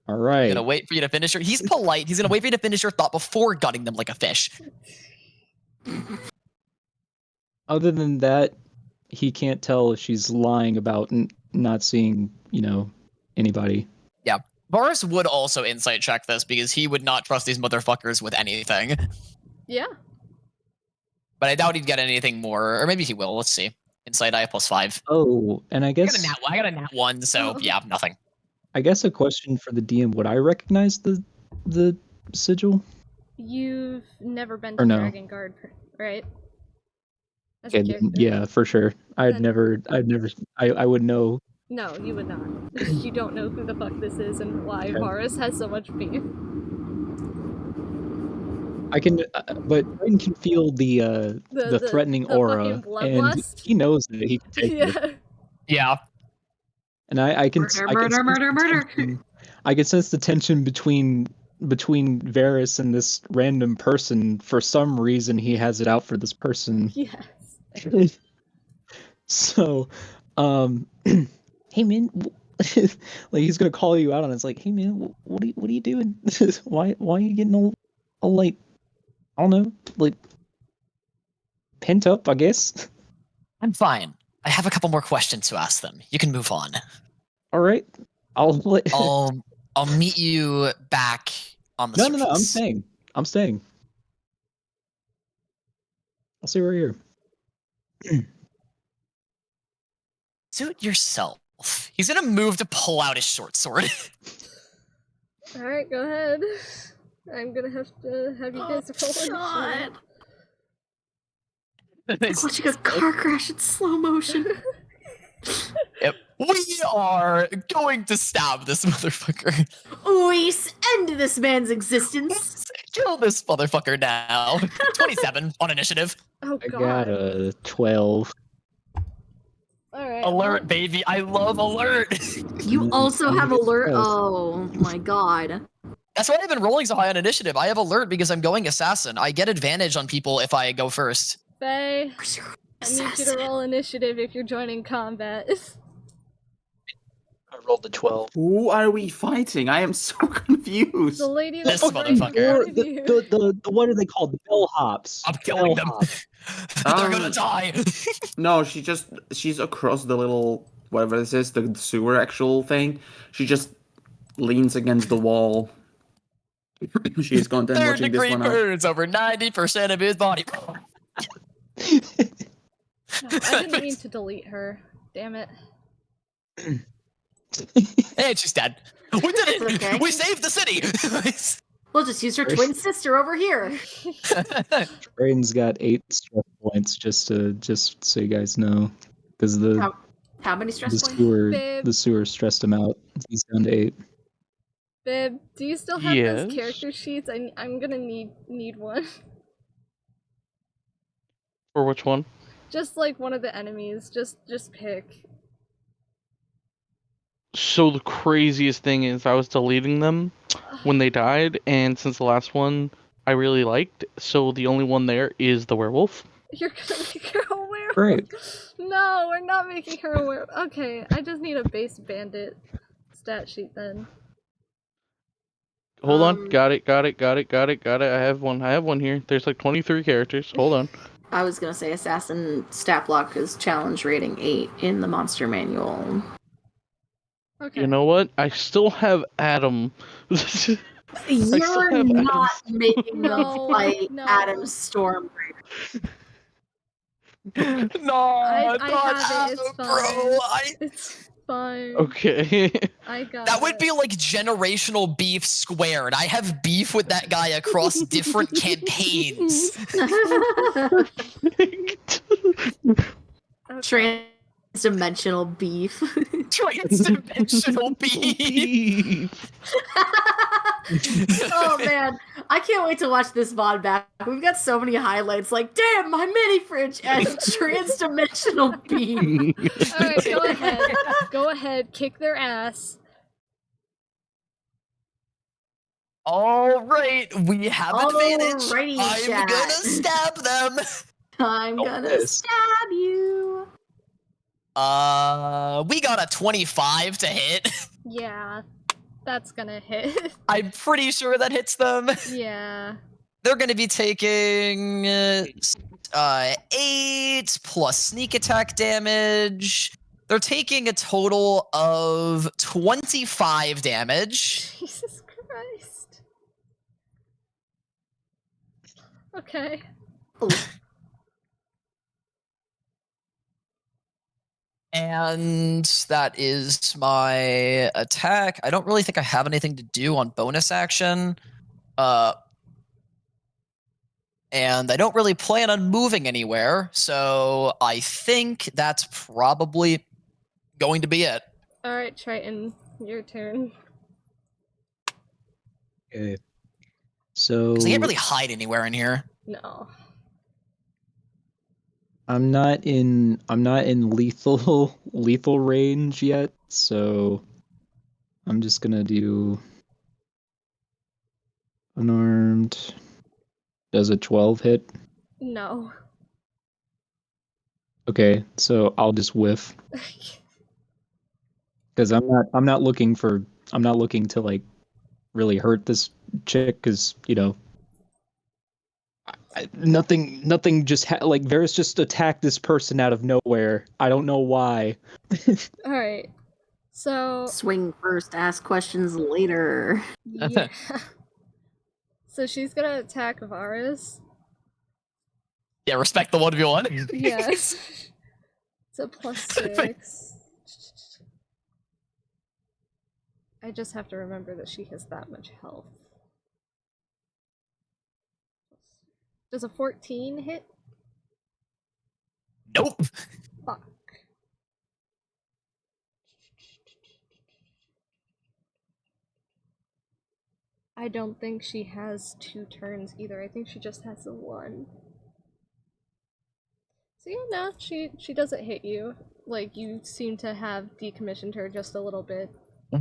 All He's right. gonna wait for you to finish her. He's polite. He's gonna wait for you to finish your thought before gutting them like a fish. Other than that, he can't tell if she's lying about not seeing, anybody. Varis would also insight check this because he would not trust these motherfuckers with anything. Yeah. But I doubt he'd get anything more, or maybe he will. Let's see. Insight I have +5. Oh, and I I guess got a nat 1, so Oh. yeah, nothing. a question for the DM: would I recognize the sigil? You've never been Or to no? Dragon Guard, right? As a Okay, character? yeah, for sure. I Then- would know. No, you would not. You don't know who the fuck this is and why Okay. Varis has so much beef. I can, but Triton can feel the threatening the aura, fucking and bloodlust. he knows that he can take it. Yeah. Yeah. And I can Murder, I can murder, sense murder, the murder. tension- I can sense the tension between Varys and this random person. For some reason, he has it out for this person. Yes. So, hey man, like he's gonna call you out on it. It's like, hey man, what are you doing? why are you getting all like, I don't know, like pent up, I guess. I'm fine. I have a couple more questions to ask them. You can move on. All right, I'll let. I'll meet you back on the No, surface. I'm staying. I'll see we're here. Suit yourself. He's gonna move to pull out his short sword. Alright, go ahead. I'm gonna have to have you guys roll God. initiative. It's watching a car crash in slow motion. Yep. We are going to stab this motherfucker. We end this man's existence. Kill this motherfucker now. 27 on initiative. Oh I god. got a 12. Alright. Alert, baby. I love alert. You also have alert. Yes. Oh my god. That's why I've been rolling so high on initiative. I have alert because I'm going assassin. I get advantage on people if I go first. Faye, I need you to roll initiative if you're joining combat. I rolled a 12. Who are we fighting? I am so confused. The lady This that's right motherfucker. in front of you. The what are they called? The bellhops. I'm killing them. Bellhops. They're gonna die. No, she's across the little whatever this is, the sewer actual thing. She just leans against the wall. She's content Third watching this degree one out. burns over 90% of his body. No, I didn't mean to delete her. Damn it. And she's dead. We did it! Okay. We saved the city! We'll just use her twin sister over here. Brayden's got 8 stress points, just so you guys know, because the How How many stress The points? Babe. sewer stressed him out. He's down to 8. Babe, do you still have Yes. those character sheets? I'm gonna need one. For which one? Just like one of the enemies. Just pick. So the craziest thing is I was deleting them when they died, and since the last one I really liked, so the only one there is the werewolf. You're gonna make her a werewolf. Great. No, we're not making her a werewolf. Okay, I just need a base bandit stat sheet then. Hold on, got it. I have one here. There's like 23 characters. Hold on. I was gonna say assassin stat block is challenge rating 8 in the monster manual. Okay. You know what? I still have Adam. You're not making No, them fight no. Adam's Stormbreaker. No, I not have it, it's Adam, fine. bro. It's fine. Okay. I got That would it. be like generational beef squared. I have beef with that guy across different campaigns. Okay. Trans-dimensional beef. Transdimensional beef. Oh man, I can't wait to watch this VOD back. We've got so many highlights. Like, damn, my mini fridge and trans-dimensional beef. Alright, go ahead. Go ahead, kick their ass. All right, we have advantage. Alrighty, I'm chat. gonna stab them. I'm gonna Yes. stab you. We got a 25 to hit. Yeah, that's gonna hit. I'm pretty sure that hits them. Yeah. They're gonna be taking 8 plus sneak attack damage. They're taking a total of 25 damage. Jesus Christ. Okay. And that is my attack. I don't really think I have anything to do on bonus action. And I don't really plan on moving anywhere, so I think that's probably going to be it. Alright, Triton, your turn. Okay. So 'Cause I can't really hide anywhere in here. No. I'm not in lethal range yet, so I'm just gonna do unarmed. Does a 12 hit? No. Okay, so I'll just whiff because I'm not looking to like really hurt this chick because nothing just like Varis just attacked this person out of nowhere. I don't know why. Alright. So Swing first, ask questions later. yeah. So she's gonna attack Varis. Yeah, respect the 1v1. Yes. So +6. I just have to remember that she has that much health. Does a 14 hit? Nope. Fuck. I don't think she has 2 turns either. I think she just has the 1. So yeah, no, she doesn't hit you. Like, you seem to have decommissioned her just a little bit.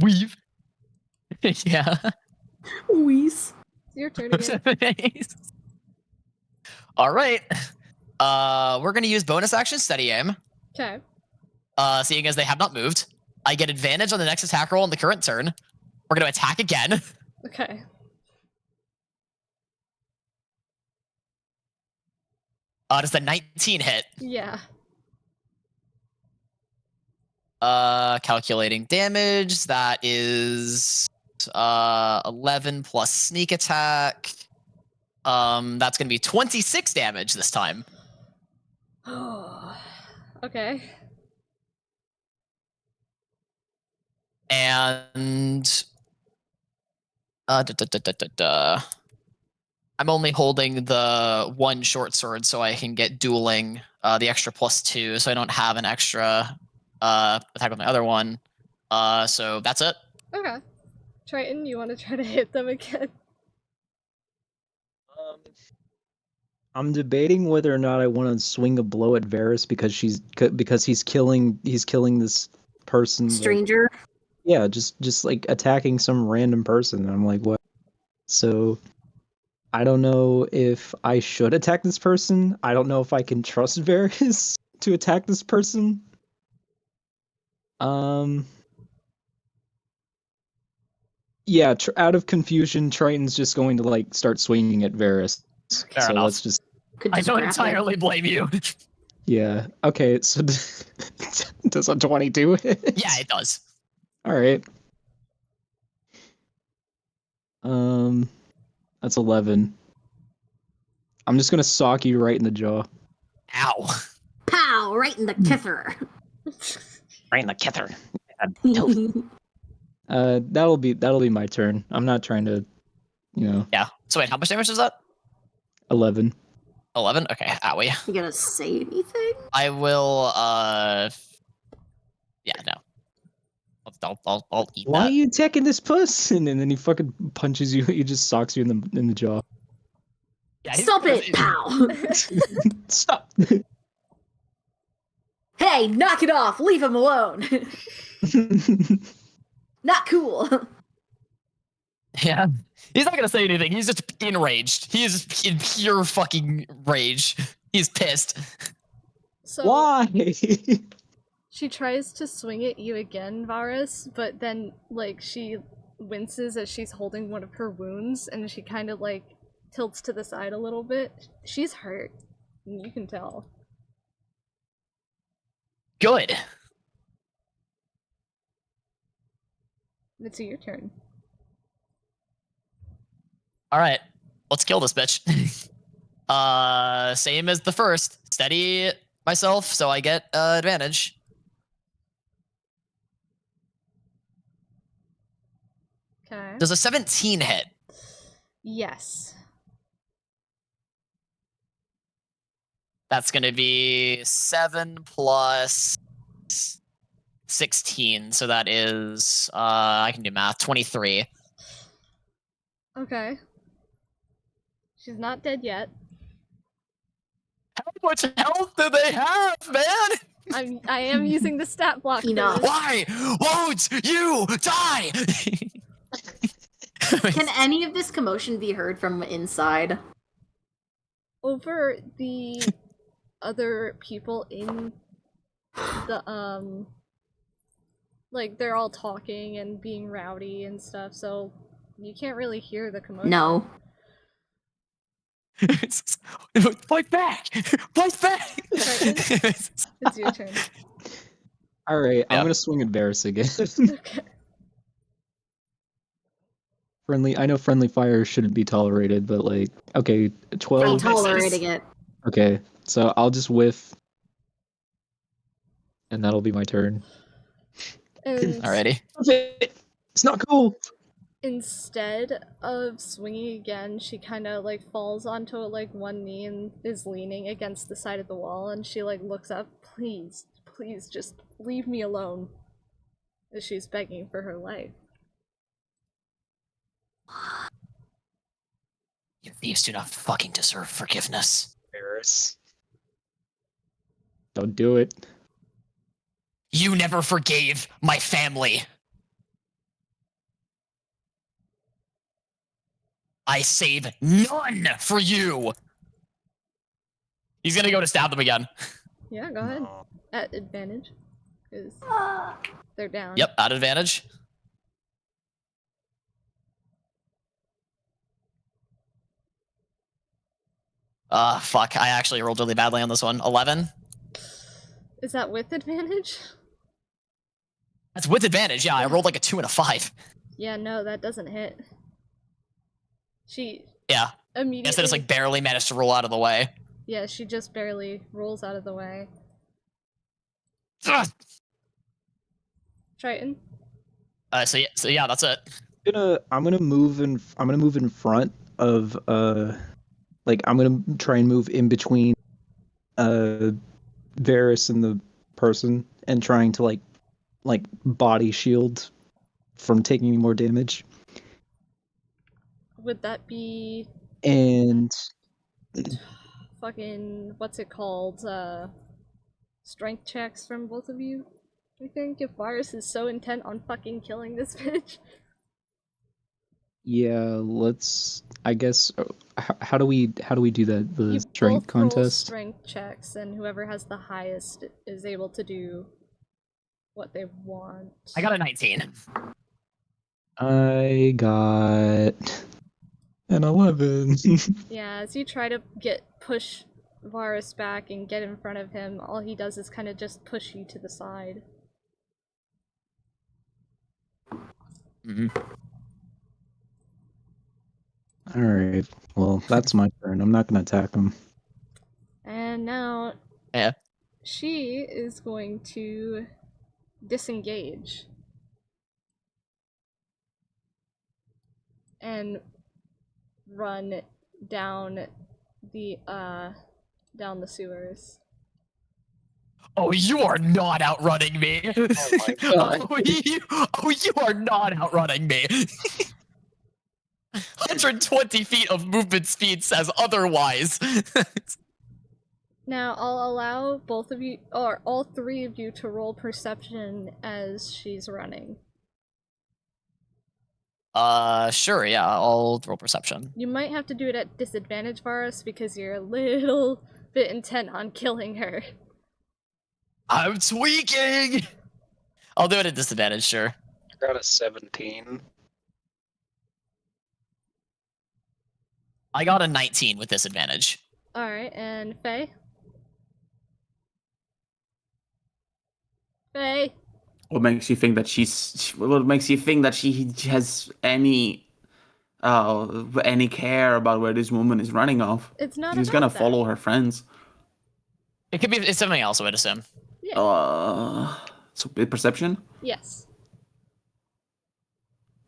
Weave. Yeah. Wees. It's your turn again. All right. We're gonna use bonus action steady aim. Okay. Seeing as they have not moved, I get advantage on the next attack roll on the current turn. We're gonna attack again. Okay. Does the 19 hit? Yeah. Calculating damage. That is 11 plus sneak attack. That's gonna be 26 damage this time. Okay. And I'm only holding the 1 short sword so I can get dueling the extra +2, so I don't have an extra attack with my other one. So that's it. Okay. Triton, you want to try to hit them again? I'm debating whether or not I want to swing a blow at Varis because he's killing this person. Stranger. Like, yeah, just like attacking some random person. I'm like, what? So I don't know if I should attack this person. I don't know if I can trust Varis to attack this person. Yeah, out of confusion, Triton's just going to like start swinging at Varis. Fair so enough. let's just. Could I just don't grab it. entirely blame you. Yeah. Okay. So does a 22 hit? Yeah, it does. All right. That's 11. I'm just gonna sock you right in the jaw. Ow. Pow! Right in the kither. Right in the kither. That'll be my turn. I'm not trying to, Yeah. So wait, how much damage is that? 11. 11? Okay, owie. You gonna say anything? I will, yeah, no. I'll eat Why are that. you attacking this person? And then he fucking punches you. He just socks you in the jaw. Yeah, Stop it! Pow! Stop. Hey, knock it off! Leave him alone! Not cool! Yeah. He's not gonna say anything. He's just enraged. He is in pure fucking rage. He's pissed. So Why? she tries to swing at you again, Varis, but then like she winces as she's holding one of her wounds, and she kind of like tilts to the side a little bit. She's hurt. You can tell. Good. It's your turn. Alright. Let's kill this bitch. Same as the first. Steady myself, so I get advantage. Okay. Does a 17 hit? Yes. That's gonna be 7 plus 16, so that is, I can do math, 23. Okay. She's not dead yet. How much health do they have, man? I am using the stat block. for Enough. this. Why won't you die? Can any of this commotion be heard from inside? Over the other people in the like they're all talking and being rowdy and stuff, so you can't really hear the commotion. No. Fight back! Fight back! It's your turn. All right, I'm Yeah. gonna swing at Varis again. Okay. I know friendly fire shouldn't be tolerated, but like, okay, I'm 12. tolerating it. Okay, so I'll just whiff, and that'll be my turn. And Alrighty. It's not cool. instead of swinging again, she kind of like falls onto like one knee and is leaning against the side of the wall, and she like looks up, please just leave me alone, as she's begging for her life. You thieves do not fucking deserve forgiveness. Varis. Don't do it. You never forgave my family. I save none for you. He's gonna go to stab them again. Yeah, go ahead. At advantage, because they're down. Yep, at advantage. Fuck. I actually rolled really badly on this one. 11. Is that with advantage? That's with advantage. Yeah, I rolled like a 2 and a 5. Yeah, no, that doesn't hit. She Yeah. immediately. Instead, it's like barely managed to roll out of the way. Yeah, she just barely rolls out of the way. Ugh. Triton. So yeah, that's it. I'm gonna move in front of like I'm gonna try and move in between Varys and the person and trying to like body shield from taking any more damage. Would that be And fucking what's it called? Strength checks from both of you? I think if Varis is so intent on fucking killing this bitch. yeah, let's. I guess. How do we do that? The You strength both roll contest. strength checks, and whoever has the highest is able to do what they want. I got a 19. I got an 11. Yeah, as you try to push Varis back and get in front of him, all he does is kind of just push you to the side. Mm-hmm. All right. Well, that's my turn. I'm not gonna attack him. And now Yeah. she is going to disengage and run down the sewers. Oh, you are not outrunning me. my God. You are not outrunning me. 120 feet of movement speed says otherwise. Now I'll allow both of you, or all three of you, to roll perception as she's running. Sure, yeah, I'll roll perception. You might have to do it at disadvantage, Varis, because you're a little bit intent on killing her. I'm tweaking! I'll do it at disadvantage, sure. I got a 17. I got a 19 with disadvantage. Alright, and Faye? Faye? What makes you think that what makes you think that she has any care about where this woman is running off? It's not She's about gonna that. follow her friends. It's something else, I would assume. Yeah. So perception? Yes.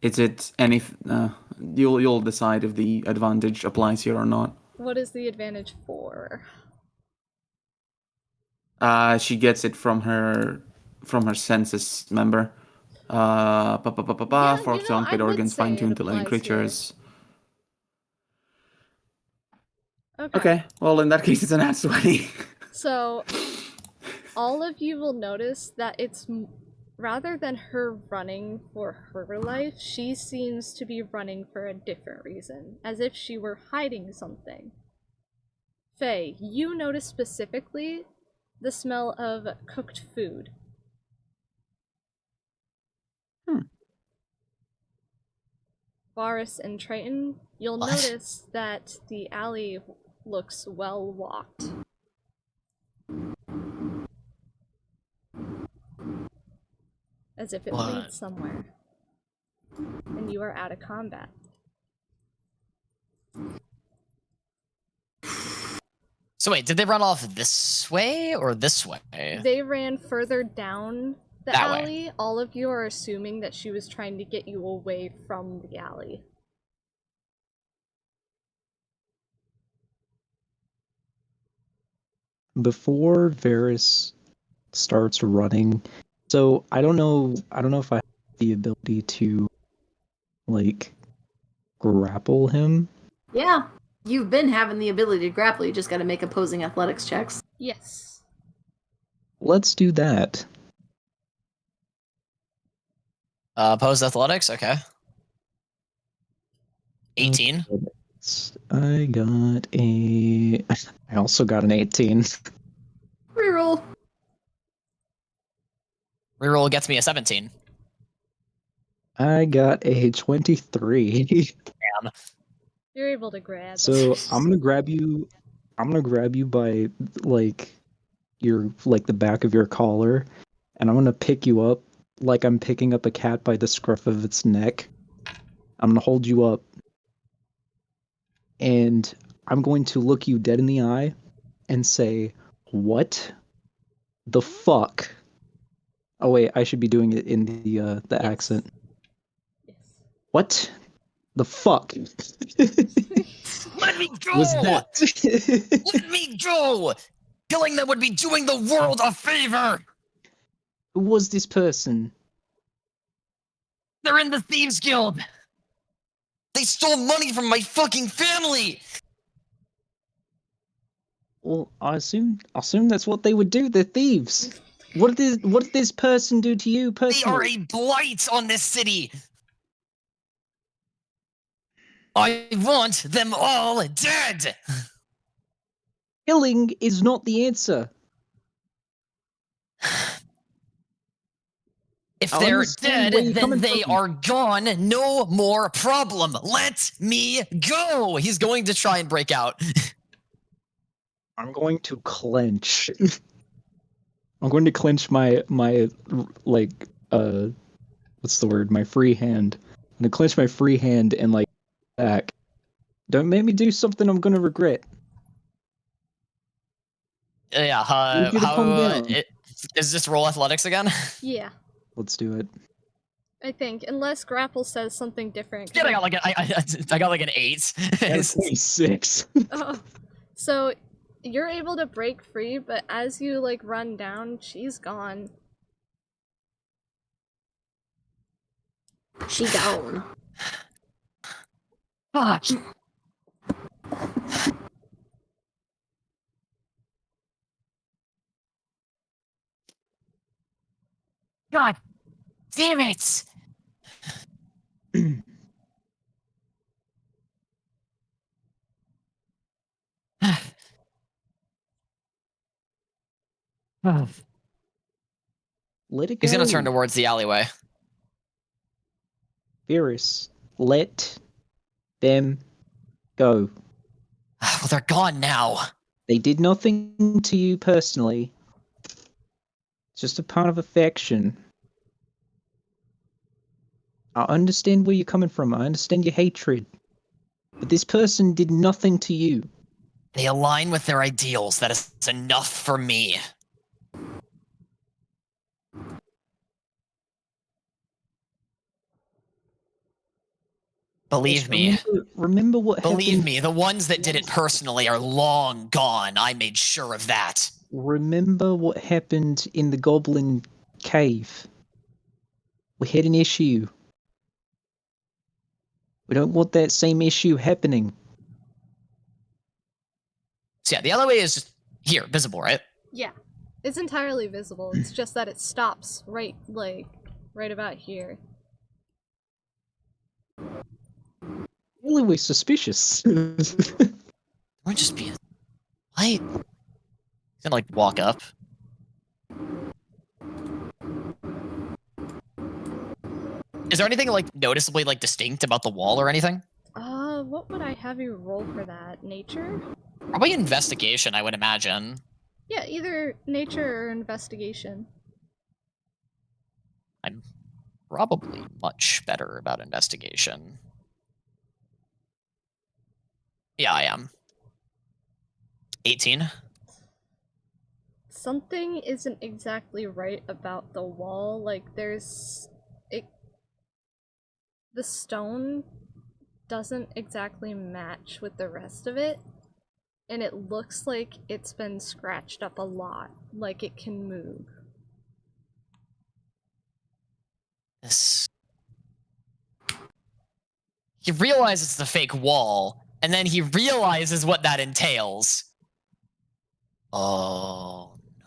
Is it any? You'll decide if the advantage applies here or not. What is the advantage for? She gets it from her census member. Yeah, For sound I pit would organs say fine tuned it to living applies here. creatures. Okay. Well, in that case, it's an nat 20. So, all of you will notice that it's rather than her running for her life, she seems to be running for a different reason, as if she were hiding something. Faye, you notice specifically the smell of cooked food. Varis and Triton, you'll What? notice that the alley looks well walked. As if it What? leads somewhere. And you are out of combat. So wait, did they run off this way or this way? They ran further down the That way. alley. All of you are assuming that she was trying to get you away from the alley. Before Varis starts running, so I don't know if I have the ability to like grapple him. Yeah, you've been having the ability to grapple. You just got to make opposing athletics checks. Yes. Let's do that. Opposed athletics, okay. 18. I got a. I also got an 18. Reroll. Reroll gets me a 17. I got a 23. Damn. You're able to grab. So I'm gonna grab you. I'm gonna grab you by like the back of your collar, and I'm gonna pick you up like I'm picking up a cat by the scruff of its neck. I'm gonna hold you up, and I'm going to look you dead in the eye and say, "What the fuck?" Oh wait, I should be doing it in the accent. Yes. What the fuck Let me go! was that? Let me go! Killing them would be doing the world a favor! Who was this person? They're in the Thieves Guild! They stole money from my fucking family! Well, I assume that's what they would do. They're thieves. What did this person do to you They are personally? a blight on this city! I want them all dead! Killing is not the answer. If I they're understand dead, where you're then coming they from. are gone. No more problem. Let me go! He's going to try and break out. I'm going to clench. I'm going to clench my like what's the word? My free hand. I'm gonna clench my free hand and like back. Don't make me do something I'm gonna regret. Yeah, Need you to calm down. Is this roll athletics again? Yeah, Let's do it. I think. Unless Grapple says something different. Yeah, I got like an 8. That's 26. Oh, so you're able to break free, but as you like run down, she's gone. She gone. Fuck. God damn it! Let it go. He's gonna turn towards the alleyway. Varis, let them go. Well, they're gone now. They did nothing to you personally. It's just a part of affection. I understand where you're coming from. I understand your hatred. But this person did nothing to you. They align with their ideals. That is enough for me. Believe me. Remember what Believe happened. me, the ones that did it personally are long gone. I made sure of that. Remember what happened in the Goblin Cave. We had an issue. We don't want that same issue happening. So yeah, the alleyway is just here, visible, right? Yeah, it's entirely visible. It's just that it stops right about here. Really, we're suspicious. Or just be a light. He's gonna like walk up. Is there anything like noticeably like distinct about the wall or anything? What would I have you roll for that? Nature? Probably investigation, I would imagine. Yeah, either nature or investigation. I'm probably much better about investigation. Yeah, I am. 18. Something isn't exactly right about the wall. Like, the stone doesn't exactly match with the rest of it, and it looks like it's been scratched up a lot, like it can move. This. He realizes it's a fake wall, and then he realizes what that entails. Oh no.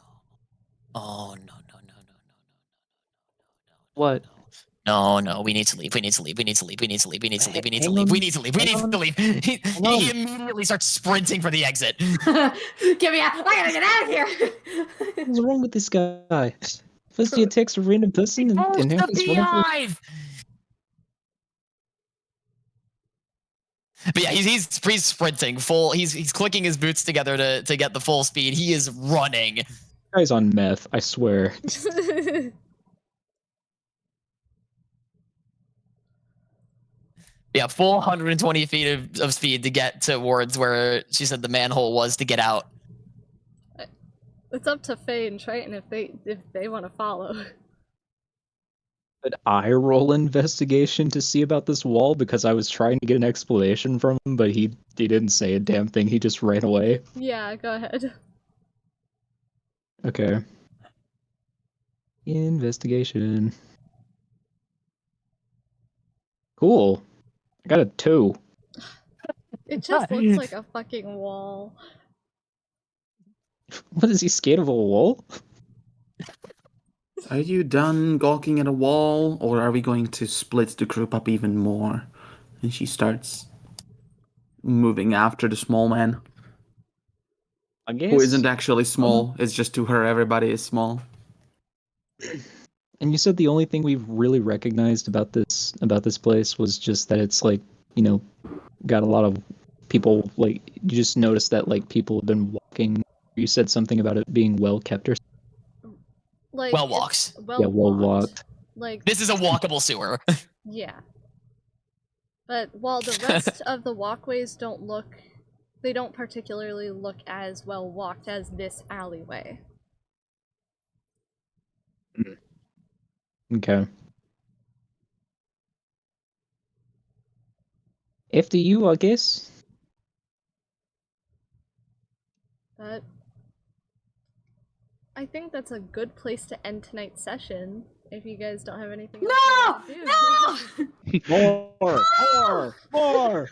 Oh no, no, no, no, no, no. What? No, we need to leave. We need to leave. We need to leave. We need to leave. We need to leave. We need to Hang leave. on. We need to leave. We need Hang on. to leave. He immediately starts sprinting for the exit. Get me out! I gotta get out of here! What's wrong with this guy? First he attacks a random person, and now The he's running for... beehive! But yeah, he's sprinting full. He's clicking his boots together to get the full speed. He is running. Guy's on meth, I swear. Yeah, full 120 feet of speed to get towards where she said the manhole was to get out. It's up to Faye and Triton if they want to follow. Did I roll investigation to see about this wall because I was trying to get an explanation from him, but he didn't say a damn thing. He just ran away. Yeah, go ahead. Okay. Investigation. Cool. I got a 2. It just looks like a fucking wall. What is he, scared of a wall? Are you done gawking at a wall, or are we going to split the group up even more? And she starts moving after the small man, I guess. who isn't actually small. It's just to her, everybody is small. And you said the only thing we've really recognized about this place was just that it's like, you know, got a lot of people, like, you just noticed that like people have been walking. You said something about it being well kept or something. Like Well walked. Yeah, well walked. Like This is a walkable sewer. yeah. But while the rest of the walkways don't particularly look as well walked as this alleyway. Okay. After you, I guess. But I think that's a good place to end tonight's session. If you guys don't have anything else you want to do. More!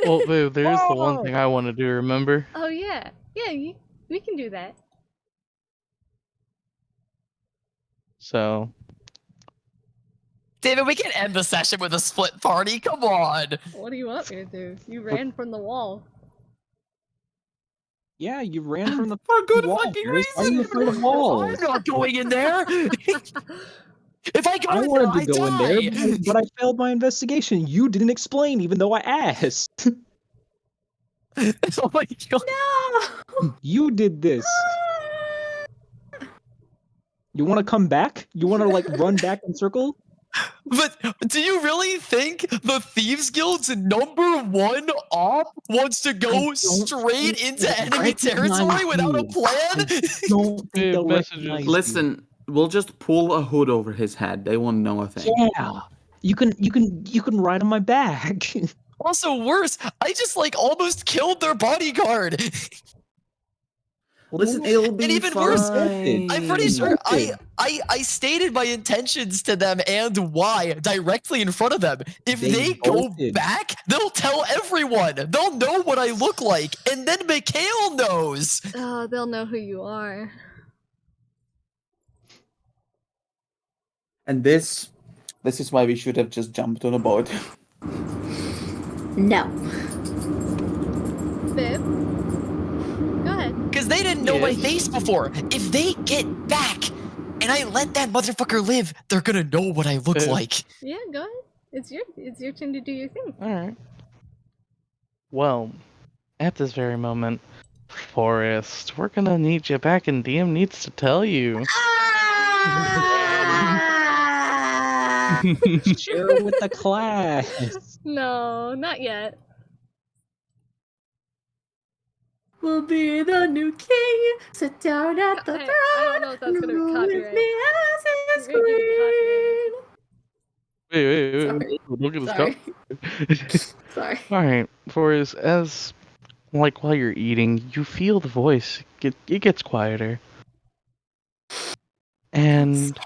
Well, there's the one thing I want to do, remember? Oh yeah. Yeah, we can do that. So, David, we can end the session with a split party. Come on. What do you want me to do? You ran from the wall. Yeah, you ran from the For good wall. fucking Why are you afraid of I'm walls? not going in there. If I go I in there, wanted I to go in there, die. but I failed my investigation. You didn't explain, even though I asked. Oh my god. No! You did this. You want to come back? You want to like run back in circle? But do you really think the Thieves Guild's #1 op wants to go straight into enemy territory without a plan? Don't think Hey, they'll messages. recognize you. Listen, we'll just pull a hood over his head. They won't know a thing. Yeah, you can ride on my back. Also worse, I just like almost killed their bodyguard. Listen, it'll be And even worse, fine. I'm pretty sure I stated my intentions to them and why directly in front of them. If they go bolted. back, they'll tell everyone. They'll know what I look like, and then Mikhail knows. They'll know who you are. And this is why we should have just jumped on a boat. No. Bib? Go ahead. Because they didn't know my face before. If they get back and I let that motherfucker live, they're gonna know what I look like. Yeah, go ahead. It's your turn to do your thing. alright. Well, at this very moment, Forrest, we're gonna need you back, and DM needs to tell you. Share with the class. No, not yet. We'll be the new king. Sit down at the Hey, throne. I don't know if that's gonna be rule copyright. with me as his You're gonna get queen. Wait, Sorry. look at this Sorry. cup. Sorry. Alright, Forrest, as, like, while you're eating, you feel the voice. It gets quieter. And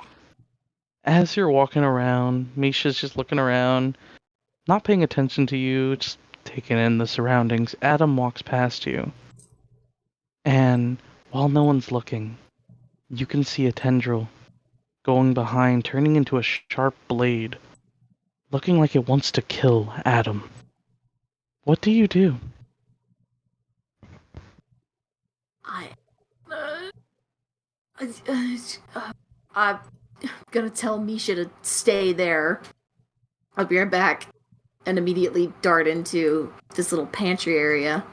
as you're walking around, Misha's just looking around, not paying attention to you, just taking in the surroundings. Adam walks past you. And while no one's looking, you can see a tendril going behind, turning into a sharp blade, looking like it wants to kill Adam. What do you do? I'm gonna tell Misha to stay there. I'll be right back. And immediately dart into this little pantry area.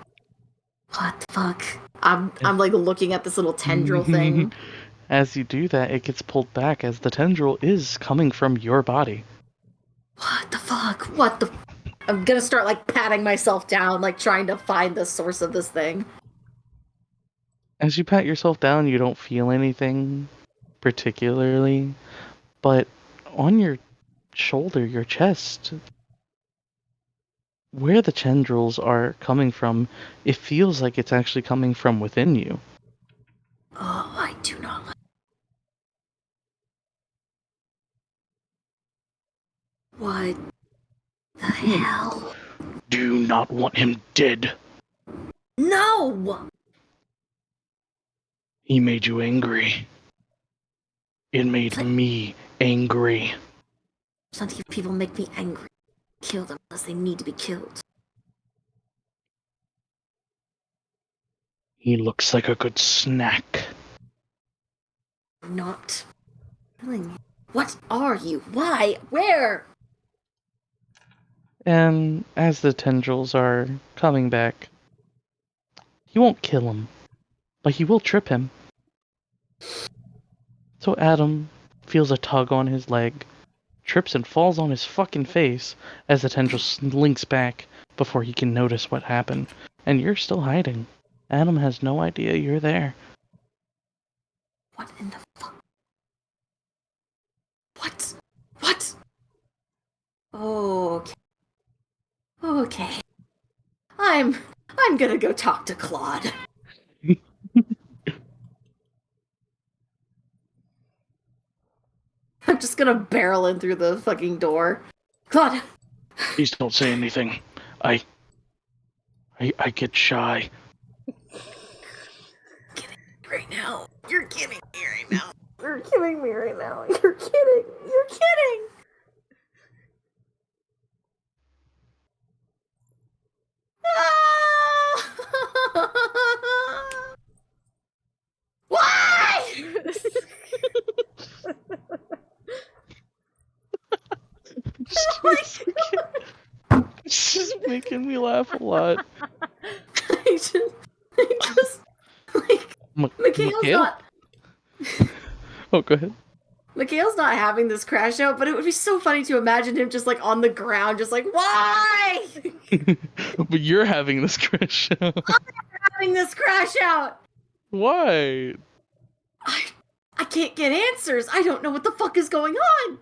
What the fuck? I'm like looking at this little tendril thing. As you do that, it gets pulled back as the tendril is coming from your body. What the fuck? What the? I'm gonna start like patting myself down, like trying to find the source of this thing. As you pat yourself down, you don't feel anything particularly, but on your shoulder, your chest, where the tendrils are coming from, it feels like it's actually coming from within you. Oh, I do not like. What the hell? Do you not want him dead? No! He made you angry. It made me angry. Plenty of people make me angry. Kill them unless they need to be killed. He looks like a good snack. Not killing me. What are you? Why? Where? And as the tendrils are coming back, he won't kill him, but he will trip him. So Adam feels a tug on his leg, trips and falls on his fucking face as the tendril slinks back before he can notice what happened. And you're still hiding. Adam has no idea you're there. What in the fuck? What? What? Okay. Okay. I'm gonna go talk to Claude. I'm just gonna barrel in through the fucking door. Claude! Please don't say anything. I get shy. Right now. You're kidding me right now. You're kidding me right now. You're kidding. You're kidding. Ah! Why? It's just making me laugh a lot. I just like Mikhail's Mikhail? not. Oh, go ahead. Mikhail's not having this crash out, but it would be so funny to imagine him just like on the ground, just like, why? But you're having this crash out. I'm having this crash out. Why? I can't get answers. I don't know what the fuck is going on.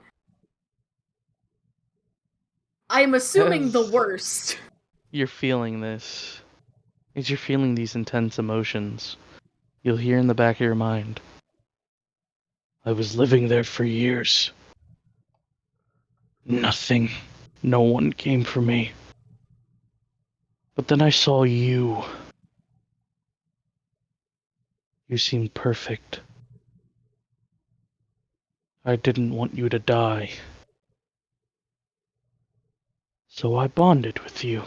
I am assuming the worst. You're feeling this. As you're feeling these intense emotions, you'll hear in the back of your mind, I was living there for years. Nothing. No one came for me. But then I saw you. You seemed perfect. I didn't want you to die. So I bonded with you.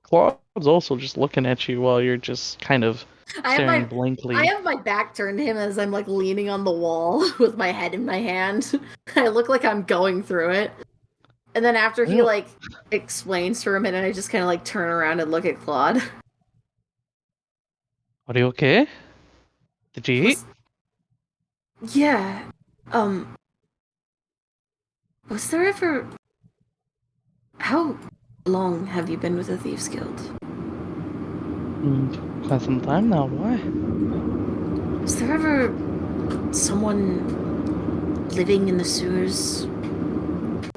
Claude's also just looking at you while you're just kind of staring blankly. I have my back turned to him as I'm like leaning on the wall with my head in my hand. I look like I'm going through it. And then after he like explains for a minute, I just kind of like turn around and look at Claude. Are you okay? Did you eat? Yeah. Was there ever... How long have you been with the Thieves Guild? Quite some time now, why? Was there ever someone living in the sewers?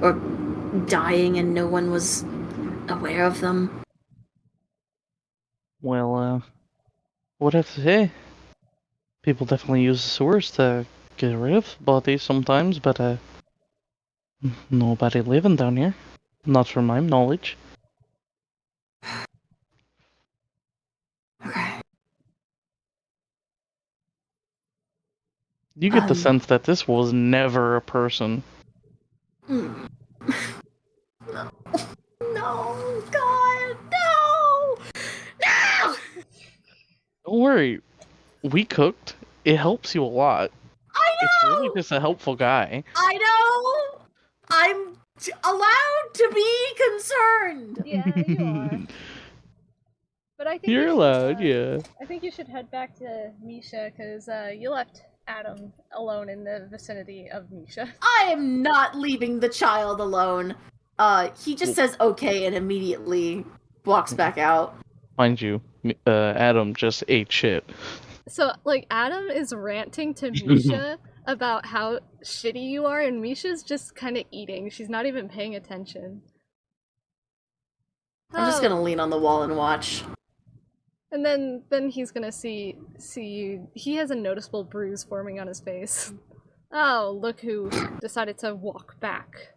Or dying and no one was aware of them? Well, what have to say? People definitely use the sewers to get rid of bodies sometimes, but nobody living down here. Not from my knowledge. Okay. You get the sense that this was never a person. No. No, God, no! No! Don't worry. We cooked. It helps you a lot. I know! It's really just a helpful guy. I know! I'm allowed to be concerned! Yeah, you are. But I think You're you should, allowed, yeah. I think you should head back to Misha, because you left Adam alone in the vicinity of Misha. I am not leaving the child alone. He just says okay and immediately walks back out. Mind you, Adam just ate shit. So, like, Adam is ranting to Misha about how shitty you are, and Misha's just kind of eating. She's not even paying attention. I'm just gonna lean on the wall and watch. And then he's gonna see you. He has a noticeable bruise forming on his face. Oh, look who decided to walk back.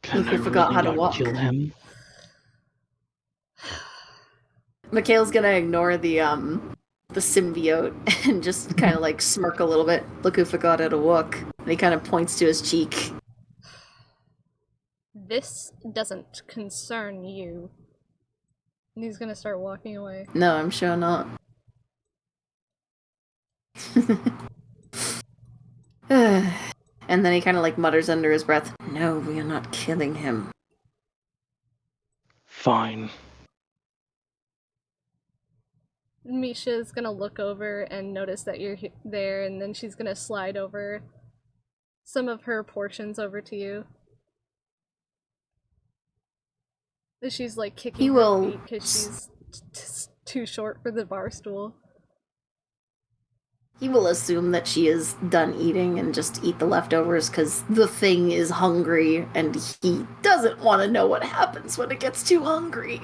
Can Look, I I forgot really how to not walk. kill him? Mikhail's gonna ignore the symbiote and just kind of like smirk a little bit. Look who forgot how to walk. And he kind of points to his cheek. This doesn't concern you. And he's gonna start walking away. No, I'm sure not. And then he kind of like mutters under his breath, "No, we are not killing him." Fine. Misha's gonna look over and notice that you're there, and then she's gonna slide over some of her portions over to you. She's like kicking He her will feet because she's too short for the bar stool. He will assume that she is done eating and just eat the leftovers because the thing is hungry and he doesn't want to know what happens when it gets too hungry.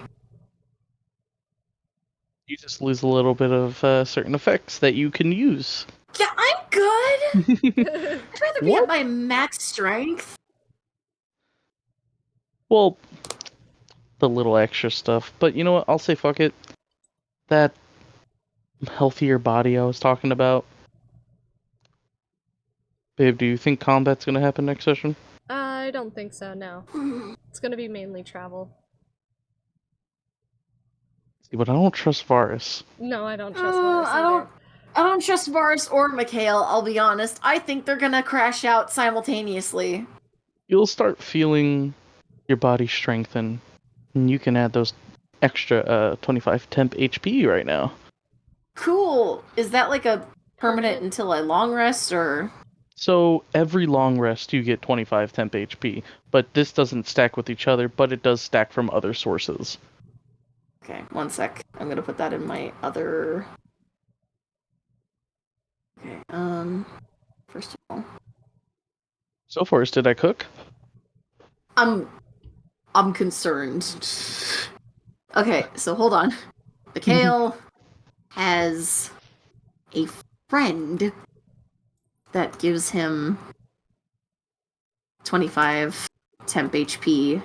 You just lose a little bit of certain effects that you can use. Yeah, I'm good. I'd rather be at my max strength. Well, the little extra stuff. But you know what? I'll say fuck it. That healthier body I was talking about. Babe, do you think combat's gonna happen next session? I don't think so, no. It's gonna be mainly travel. See, but I don't trust Varis. No, I don't trust Varis I don't trust Varis or Mikhail, I'll be honest. I think they're gonna crash out simultaneously. You'll start feeling your body strengthen, and you can add those extra 25 temp HP right now. Cool. Is that like a permanent until a long rest, or...? So every long rest you get 25 temp HP, but this doesn't stack with each other, but it does stack from other sources. Okay, one sec. I'm gonna put that in my other... Okay, first of all... So Forrest, did I cook? I'm concerned. Okay, so hold on. Mikhail has a friend that gives him 25 temp HP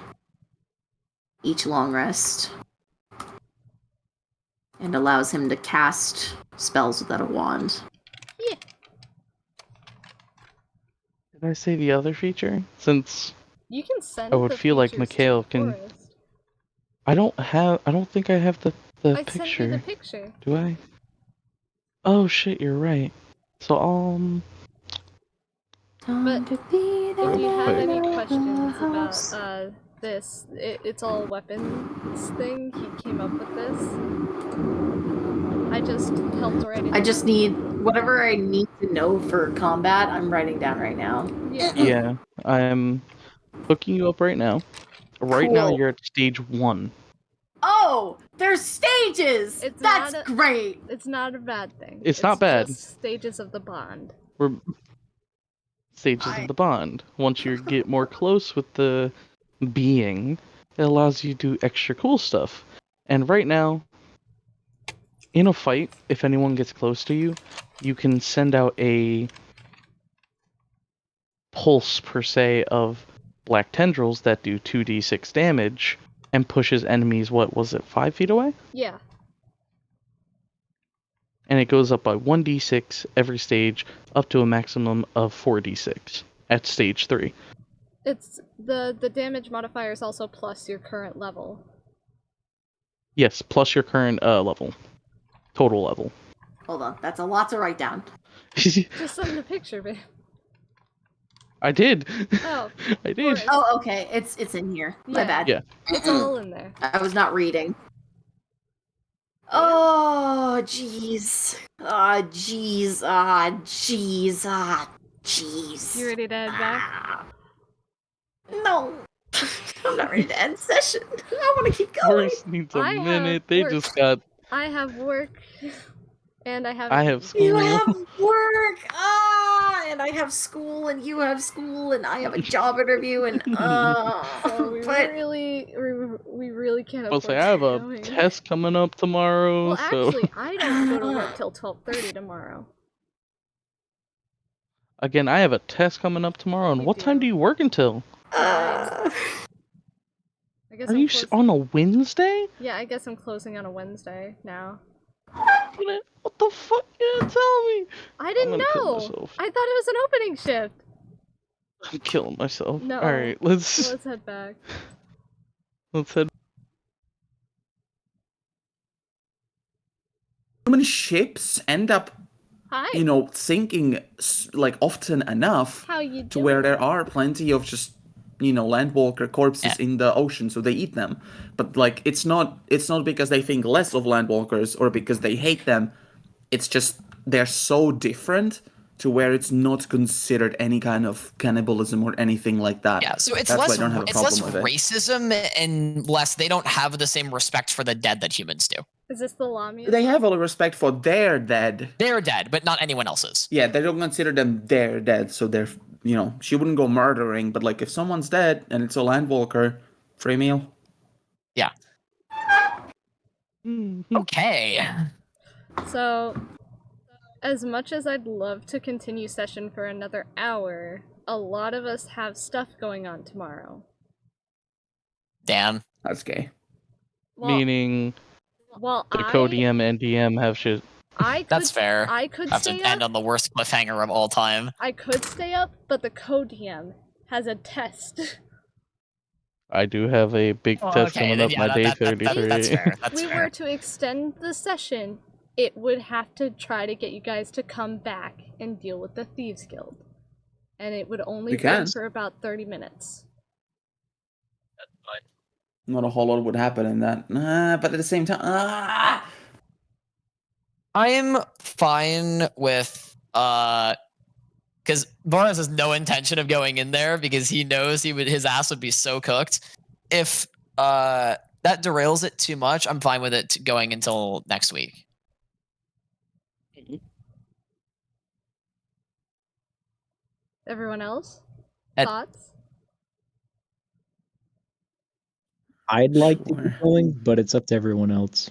each long rest and allows him to cast spells without a wand. Yeah. Did I say the other feature? Since You can send I would the feel like features to Mikhail can... Forrest. I don't think I have the I picture. sent you the picture. Do I? Oh shit, you're right. So But if you have any questions about this, it's all weapons thing. He came up with this. I just helped write it. I just need whatever I need to know for combat. I'm writing down right now. Yeah. yeah, I'm hooking you up right now. Right now Cool. you're at stage 1. Oh, there's stages. It's That's not great. It's not a bad thing. It's not bad. Just stages of the bond. We're stages of the bond. Once you get more close with the being, it allows you to do extra cool stuff. And right now, in a fight, if anyone gets close to you, you can send out a pulse, per se, of black tendrils that do 2d6 damage and pushes enemies, 5 feet away? Yeah. And it goes up by 1d6 every stage, up to a maximum of 4d6 at stage 3. It's the damage modifier is also plus your current level. Yes, plus your current level. Total level. Hold on, that's a lot to write down. Just send the picture, babe. I did. Oh. I did. Forrest. Oh, okay, it's in here. My Yeah. bad. Yeah. It's all in there. I was not reading. Oh, jeez. Ah, jeez. Ah, jeez. Ah, jeez. You ready to head back? Ah. No. I'm not ready to end session. I want to keep going. Forrest needs a I have minute. They work. just got. I have work, and I have. I have You school. have work. Ah, and I have school and you have school and I have a job interview and So we but really can't I'll afford say to I have be a going. test coming up tomorrow. Well, so actually, I don't go to work till 12:30 tomorrow. again, I have a test coming up tomorrow. And You what time do. do you work until? I guess Are I'm you closing. on a Wednesday? Yeah, I guess I'm closing on a Wednesday now. What the fuck? You didn't tell me. I didn't gonna kill know. myself. I thought it was an opening shift. I'm killing myself. No. All right, let's Let's head back. head. Human ships end up, Hi. sinking like often enough How you to doing? where there are plenty of just landwalker corpses in the ocean, so they eat them. But like it's not because they think less of landwalkers or because they hate them. It's just they're so different to where it's not considered any kind of cannibalism or anything like that. Yeah, so it's That's why less I don't have a it's less problem with it. racism and less they don't have the same respect for the dead that humans do. Is this the Lamia? They have all the respect for their dead. They're dead, but not anyone else's. Yeah, they don't consider them their dead, so they're she wouldn't go murdering, but like if someone's dead and it's a landwalker, free meal. Yeah. Okay. So, as much as I'd love to continue session for another hour, a lot of us have stuff going on tomorrow. Damn. That's gay. Well, Meaning well, the co-DM and DM have shit. That's fair. I could Have to stay end up. on the worst cliffhanger of all time. I could stay up, but the co-DM has a test. I do have a big test coming up, my day 33. That's fair. That's We fair. were to extend the session, it would have to try to get you guys to come back and deal with the Thieves Guild. And it would only We be can. for about 30 minutes. Not a whole lot would happen in that. But at the same time, I'm fine with because Varis has no intention of going in there because he knows his ass would be so cooked. If that derails it too much, I'm fine with it going until next week. Everyone else? Ed- Thoughts? I'd like to Sure. keep going, but it's up to everyone else.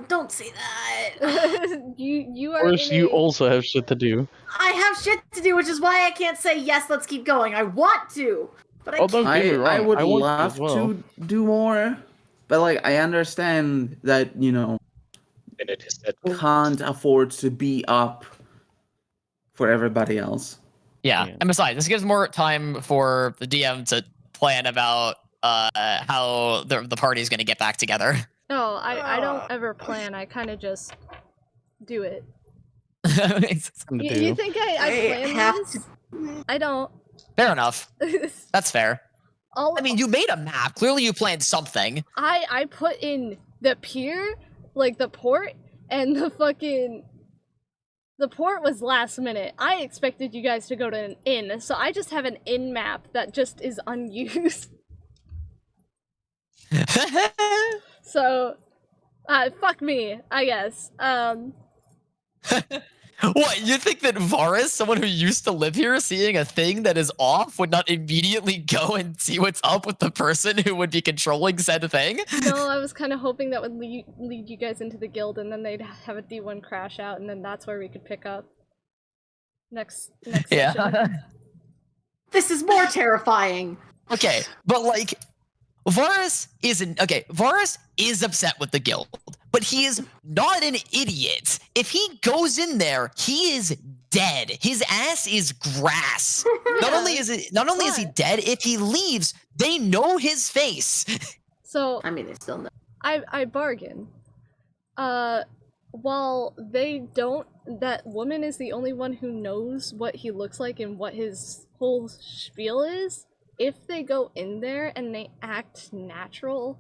don't say that. you are Of course, in you a- also have shit to do. I have shit to do, which is why I can't say yes, let's keep going. I want to, but I Although- can't. Don't get me wrong, I would I want to love as well. to do more, but like I understand that can't afford to be up for everybody else. Yeah. Yeah. And besides, this gives more time for the DM to plan about how the party is going to get back together. No, I don't ever plan. I kind of just do it. Something to You do. think I I plan have this? I don't. Fair enough. That's fair. I mean, you made a map. Clearly, you planned something. I put in the pier, like the port, and the port was last minute. I expected you guys to go to an inn, so I just have an inn map that just is unused. So, fuck me, I guess. What, you think that Varis, someone who used to live here, seeing a thing that is off, would not immediately go and see what's up with the person who would be controlling said thing? No, I was kind of hoping that would lead you guys into the guild, and then they'd have a D1 crash out, and then that's where we could pick up. Next session. Yeah. This is more terrifying. Okay, but like, Varis is upset with the guild, but he is not an idiot. If he goes in there, he is dead. His ass is grass. Not only is he dead, if he leaves, they know his face. So I mean, they still know. I bargain. While they don't, that woman is the only one who knows what he looks like and what his whole spiel is. If they go in there and they act natural,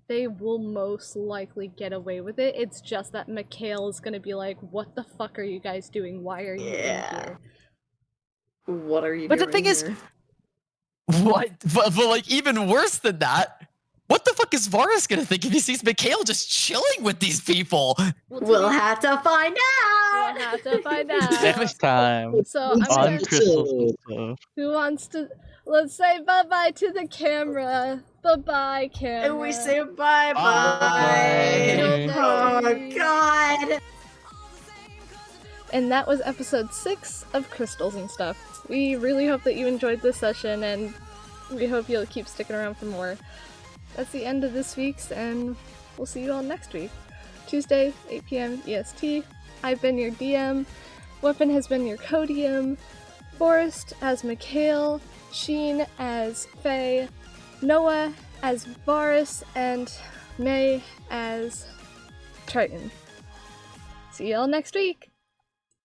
they will most likely get away with it. It's just that Mikhail is gonna be like, what the fuck are you guys doing? Why are you in here? What are you But doing the thing is, here? what? But like, even worse than that, what the fuck is Varis gonna think if he sees Mikhail just chilling with these people? Well, We'll have to find out. I'll have to find Next out. time So I'm on gonna. Crystals and Stuff. Who wants to? Let's say bye bye to the camera. Bye bye, camera. And we say bye Bye. bye. Oh God. And that was episode 6 of Crystals and Stuff. We really hope that you enjoyed this session, and we hope you'll keep sticking around for more. That's the end of this week's, and we'll see you all next week. Tuesday, 8 p.m. EST. I've been your DM. Weapon has been your Codium. Forrest as Mikhail. Schiene as Faye. Noah as Varis. And Maei as Triton. See you all next week!